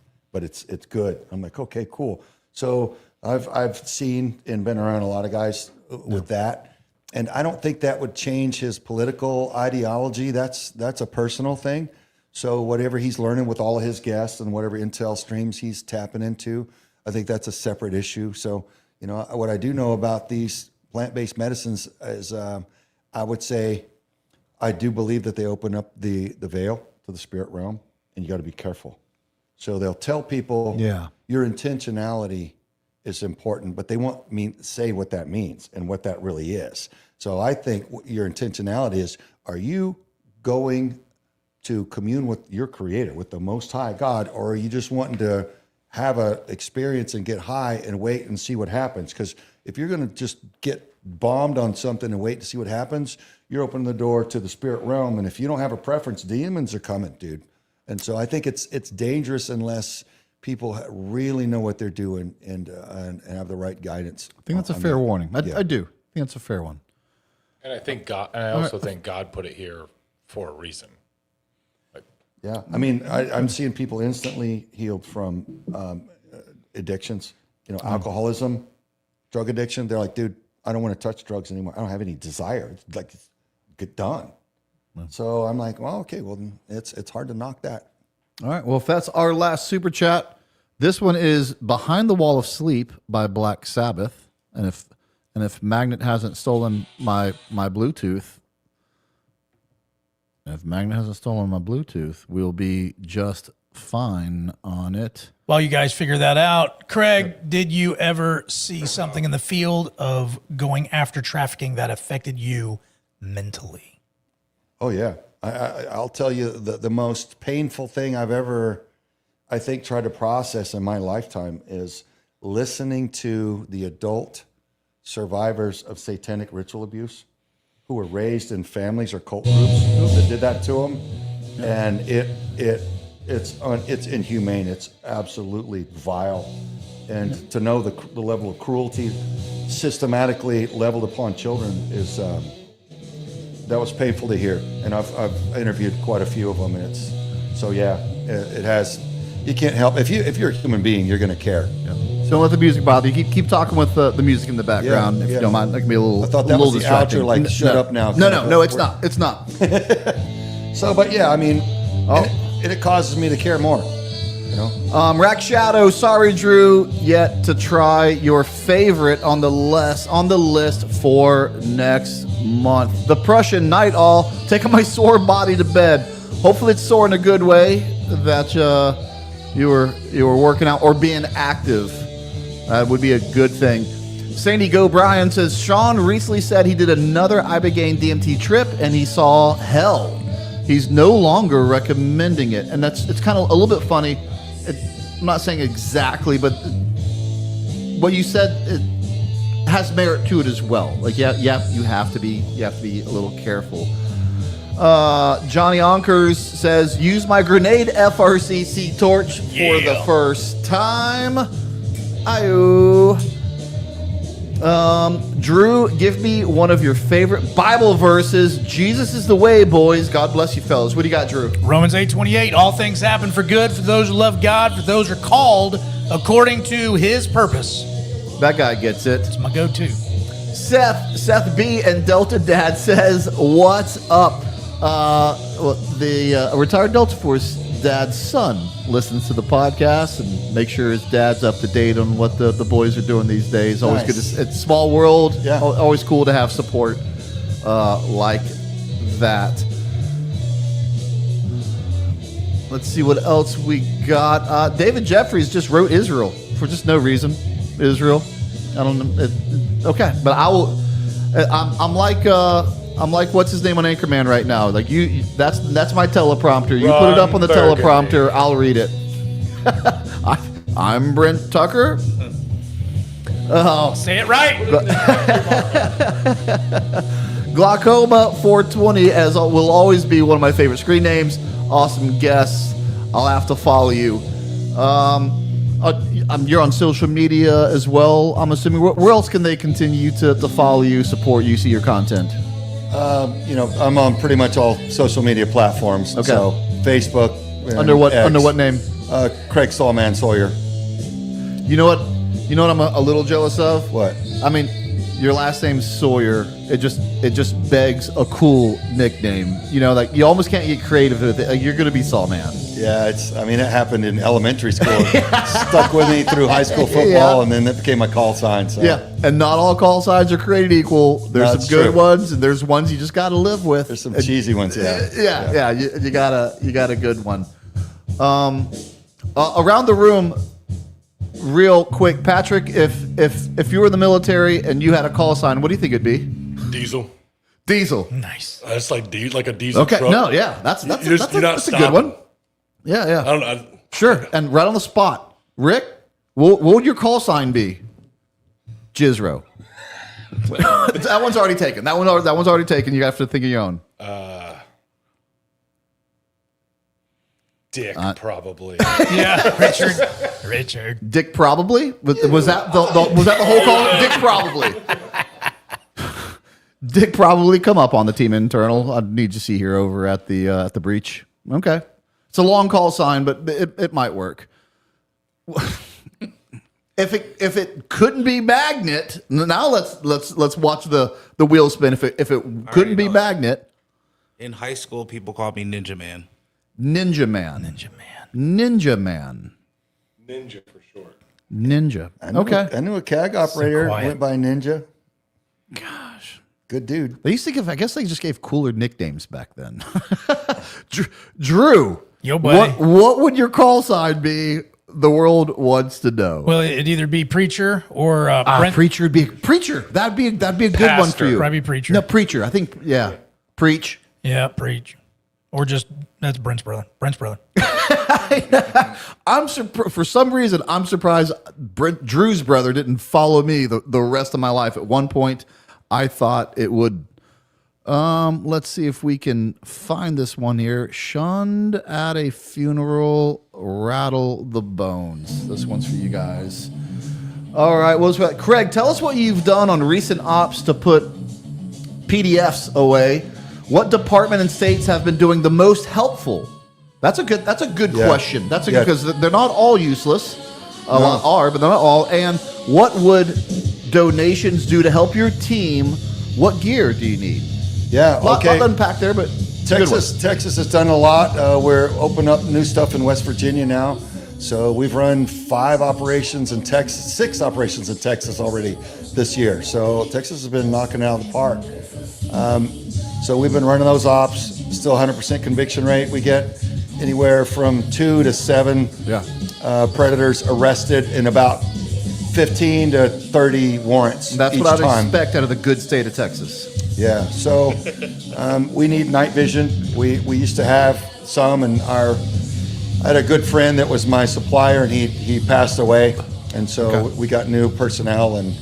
good. I'm like, okay, cool. So I've seen and been around a lot of guys with that, and I don't think that would change his political ideology. That's a personal thing. So whatever he's learning with all of his guests and whatever intel streams he's tapping into, I think that's a separate issue. So what I do know about these plant-based medicines is, I would say, I do believe that they open up the veil to the spirit realm, and you got to be careful. So they'll tell people, your intentionality is important, but they won't say what that means and what that really is. So I think your intentionality is, are you going to commune with your Creator, with the Most High God, or are you just wanting to have an experience and get high and wait and see what happens? Because if you're going to just get bombed on something and wait to see what happens, you're opening the door to the spirit realm. And if you don't have a preference, demons are coming, dude. And so I think it's dangerous unless people really know what they're doing and have the right guidance. I think that's a fair warning. I do. I think that's a fair one. And I think I also think God put it here for a reason. Yeah, I mean, I'm seeing people instantly healed from addictions, alcoholism, drug addiction. They're like, dude, I don't want to touch drugs anymore. I don't have any desire. It's like, get done. So I'm like, well, okay, well, it's hard to knock that. All right, well, if that's our last super chat, this one is Behind the Wall of Sleep by Black Sabbath. And if Magnet hasn't stolen my Bluetooth, we'll be just fine on it. While you guys figure that out, Craig, did you ever see something in the field of going after trafficking that affected you mentally? Oh, yeah. I'll tell you the most painful thing I've ever, I think, tried to process in my lifetime is listening to the adult survivors of satanic ritual abuse who were raised in families or cult groups that did that to them. And it's inhumane. It's absolutely vile. And to know the level of cruelty systematically leveled upon children is, that was painful to hear. And I've interviewed quite a few of them. And it has, you can't help. If you're a human being, you're going to care. Yeah. So don't let the music bother you. Keep talking with the music in the background if you don't mind. That can be a little. I thought that was the outro, like shut up now. No, it's not. It's not. So, but yeah, I mean, and it causes me to care more. Rack Shadow, sorry, Drew, yet to try your favorite on the list for next month. The Prussian Night Owl, taking my sore body to bed. Hopefully it's sore in a good way that you were working out or being active. That would be a good thing. Sandy Go Brian says, Sean recently said he did another Ibogaine DMT trip and he saw hell. He's no longer recommending it. And it's kind of a little bit funny. I'm not saying exactly, but what you said it has merit to it as well. Like, you have to be a little careful. Johnny Onkers says, use my grenade FRCC torch for the first time. Ayo. Drew, give me one of your favorite Bible verses. Jesus is the way, boys. God bless you, fellas. What do you got, Drew? Romans 8:28. All things happen for good for those who love God, for those who are called according to his purpose. That guy gets it. It's my go-to. Seth B and Delta Dad says, what's up? The retired Delta Force dad's son listens to the podcast and make sure his dad's up to date on what the boys are doing these days. Always good. It's small world. Yeah. Always cool to have support like that. Let's see what else we got. David Jeffries just wrote Israel for just no reason. Israel. I don't know. Okay, but I will. I'm like what's his name on Anchorman right now. Like that's my teleprompter. You put it up on the teleprompter, I'll read it. I'm Brent Tucker. Say it right. Glaucoma 420 will always be one of my favorite screen names. Awesome guests. I'll have to follow you. You're on social media as well, I'm assuming. Where else can they continue to follow you, support you, see your content? I'm on pretty much all social media platforms. Okay. So Facebook. Under what name? Craig Sawyer. You know what I'm a little jealous of? What? I mean, your last name's Sawyer. It just begs a cool nickname. Like you almost can't get creative with it. Like, you're gonna be Sawman. Yeah, it happened in elementary school. Stuck with me through high school football, and then that became my call sign. So. Yeah, and not all call signs are created equal. There's some good ones, and there's ones you just got to live with. There's some cheesy ones. Yeah. You got a good one. Around the room, real quick, Patrick. If you were in the military and you had a call sign, what do you think it'd be? Diesel. Nice. That's like a diesel okay. truck. No, yeah, that's a good one. Yeah. I don't know. Sure, and right on the spot, Rick. What would your call sign be? Jizro. That one's already taken. That one's already taken. You have to think of your own. Dick, probably. Yeah, Richard. Dick, probably. Was that the whole call? Dick, probably. Dick, probably. Come up on the team internal. I need to see here over at the breach. Okay, it's a long call sign, but it might work. If it couldn't be magnet, now let's watch the wheel spin. If it couldn't be magnet. In high school, people called me Ninja Man. Ninja Man for short. Ninja. I knew a CAG operator went by Ninja. Gosh, good dude. They used to give. I guess they just gave cooler nicknames back then. Drew, yo, buddy. What would your call sign be? The world wants to know. Well, it'd either be preacher or Brent. Preacher would be preacher. That'd be a good one for you. Probably preacher. No, preacher. I think preach. Yeah, preach. Or just that's Brent's brother. For some reason, I'm surprised Drew's brother didn't follow me the rest of my life. At one point, I thought it would. Let's see if we can find this one here. Shunned at a funeral, rattle the bones. This one's for you guys. All right, Craig, tell us what you've done on recent ops to put PDFs away. What department and states have been doing the most helpful? That's a good question. That's good because they're not all useless. A lot are, but they're not all. And what would donations do to help your team? What gear do you need? Yeah, okay. Lot unpack there, but Texas has done a lot. We're opening up new stuff in West Virginia now. So we've run 5 operations in Texas, 6 operations in Texas already this year. So Texas has been knocking it out of the park. So we've been running those ops, still 100% conviction rate. We get anywhere from 2 to 7 predators arrested and about 15 to 30 warrants. That's each what I'd time. expect out of the good state of Texas. Yeah, so we need night vision. We used to have some, and I had a good friend that was my supplier, and he passed away, and so we got new personnel and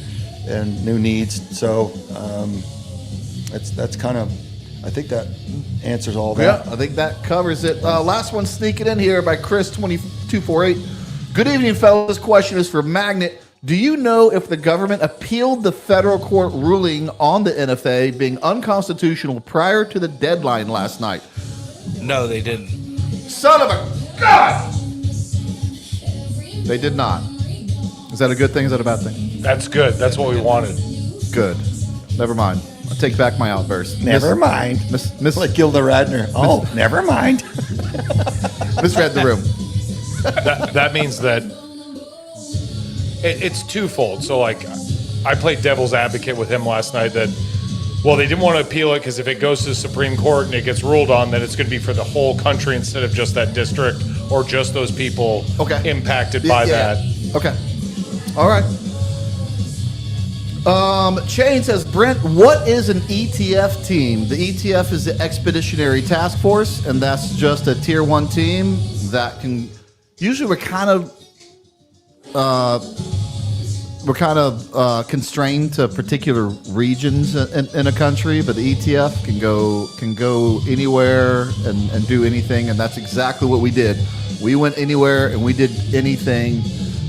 new needs. So that's kind of, I think that answers all that. Yeah, I think that covers it. Last one sneaking in here by Chris2248. Good evening, fellas. This question is for Magnet. Do you know if the government appealed the federal court ruling on the NFA being unconstitutional prior to the deadline last night? No, they didn't. Son of a God! They did not. Is that a good thing? Is that a bad thing? That's good. That's what we wanted. Good. Never mind. I'll take back my outburst. Never mind. Miss like Gilda Radner. Oh, never mind. Misread the room. That means that it's twofold. So, like, I played devil's advocate with him last night that, well, they didn't want to appeal it because if it goes to the Supreme Court and it gets ruled on, then it's going to be for the whole country instead of just that district or just those people impacted by that. Okay. All right. Shane says, Brent, what is an ETF team? The ETF is the Expeditionary Task Force, and that's just a Tier 1 team that can... Usually we're kind of constrained to particular regions in a country, but the ETF can go anywhere and do anything, and that's exactly what we did. We went anywhere and we did anything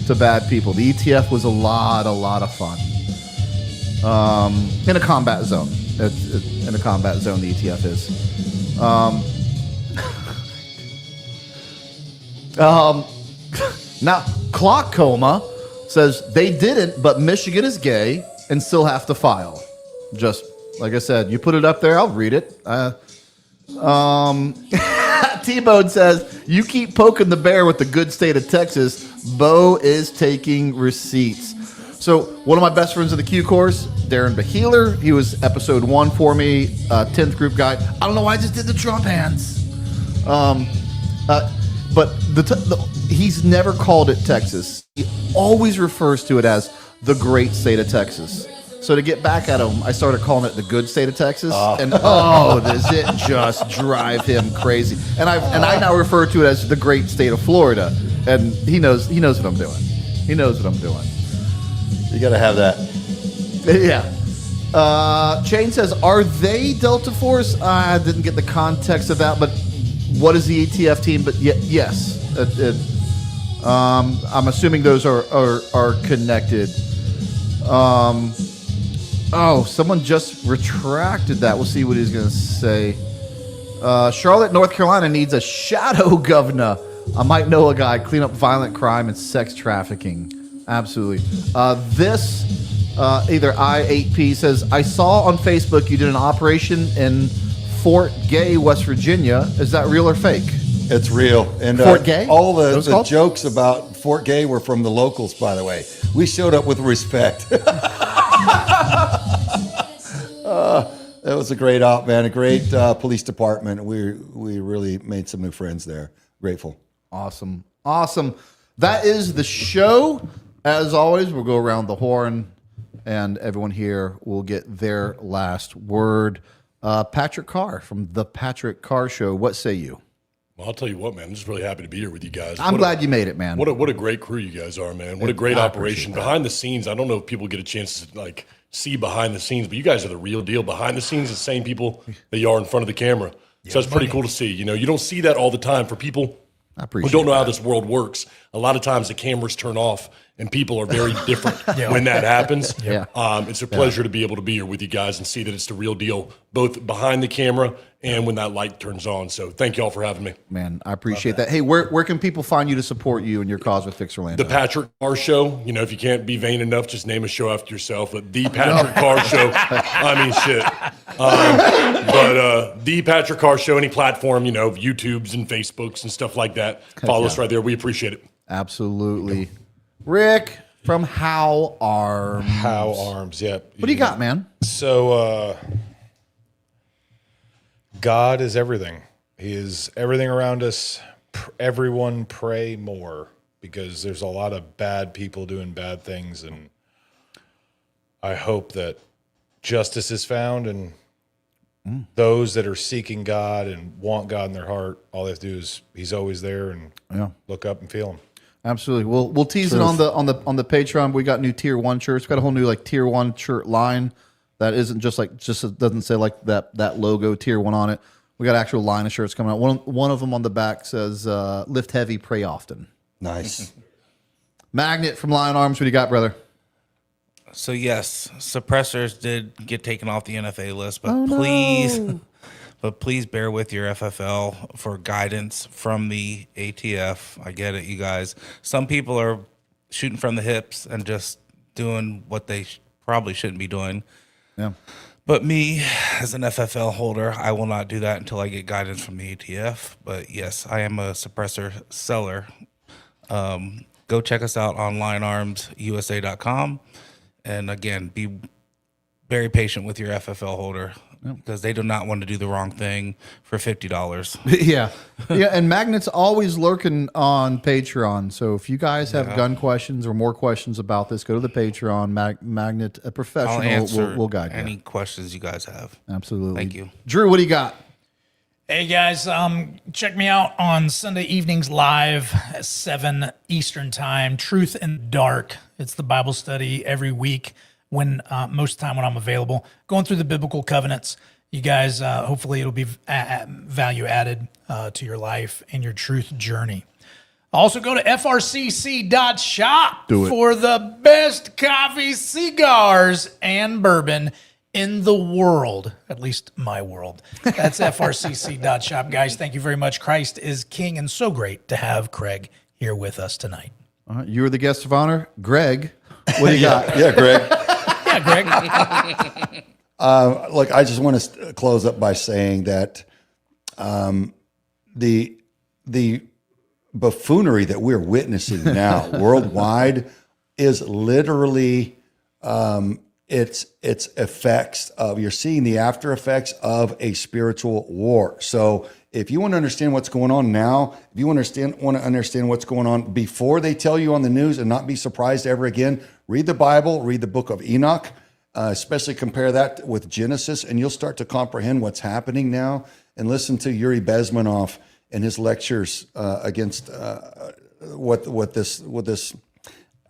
to bad people. The ETF was a lot of fun. In a combat zone. In a combat zone, the ETF is. Now, Clock Coma says they didn't, but Michigan is gay and still have to file. Just like I said, you put it up there, I'll read it. T-Bone says, you keep poking the bear with the good state of Texas. Bo is taking receipts. So one of my best friends of the Q course, Darren Beheeler, he was episode 1 for me, 10th group guide. I don't know why I just did the Trump hands. But he's never called it Texas. He always refers to it as the great state of Texas. So to get back at him, I started calling it the good state of Texas. And does it just drive him crazy. And I now refer to it as the great state of Florida. And he knows what I'm doing. He knows what I'm doing. You got to have that. Yeah. Shane says, are they Delta Force? I didn't get the context of that, but what is the ETF team? But yes. I'm assuming those are connected. Someone just retracted that. We'll see what he's going to say. Charlotte, North Carolina needs a shadow governor. I might know a guy. Clean up violent crime and sex trafficking. Absolutely. Either I8P says, I saw on Facebook you did an operation in Fort Gay, West Virginia. Is that real or fake? It's real. And Fort Gay? All the jokes about Fort Gay were from the locals, by the way. We showed up with respect. It was a great op, man. A great police department. We really made some new friends there. Grateful. Awesome. That is the show. As always, we'll go around the horn, and everyone here will get their last word. Patrick Carr from The Patrick Carr Show. What say you? Well, I'll tell you what, man. I'm just really happy to be here with you guys. I'm glad you made it, man. What a great crew you guys are, man. What a great operation. Behind the scenes, I don't know if people get a chance to see behind the scenes, but you guys are the real deal. Behind the scenes, the same people that you are in front of the camera. So it's pretty cool to see. You don't see that all the time for people who don't know how this world works. A lot of times the cameras turn off and people are very different when that happens. It's a pleasure to be able to be here with you guys and see that it's the real deal, both behind the camera and when that light turns on. So thank you all for having me. Man, I appreciate that. Hey, where can people find you to support you and your cause with Fix Orlando? The Patrick Carr Show. If you can't be vain enough, just name a show after yourself. But The Patrick Carr Show. I mean, shit. But The Patrick Carr Show, any platform, YouTubes and Facebooks and stuff like that. Follow us right there. We appreciate it. Absolutely. Rick from How Arms. How Arms, yep. What do you got, man? So, God is everything. He is everything around us. Everyone pray more, because there's a lot of bad people doing bad things, and I hope that justice is found, and those that are seeking God and want God in their heart, all they have to do is He's always there, and look up and feel Him. Absolutely. We'll tease it on the Patreon. We got new Tier 1 shirts. We got a whole new like Tier 1 shirt line that isn't just it doesn't say like that logo Tier 1 on it. We got an actual line of shirts coming out. One of them on the back says "Lift heavy, pray often." Nice. Magnet from Lion Arms. What do you got, brother? So yes, suppressors did get taken off the NFA list, but please bear with your FFL for guidance from the ATF. I get it, you guys. Some people are shooting from the hips and just doing what they probably shouldn't be doing. Yeah. But me, as an FFL holder, I will not do that until I get guidance from the ATF. But yes, I am a suppressor seller. Go check us out on lionarmsusa.com. And again, be very patient with your FFL holder, because they do not want to do the wrong thing for $50. Yeah. And Magnet's always lurking on Patreon. So if you guys have gun questions or more questions about this, go to the Patreon. Magnet, a professional, I'll answer will guide you. any questions you guys have. Absolutely. Thank you. Drew, what do you got? Hey guys, check me out on Sunday evenings live at 7 Eastern time. Truth in the Dark. It's the Bible study every week when most of the time when I'm available. Going through the biblical covenants. You guys, hopefully it'll be value added to your life and your truth journey. Also go to frcc.shop for the best coffee, cigars, and bourbon in the world, at least my world. That's frcc.shop. Guys, thank you very much. Christ is King, and so great to have Craig here with us tonight. All right, you are the guest of honor. Greg, what do you got? Yeah, Greg. Yeah, Greg. Look, I just want to close up by saying that the buffoonery that we're witnessing now worldwide is literally its effects of, you're seeing the after effects of a spiritual war. So if you want to understand what's going on now, if you want to understand what's going on before they tell you on the news and not be surprised ever again, read the Bible, read the book of Enoch, especially compare that with Genesis, and you'll start to comprehend what's happening now. And listen to Yuri Bezmenov and his lectures against what this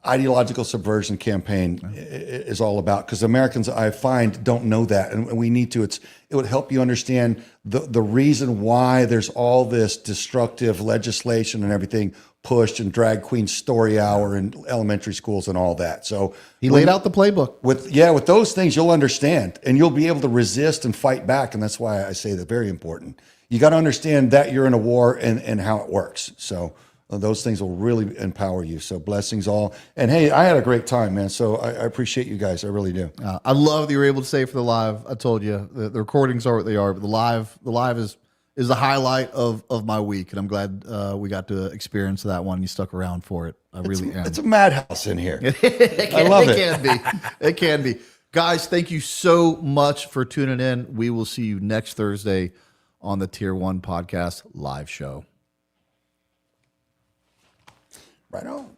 ideological subversion campaign is all about, because Americans, I find, don't know that, and we need to. It would help you understand the reason why there's all this destructive legislation and everything pushed, and drag queen story hour in elementary schools and all that. So he laid out the playbook. With those things, you'll understand, and you'll be able to resist and fight back. And that's why I say that very important. You got to understand that you're in a war and how it works. So those things will really empower you. So blessings all. And hey, I had a great time, man. So I appreciate you guys. I really do. I love that you were able to say for the live. I told you the recordings are what they are, but the live is the highlight of my week. And I'm glad we got to experience that one. You stuck around for it. I really am. It's a madhouse in here. I love it. It can be. Guys, thank you so much for tuning in. We will see you next Thursday on the Tier 1 Podcast live show. Right on.